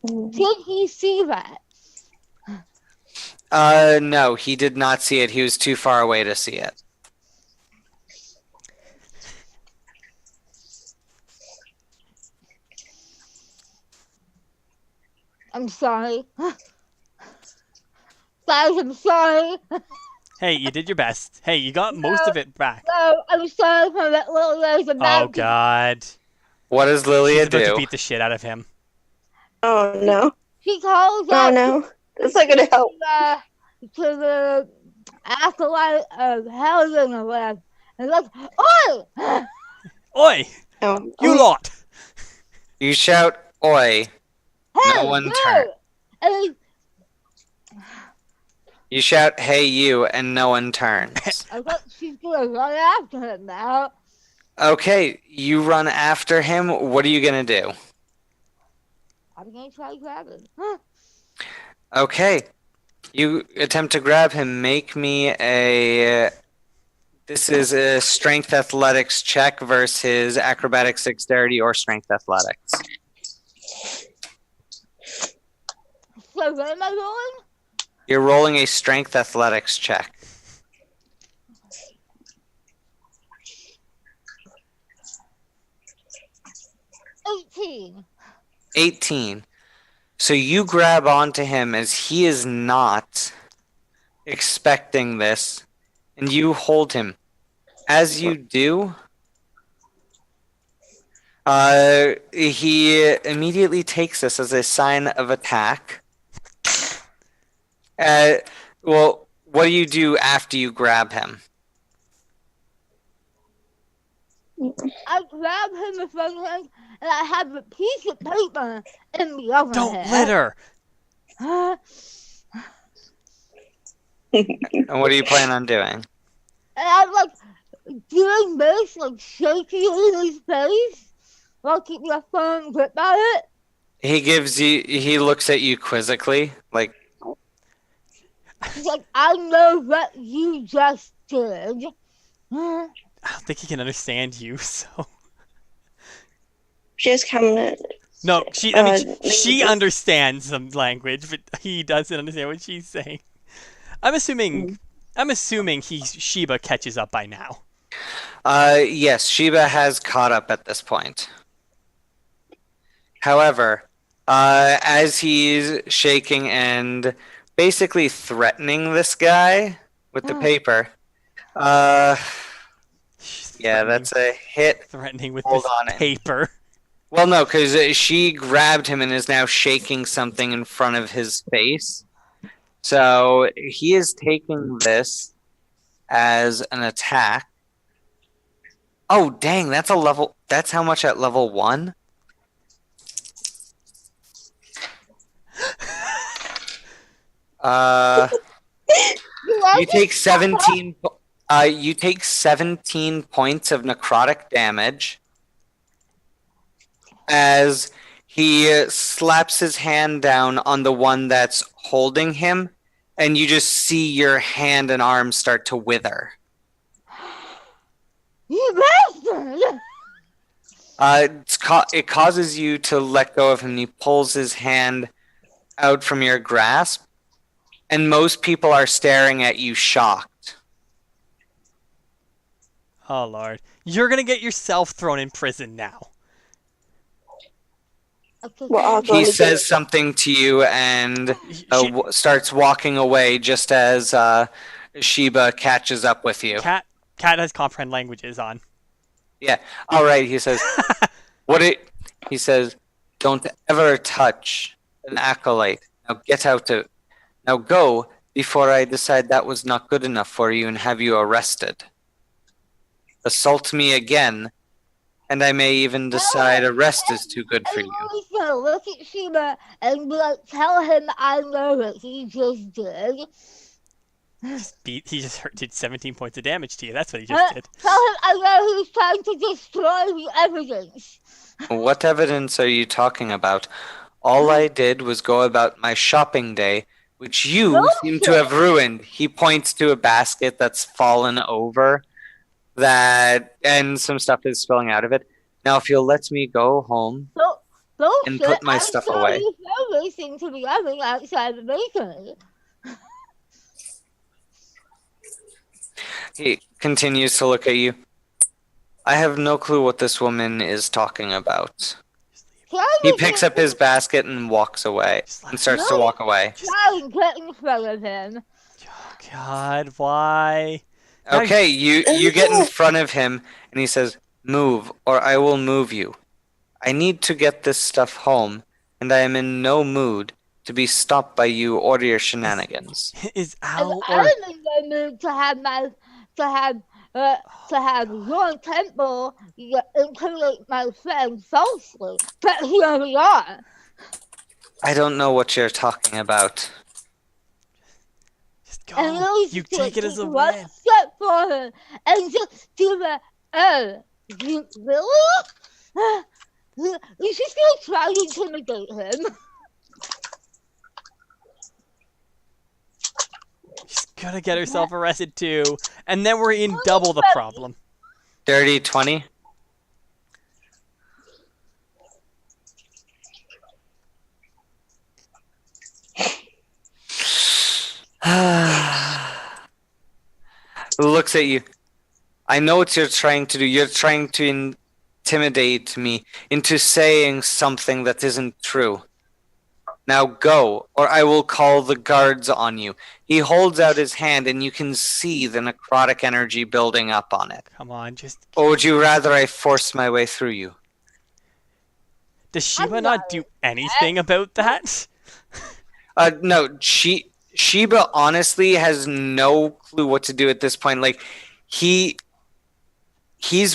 did he see that? No, he did not see it. He was too far away to see it. I'm sorry. Guys, I'm sorry. Hey, you did your best. Hey, you got most of it back. No, I'm sorry for that little guy's a Oh mountain. God. What does She's Lilia about to do? beat the shit out of him. Oh no. She calls Oh out no. That's not gonna help. to the afterlife of Helen or whatever. And like, oi! Oi, Oh, you lot! You shout, "Oi!" Hey, No one you! turn. And You shout, "Hey, you!" and no one turns. I thought she's gonna run after him now. Okay, you run after him. What are you gonna do? I'm gonna try to grab him. Okay, you attempt to grab him. Make me a. This is a strength athletics check versus acrobatics dexterity or strength athletics. So what am I doing? You're rolling a strength athletics check. 18. 18. So you grab onto him as he is not expecting this, and you hold him. As you do, he immediately takes this as a sign of attack. Well, what do you do after you grab him? I grab him with one hand and I have a piece of paper in the other Don't hand. let her. And what do you plan on doing? And I'm like doing this, like shaking it in his face while keeping a firm grip on it. He looks at you quizzically, like, He's like, I know what you just did. I don't think he can understand you, so. She's coming. No, I mean, maybe she just- understands some language, but he doesn't understand what she's saying. I'm assuming Sheba catches up by now. yes, Sheba has caught up at this point. However, as he's shaking and basically threatening this guy with the paper, She's yeah, that's a hit. threatening with Hold this on it. paper. Well, no, because she grabbed him and is now shaking something in front of his face. So he is taking this as an attack. Oh, dang, that's a level. That's how much at level 1? You take 17. You take 17 points of necrotic damage as he slaps his hand down on the one that's holding him, and you just see your hand and arm start to wither. You bastard! It causes you to let go of him. He pulls his hand out from your grasp, and most people are staring at you shocked. Oh, Lord. You're going to get yourself thrown in prison now. Okay, We're all fine. going He to says something to you and starts walking away just as Sheba catches up with you. Cat has comprehend languages on. Yeah. All right. He says, He says, don't ever touch an acolyte. Now get out of. Now go before I decide that was not good enough for you and have you arrested. Assault me again, and I may even decide arrest is too good for I'm you. always gonna look at Sheba and be like, tell him I know what he just did. He just did 17 points of damage to you. That's what he just did. Tell him I know he's trying to destroy the evidence. What evidence are you talking about? All I did was go about my shopping day, which you seem to have ruined. He points to a basket that's fallen over, and some stuff is spilling out of it. Now, if you'll let me go home and put my stuff away. You listening to the oven outside the bakery. He continues to look at you. I have no clue what this woman is talking about. He picks up his basket and walks away and starts to walk away. Get in front of him. Oh, God, why? Okay, you get in front of him and he says, move or I will move you. I need to get this stuff home and I am in no mood to be stopped by you or your shenanigans. Is Al I'm or in the mood to have your temple intimidate my friend falsely, but here we are. I don't know what you're talking about. just go? And You take it as a one win. step forward and just do the you really? You should still try to intimidate him. She's gonna get herself arrested too, and then we're in double the problem. Dirty 20. Looks at you. I know what you're trying to do. You're trying to intimidate me into saying something that isn't true. Now go, or I will call the guards on you. He holds out his hand, and you can see the necrotic energy building up on it. Come on, just. Or would you rather I force my way through you? Does Sheba not do anything about that? No, Sheba honestly has no clue what to do at this point. Like, he's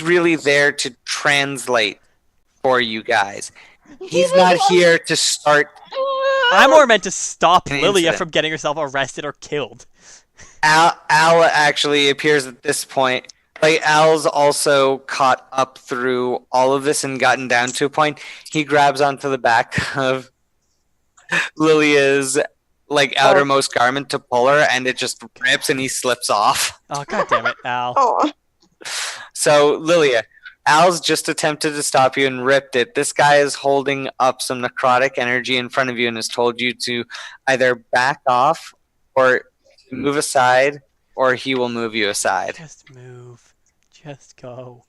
really there to translate for you guys. He's not here to start. I'm more meant to stop An Lilia incident. from getting herself arrested or killed. Al actually appears at this point. Like, Al's also caught up through all of this and gotten down to a point. He grabs onto the back of Lilia's outermost garment to pull her, and it just rips and he slips off. Oh, God damn it, Al. Oh, So, Lilia, Al's just attempted to stop you and ripped it. This guy is holding up some necrotic energy in front of you and has told you to either back off or move aside, or he will move you aside. Just move. Just go.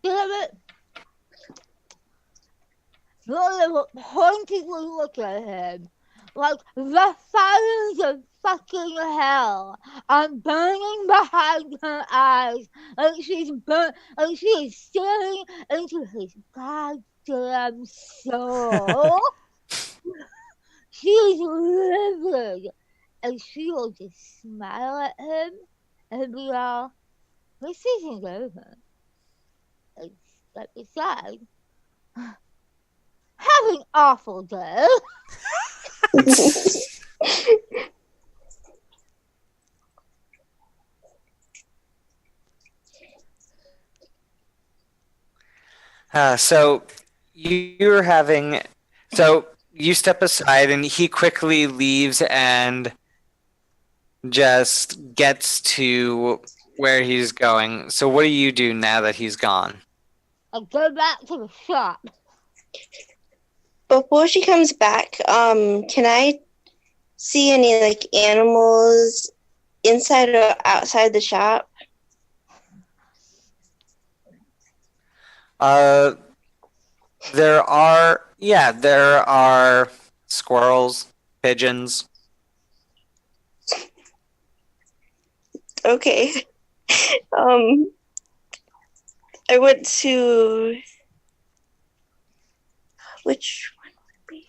Damn it. Lilia will pointedly look at him like the fires of fucking hell are burning behind her eyes, like she is staring into his goddamn soul. She is livid, and she will just smile at him and be all, "This isn't over." And step aside. Have an awful day. So you step aside and he quickly leaves and just gets to where he's going. So what do you do now that he's gone? I go back to the shop. Before she comes back, can I see any like animals inside or outside the shop? There are squirrels, pigeons. Okay. I went to which one would it be?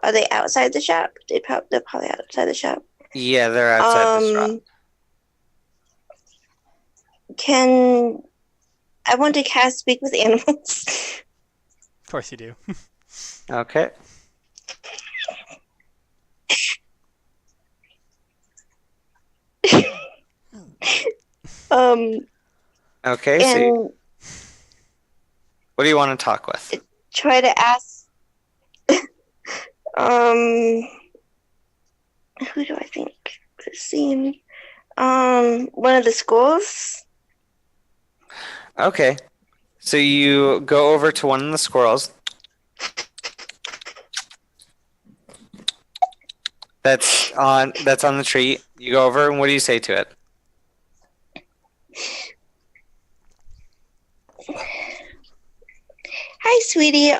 Are they outside the shop? They're probably outside the shop. Yeah, they're outside the shop. I want to cast Speak with Animals. Of course you do. Okay. Okay, so what do you want to talk with? Try to ask who do I think could see me? One of the schools. Okay. So you go over to one of the squirrels. That's on the tree. You go over and what do you say to it? Hi, sweetie.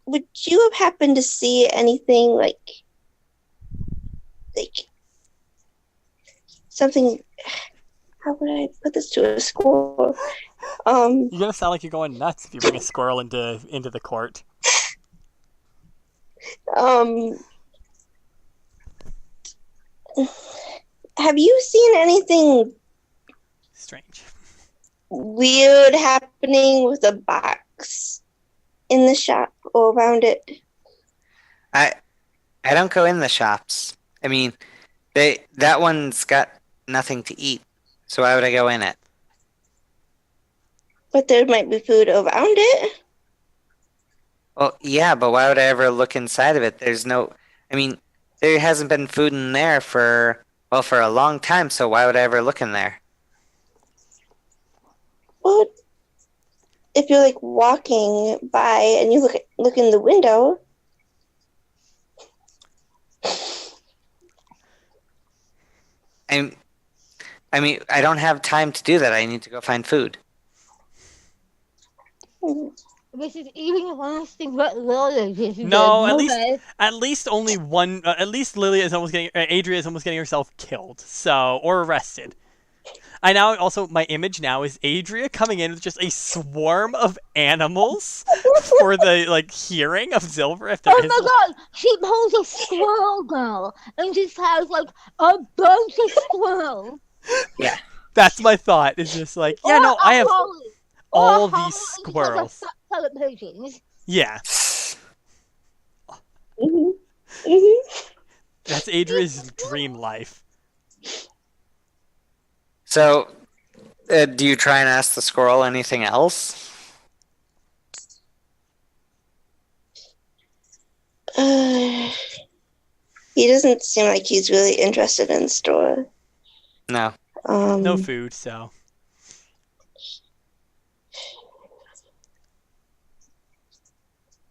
Would you have happened to see anything like something? How would I put this to a squirrel? You're gonna sound like you're going nuts if you bring a squirrel into the court. Have you seen anything Strange. weird happening with a box in the shop or around it? I don't go in the shops. I mean, that one's got nothing to eat. So why would I go in it? But there might be food around it. Well, yeah, but why would I ever look inside of it? There hasn't been food in there for a long time, so why would I ever look in there? Well, if you're like walking by and you look in the window. I don't have time to do that. I need to go find food. This is even worse than what Lola just did. No, Okay. at least only one. At least Adria is almost getting herself killed, or arrested. I now also my image now is Adria coming in with just a swarm of animals for the hearing of Silver if there Oh is. my god, she pulls a squirrel girl and just has like a bunch of squirrels. Yeah. That's my thought. It's just like, yeah, no, I have all these squirrels. Pigeons. Yeah. Mm-hmm. Mm-hmm. That's Adria's dream life. So, do you try and ask the squirrel anything else? He doesn't seem like he's really interested in the store. No. No food, so.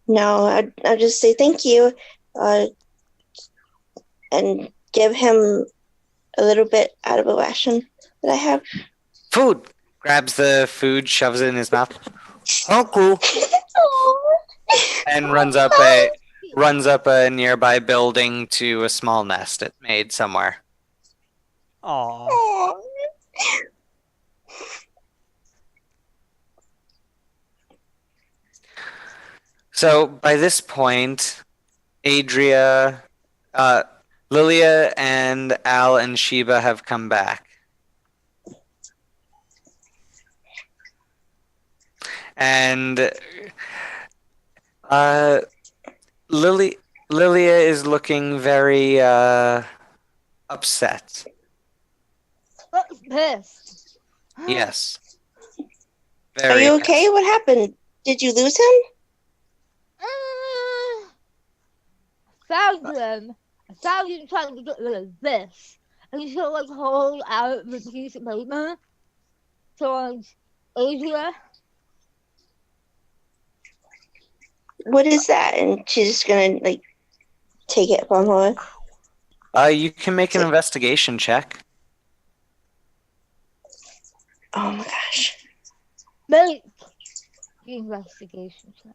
No, I'll just say thank you, and give him a little bit out of a ration that I have. Food! Grabs the food, shoves it in his mouth. Oh, cool. And runs up a nearby building to a small nest it made somewhere. Aww. So by this point, Adria, Lilia, and Al and Sheba have come back. And Lilia is looking very upset. What's pissed? Yes. Are you okay? What happened? Did you lose him? Found him. I found him trying to get rid of this. and she'll like hold out the piece of paper towards Adria. What is that? And she's just gonna like take it from her. You can make an investigation check. Oh my gosh. Make the investigation check.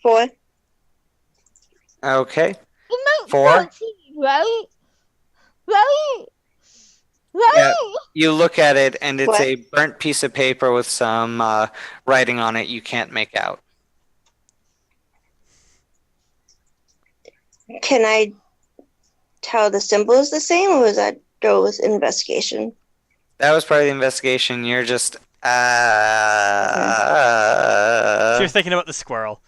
Four. Okay. You make 4. 14, right? Right? Yeah. Right? You look at it, and it's What? a burnt piece of paper with some writing on it you can't make out. Can I tell the symbol is the same, or was that go with investigation? That was part of the investigation. You're just So you're thinking about the squirrel.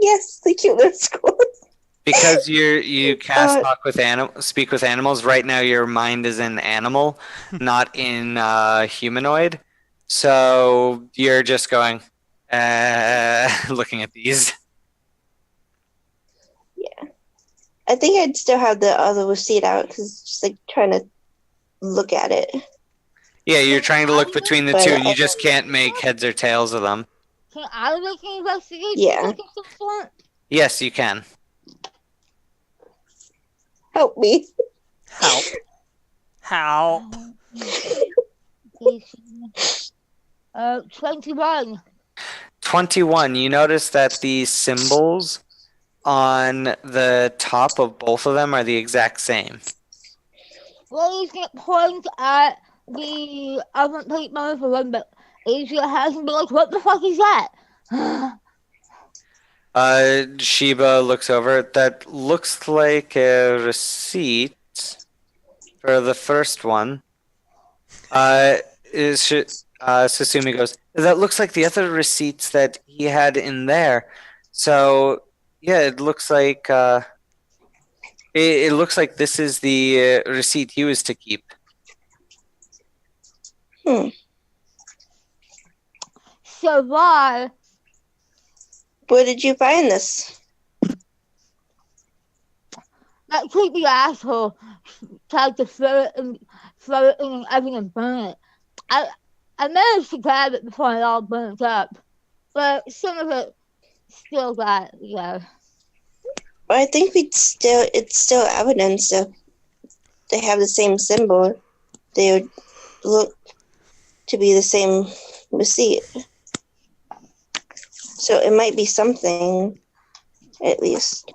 Yes, the cute little squirrel. because you cast speak with animals. Right now, your mind is in animal, not in humanoid. So you're just going, looking at these. Yeah. I think I'd still have the other receipt out because it's just like trying to look at it. Yeah, you're trying to look between the But two, and you just can't make heads or tails of them. Can I make an investigation Yeah. check of some sort? Yes, you can. Help me. Help. Help. 21. 21. You notice that the symbols on the top of both of them are the exact same. Well, he's going to point at the other paper for one, but Asia has and be like, what the fuck is that? Sheba looks over. That looks like a receipt for the first one. Susumi goes, that looks like the other receipts that he had in there. So, yeah, it looks like it looks like this is the receipt he was to keep. So why? Where did you find this? That creepy asshole tried to throw it in an oven and burn it. I managed to grab it before it all burnt up, but some of it still got, Well, I think it's still evidence if they have the same symbol. They would look to be the same receipt. So it might be something, at least.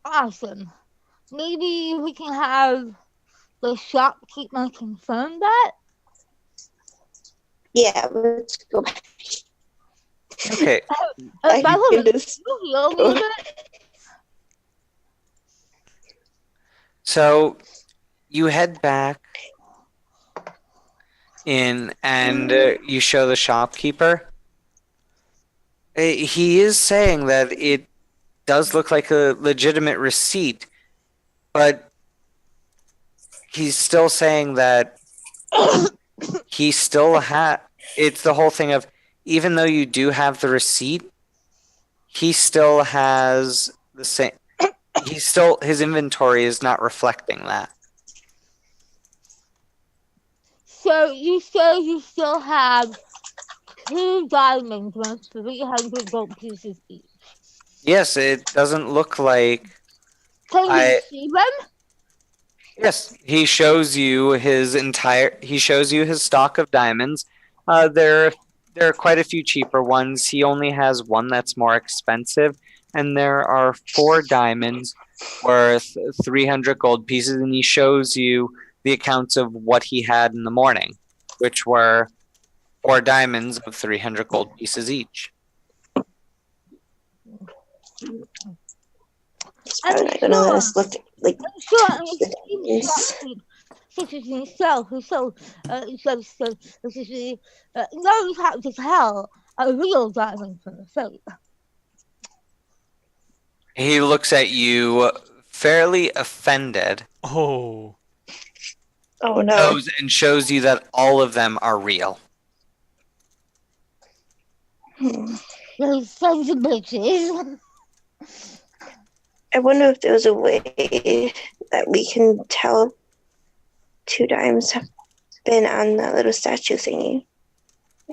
awesome. Maybe we can have the shopkeeper confirm that? Yeah, let's go back. Okay. I By the can way, do this. you heal me a bit? So you head back in and you show the shopkeeper. He is saying that it does look like a legitimate receipt, but he's still saying that he still it's the whole thing of, even though you do have the receipt, he still has the same, his inventory is not reflecting that. So you say you still have 2 diamonds worth 300 gold pieces each. Yes, it doesn't look like. Can you see them? Yes, he shows you his stock of diamonds. There are quite a few cheaper ones. He only has one that's more expensive, and there are 4 diamonds worth 300 gold pieces, and he shows you the accounts of what he had in the morning, which were 4 diamonds of 300 gold pieces each. It's probably not gonna let us look like. I'm sure an esteemed such as yourself, who so knows how to tell a real diamond from a fake. He looks at you fairly offended, Oh. Oh no. goes and shows you that all of them are real. Those sons of bitches. I wonder if there's a way that we can tell 2 dimes have been on that little statue thingy.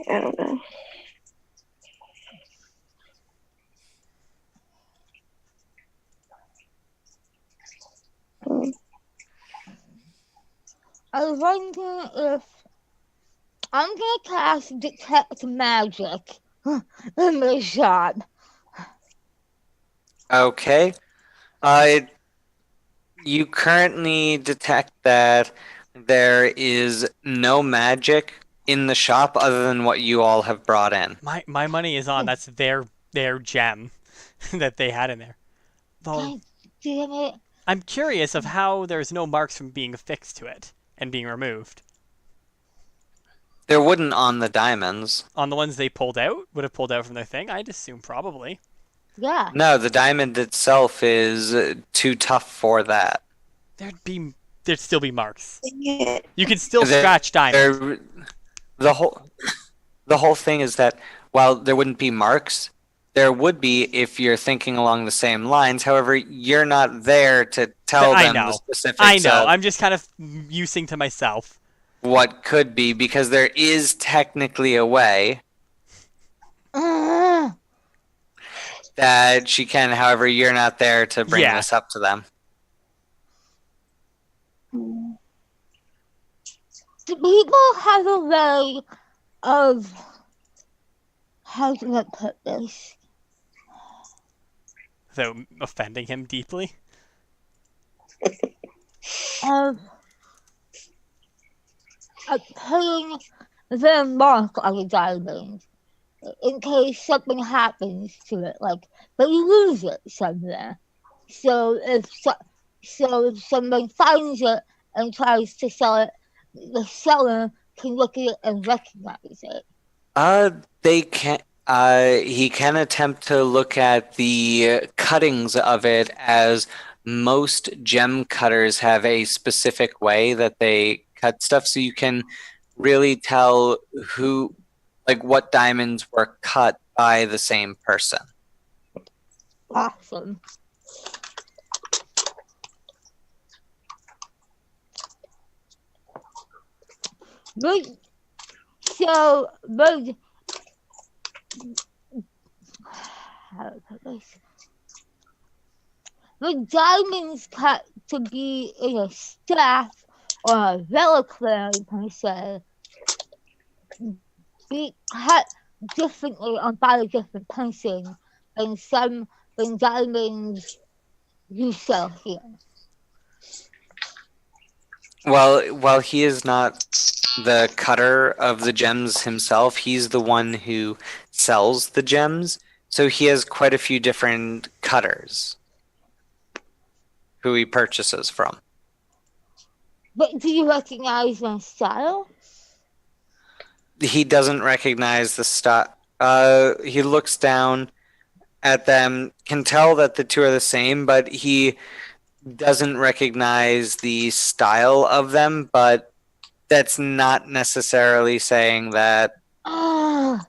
I don't know. I was wondering if I'm gonna cast Detect Magic in the shop. Okay. You currently detect that there is no magic in the shop other than what you all have brought in. My money is on that's their gem that they had in there. Though God damn it. I'm curious of how there's no marks from being affixed to it and being removed. There wouldn't on the diamonds. On the ones they pulled out, would have pulled out from their thing, I'd assume probably. Yeah. No, the diamond itself is too tough for that. There'd still be marks. Yeah. You can still There- scratch diamonds. there- the whole thing is that while there wouldn't be marks, there would be if you're thinking along the same lines. However, you're not there to tell I them know. the specifics I know. of I'm just kind of musing to myself. what could be, because there is technically a way Uh, that she can. However, you're not there to bring Yeah. this up to them. do people have a way of, how do I put this? Without offending him deeply. Of putting their mark on the diamond in case something happens to it, like they lose it somewhere. So if someone finds it and tries to sell it, the seller can look at it and recognize it. They can. He can attempt to look at the cuttings of it, as most gem cutters have a specific way that they cut stuff, so you can really tell who, like, what diamonds were cut by the same person. Awesome. But so, but how do I put this? The diamonds cut to be in a staff or a reliquary per se be cut differently on by a different person than diamonds you sell here. Well, while he is not the cutter of the gems himself, he's the one who sells the gems. So he has quite a few different cutters who he purchases from. But do you recognize my style? He doesn't recognize the style. He looks down at them, can tell that the two are the same, but he doesn't recognize the style of them. But that's not necessarily saying that. Ah,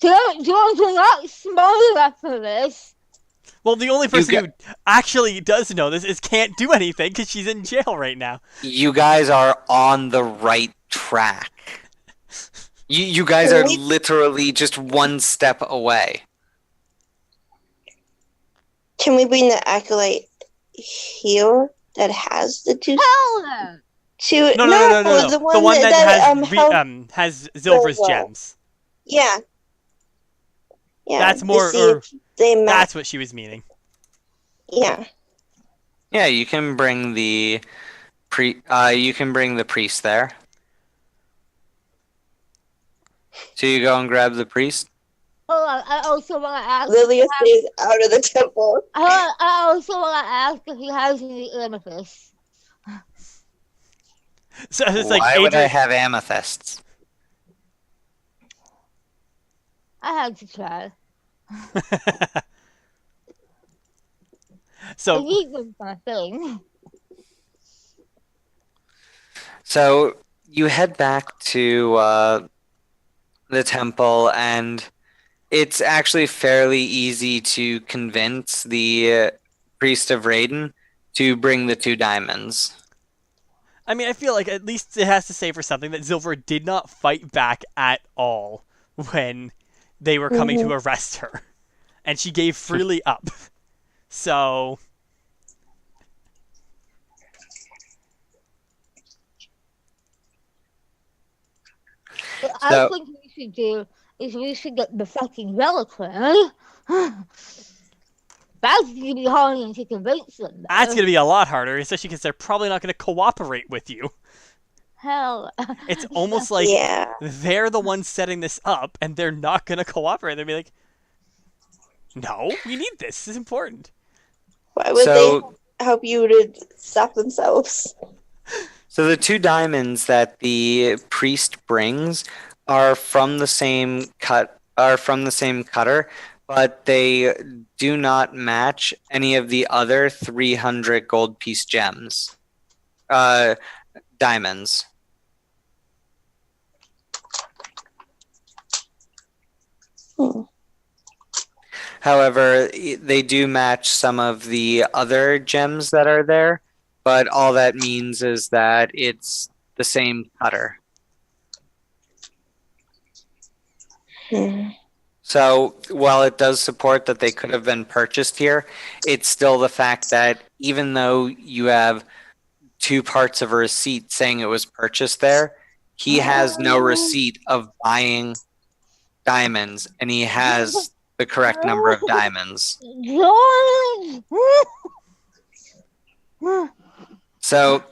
George, you're not smart enough for this. Well, the only person got- who actually does know this is can't do anything because she's in jail right now. You guys are on the right track. You guys are literally just one step away. Can we bring the acolyte here that has the two? Hell no. No. The The one that has Zilver's well. gems. Yeah. Yeah. That's to more- see if they match. That's what she was meaning. Yeah. Yeah, you can bring the priest there. So you go and grab the priest. Hold on, I also want to ask. Lilia stays out of the temple. I also want to ask if he has any amethysts. So it's like Why would I Adrian. have amethysts? I had to try. So These are my thing. So you head back to the temple, and it's actually fairly easy to convince the priest of Raiden to bring the 2 diamonds. I mean, I feel like at least it has to say for something that Zilver did not fight back at all when they were coming to arrest her, and she gave freely up. So What I So think we should do is we should get the fucking reliquary. That's gonna be hard to convince them. that's Though. going to be a lot harder, especially because they're probably not going to cooperate with you. Hell. It's almost like Yeah. they're the ones setting this up, and they're not going to cooperate. They'll be like, no, we need this. This is important. Why would So they help you to stop themselves? so the 2 diamonds that the priest brings are from the same cutter, but they do not match any of the other 300 gold piece gems. Diamonds. Hmm. However, they do match some of the other gems that are there, but all that means is that it's the same cutter. Hmm. So while it does support that they could have been purchased here, it's still the fact that even though you have 2 parts of a receipt saying it was purchased there, he has no receipt of buying diamonds, and he has the correct number of diamonds. George! So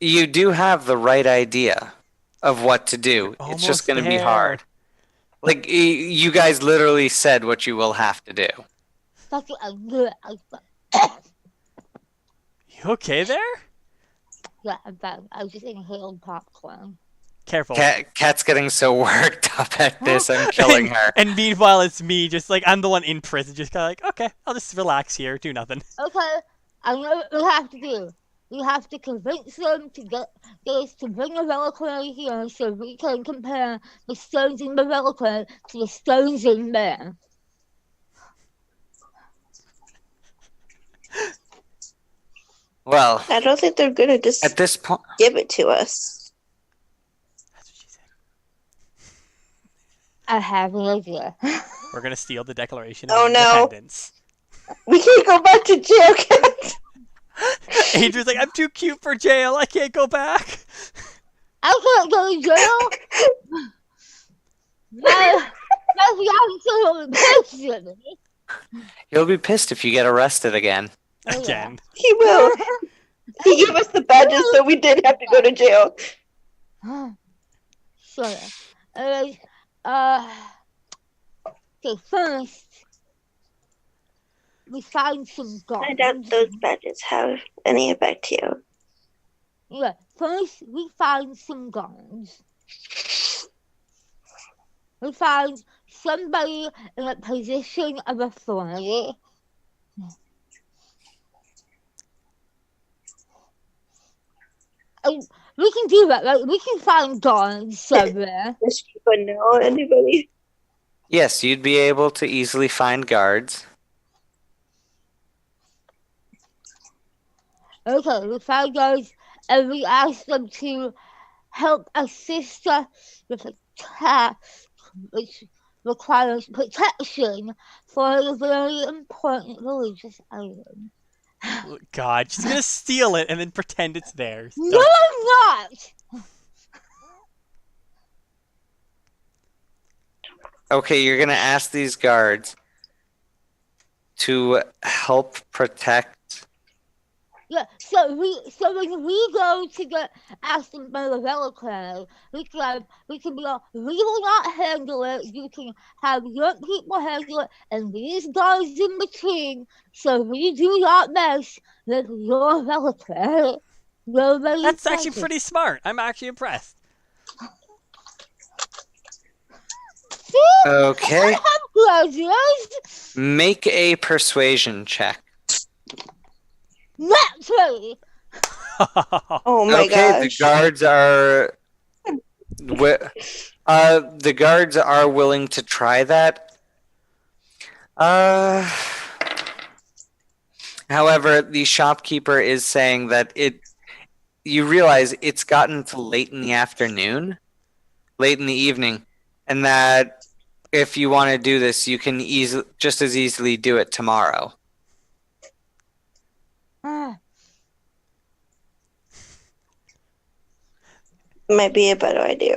you do have the right idea of what to do. It's just Almost going to be there. hard. Like, you guys literally said what you will have to do. Fucking good. You okay there? Yeah, I just inhaled popcorn. Careful. Kat's getting so worked up at this, I'm killing her. And meanwhile, it's me, just like, I'm the one in prison, just kind of like, okay, I'll just relax here, do nothing. Okay, I know what we have to do. We have to convince them to get us to bring a reliquary here so we can compare the stones in the reliquary to the stones in there. Well, I don't think they're gonna just at this point, give it to us. That's what she said. I have an idea. We're gonna steal the Declaration Oh, of no. Independence. We can't go back to jail, Kat. Adrian's like, I'm too cute for jail, I can't go back. I can't go to jail. My fiance will be me. you'll be pissed if you get arrested again. Oh, yeah. Again. He will. He gave us the badges, so we did have to go to jail. Sure. Okay, first, we find some I doubt guns. those badges have any effect here. Yeah, first we find some guns. We find somebody in a position of authority. And we can do that, right? We can find guns somewhere. Does anyone know anybody? Yes, you'd be able to easily find guards. Okay, we find guns and we ask them to help assist us with a task which requires protection for a very important religious item. God, she's gonna steal it and then pretend it's theirs. No, I'm not! Okay, you're gonna ask these guards to help protect. Yeah, so when we go to get asked them by the reliquary, we can be all, we will not handle it. You can have your people handle it, and these guys in between, so we do not mess with your reliquary. Nobody That's actually touches. pretty smart. I'm actually impressed. See? Okay, I have grudges. make a persuasion check. Naturally. Oh my Okay, the gosh. guards are the guards are willing to try that. However, the shopkeeper is saying that you realize it's gotten to late in the afternoon, late in the evening, and that if you want to do this, you can just as easily do it tomorrow. Might be a better idea.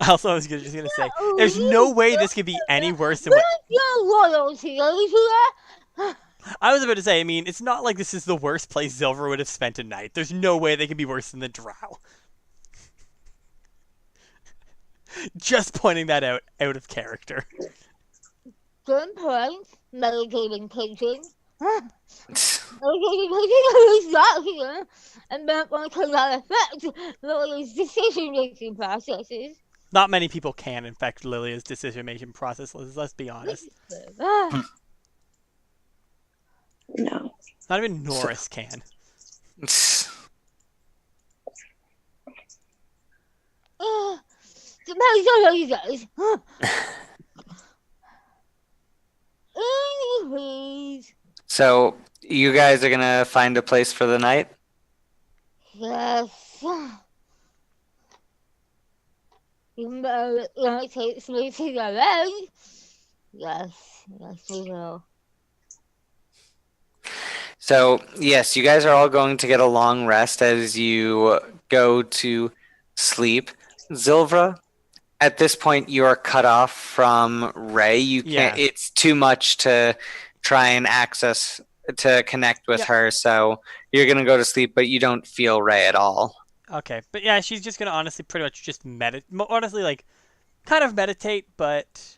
Also, I was just gonna say, there's no way this could be any worse than what. Your loyalty over I was about to say, I mean, it's not like this is the worst place Silver would have spent a night. There's no way they could be worse than the Drow. Just pointing that out of character. Good point. Meditating pigeon. Meditating pigeon is not here. And that one cannot affect Lily's decision-making processes. Not many people can infect Lilia's decision-making process, let's be honest. No. Not even Norris can. Depends on you guys. Anyways. So, you guys are gonna find a place for the night? Yes. Even though it takes me to the end. Yes, we will. So, yes, you guys are all going to get a long rest as you go to sleep. Zilvra, at this point, you are cut off from Ray. You can't. Yeah. It's too much to try and connect with her. So you're gonna go to sleep, but you don't feel Ray at all. Okay, but yeah, she's just gonna honestly pretty much just honestly, like, kind of meditate, but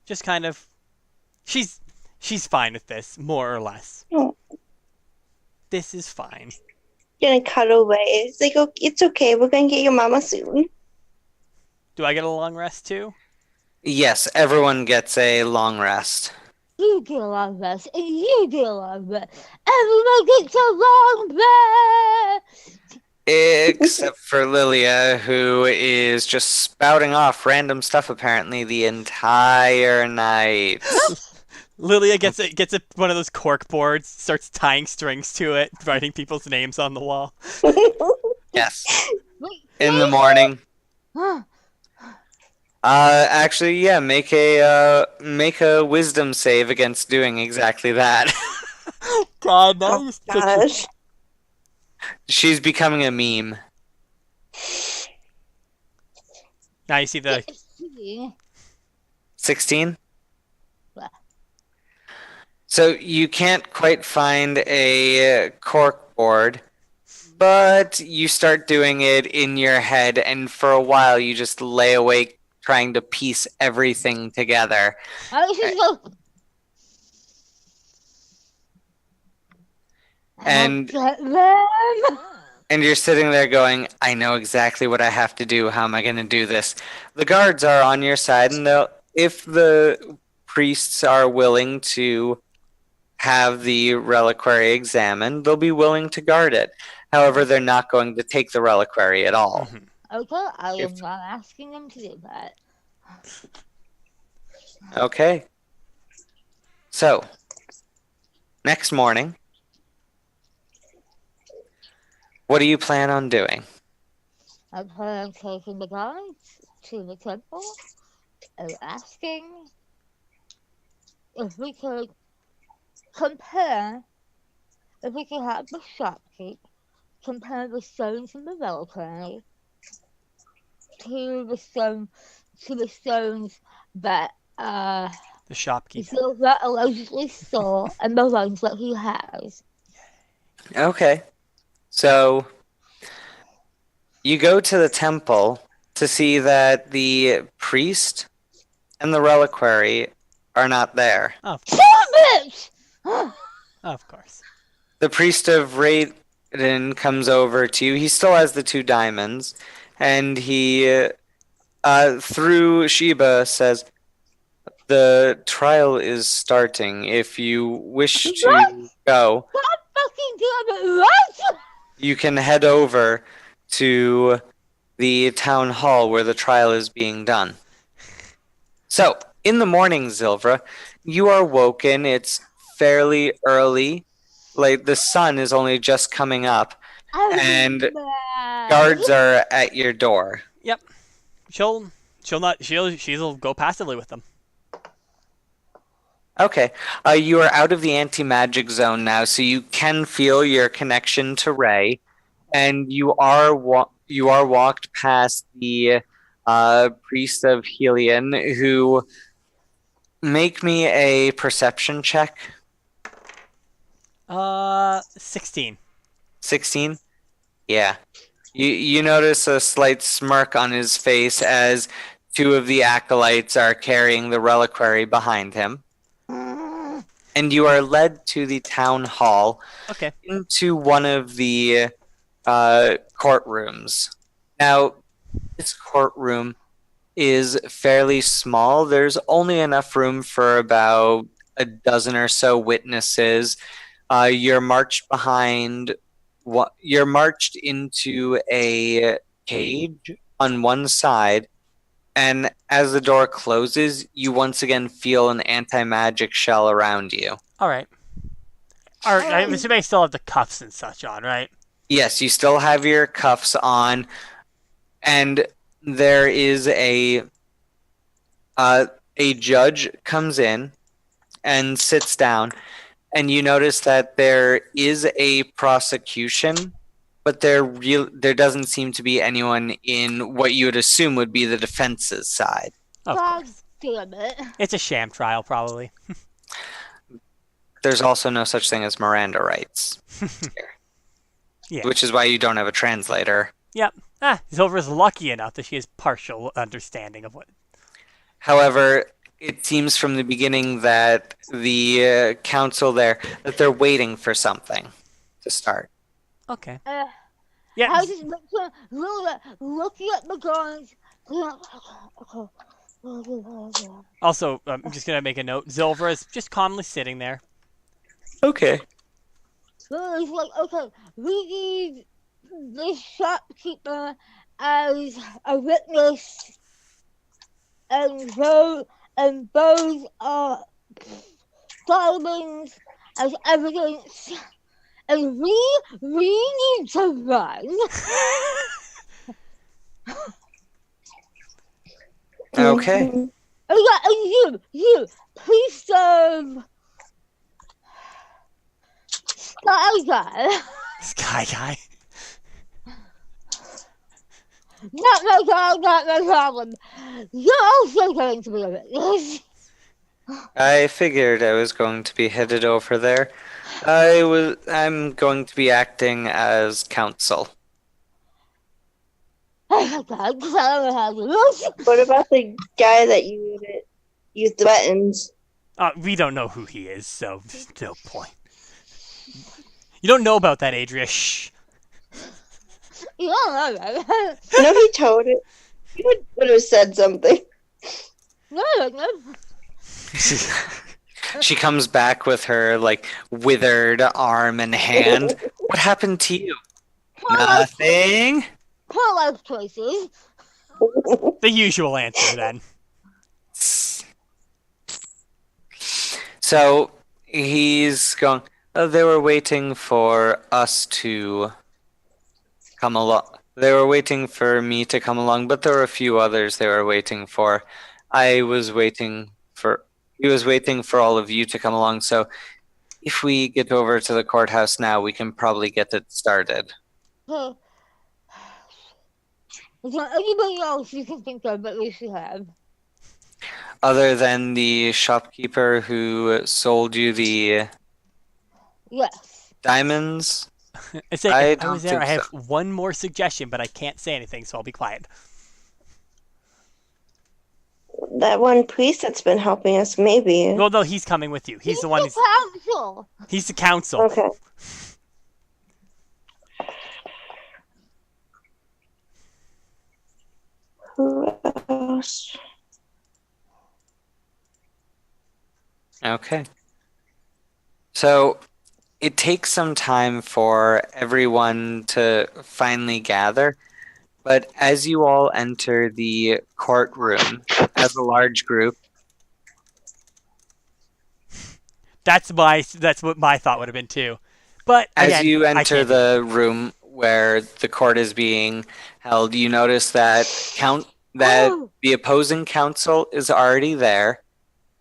just kind of. She's fine with this, more or less. Oh. This is fine. Gonna cut away. It's like, okay, it's okay. We're gonna get your mama soon. Do I get a long rest too? Yes, everyone gets a long rest. You get a long rest, and you get a long rest. Everyone gets a long rest! Except for Lilia, who is just spouting off random stuff apparently the entire night. Lilia gets one of those cork boards, starts tying strings to it, writing people's names on the wall. Yes. In the morning. Actually, yeah, make a wisdom save against doing exactly that. God, now Oh you just picture. gosh. She's becoming a meme. Now you see the 16? Yeah. So you can't quite find a cork board, but you start doing it in your head, and for a while you just lay awake trying to piece everything together. I was just go. And Get them. and you're sitting there going, I know exactly what I have to do. How am I going to do this? The guards are on your side, and if the priests are willing to have the reliquary examined, they'll be willing to guard it. However, they're not going to take the reliquary at all. Mhm. Okay, I am not asking them to do that. Okay. So, next morning, what do you plan on doing? I plan on taking the guards to the temple and asking if we could if we could have the shopkeep compare the stones in the reliquary to the stones that The shopkeeper. Silver allegedly stole and the ones that he has. Okay. So, you go to the temple to see that the priest and the reliquary are not there. Oh, Bitch! of course. The priest of Raiden comes over to you. He still has the 2 diamonds, and he, through Sheba, says, the trial is starting. If you wish to go, Stop fucking What? You can head over to the town hall where the trial is being done. So, in the morning, Zilvra, you are woken. It's fairly early. Like, the sun is only just coming up, and guards are at your door. Yep. She'll go passively with them. Okay. You are out of the anti-magic zone now, so you can feel your connection to Ray, and you are walked past the priest of Helion, who make me a perception check. 16. 16? Yeah. You notice a slight smirk on his face as two of the acolytes are carrying the reliquary behind him. And you are led to the town hall Okay. into one of the courtrooms. Now, this courtroom is fairly small. There's only enough room for about a dozen or so witnesses. You're marched into a cage on one side, and as the door closes, you once again feel an anti-magic shell around you. All right. I'm assuming I still have the cuffs and such on, right? Yes, you still have your cuffs on, and there is a judge comes in and sits down, and you notice that there is a prosecution, but there doesn't seem to be anyone in what you would assume would be the defense's side. Of God course. damn it. It's a sham trial, probably. There's also no such thing as Miranda rights, Yeah. which is why you don't have a translator. Yep. Zilver's lucky enough that she has partial understanding of what. However, it seems from the beginning that the council there, that they're waiting for something to start. Okay. Yeah. Yeah. I just looking at the guns. Also, I'm just gonna make a note. Zilver is just calmly sitting there. Okay. It's like, okay, we need this shopkeeper as a witness, and those are diamonds as evidence, and we need to run. Okay. Oh yeah, and you, please serve Sky Guy. Sky Guy. Not no problem. You're also going to be a witness. I figured I was going to be headed over there. I'm going to be acting as counsel. What about the guy that you threatened? We don't know who he is, so there's no point. You don't know about that, Adria. Shh. You don't know that. No, he told it. He would have said something. No. She comes back with her like withered arm and hand. What happened to you? Nothing. Poor life choices. The usual answer, then. So he's going. They were waiting for us to come along. They were waiting for me to come along, but there were a few others they were waiting for. He was waiting for all of you to come along. So if we get over to the courthouse now, we can probably get it started. Okay. Is there anybody else you can think of that we should have? Other than the shopkeeper who sold you the Yes. diamonds? I say, I if I don't was there, I think have one more suggestion, but I can't say anything, so I'll be quiet. That one priest that's been helping us, maybe. Well, no, he's coming with you. He's the one who's... council. He's the council. Okay. Who else? Okay. So it takes some time for everyone to finally gather. But as you all enter the courtroom as a large group, That's what my thought would have been too. But as again, you I enter can't be there. the room where the court is being held, you notice that Oh, the opposing counsel is already there.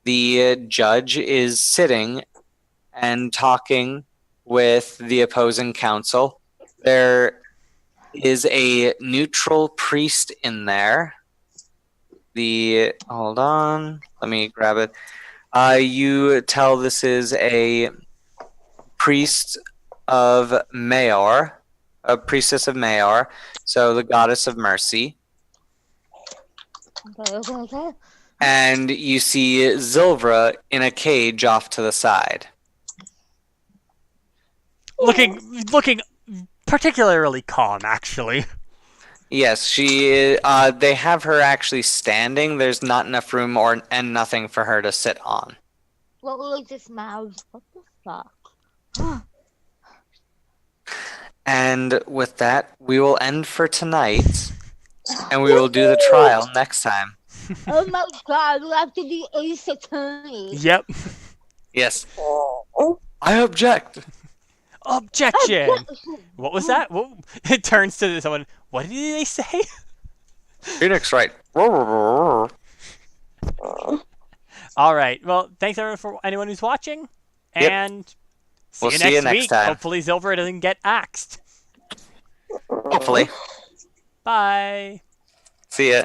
The judge is sitting and talking with the opposing counsel. There is a neutral priest in there. Hold on, let me grab it. You tell this is a priest of Maor, a priestess of Maor, so the goddess of mercy. okay. And you see Zilvra in a cage off to the side. Looking particularly calm, actually. Yes, she. They have her actually standing. There's not enough room and nothing for her to sit on. What was this mouse? What the fuck? And with that, we will end for tonight, and we will do the trial next time. Oh my god, we have to be Ace Attorney. Yep. Yes. I object. Objection. What was that? Whoa. It turns to someone. What did they say? Phoenix, right? All right. Well, thanks everyone for anyone who's watching, Yep. and We'll see see you you next next week. time. Hopefully, Zilver doesn't get axed. Hopefully. Bye. See ya.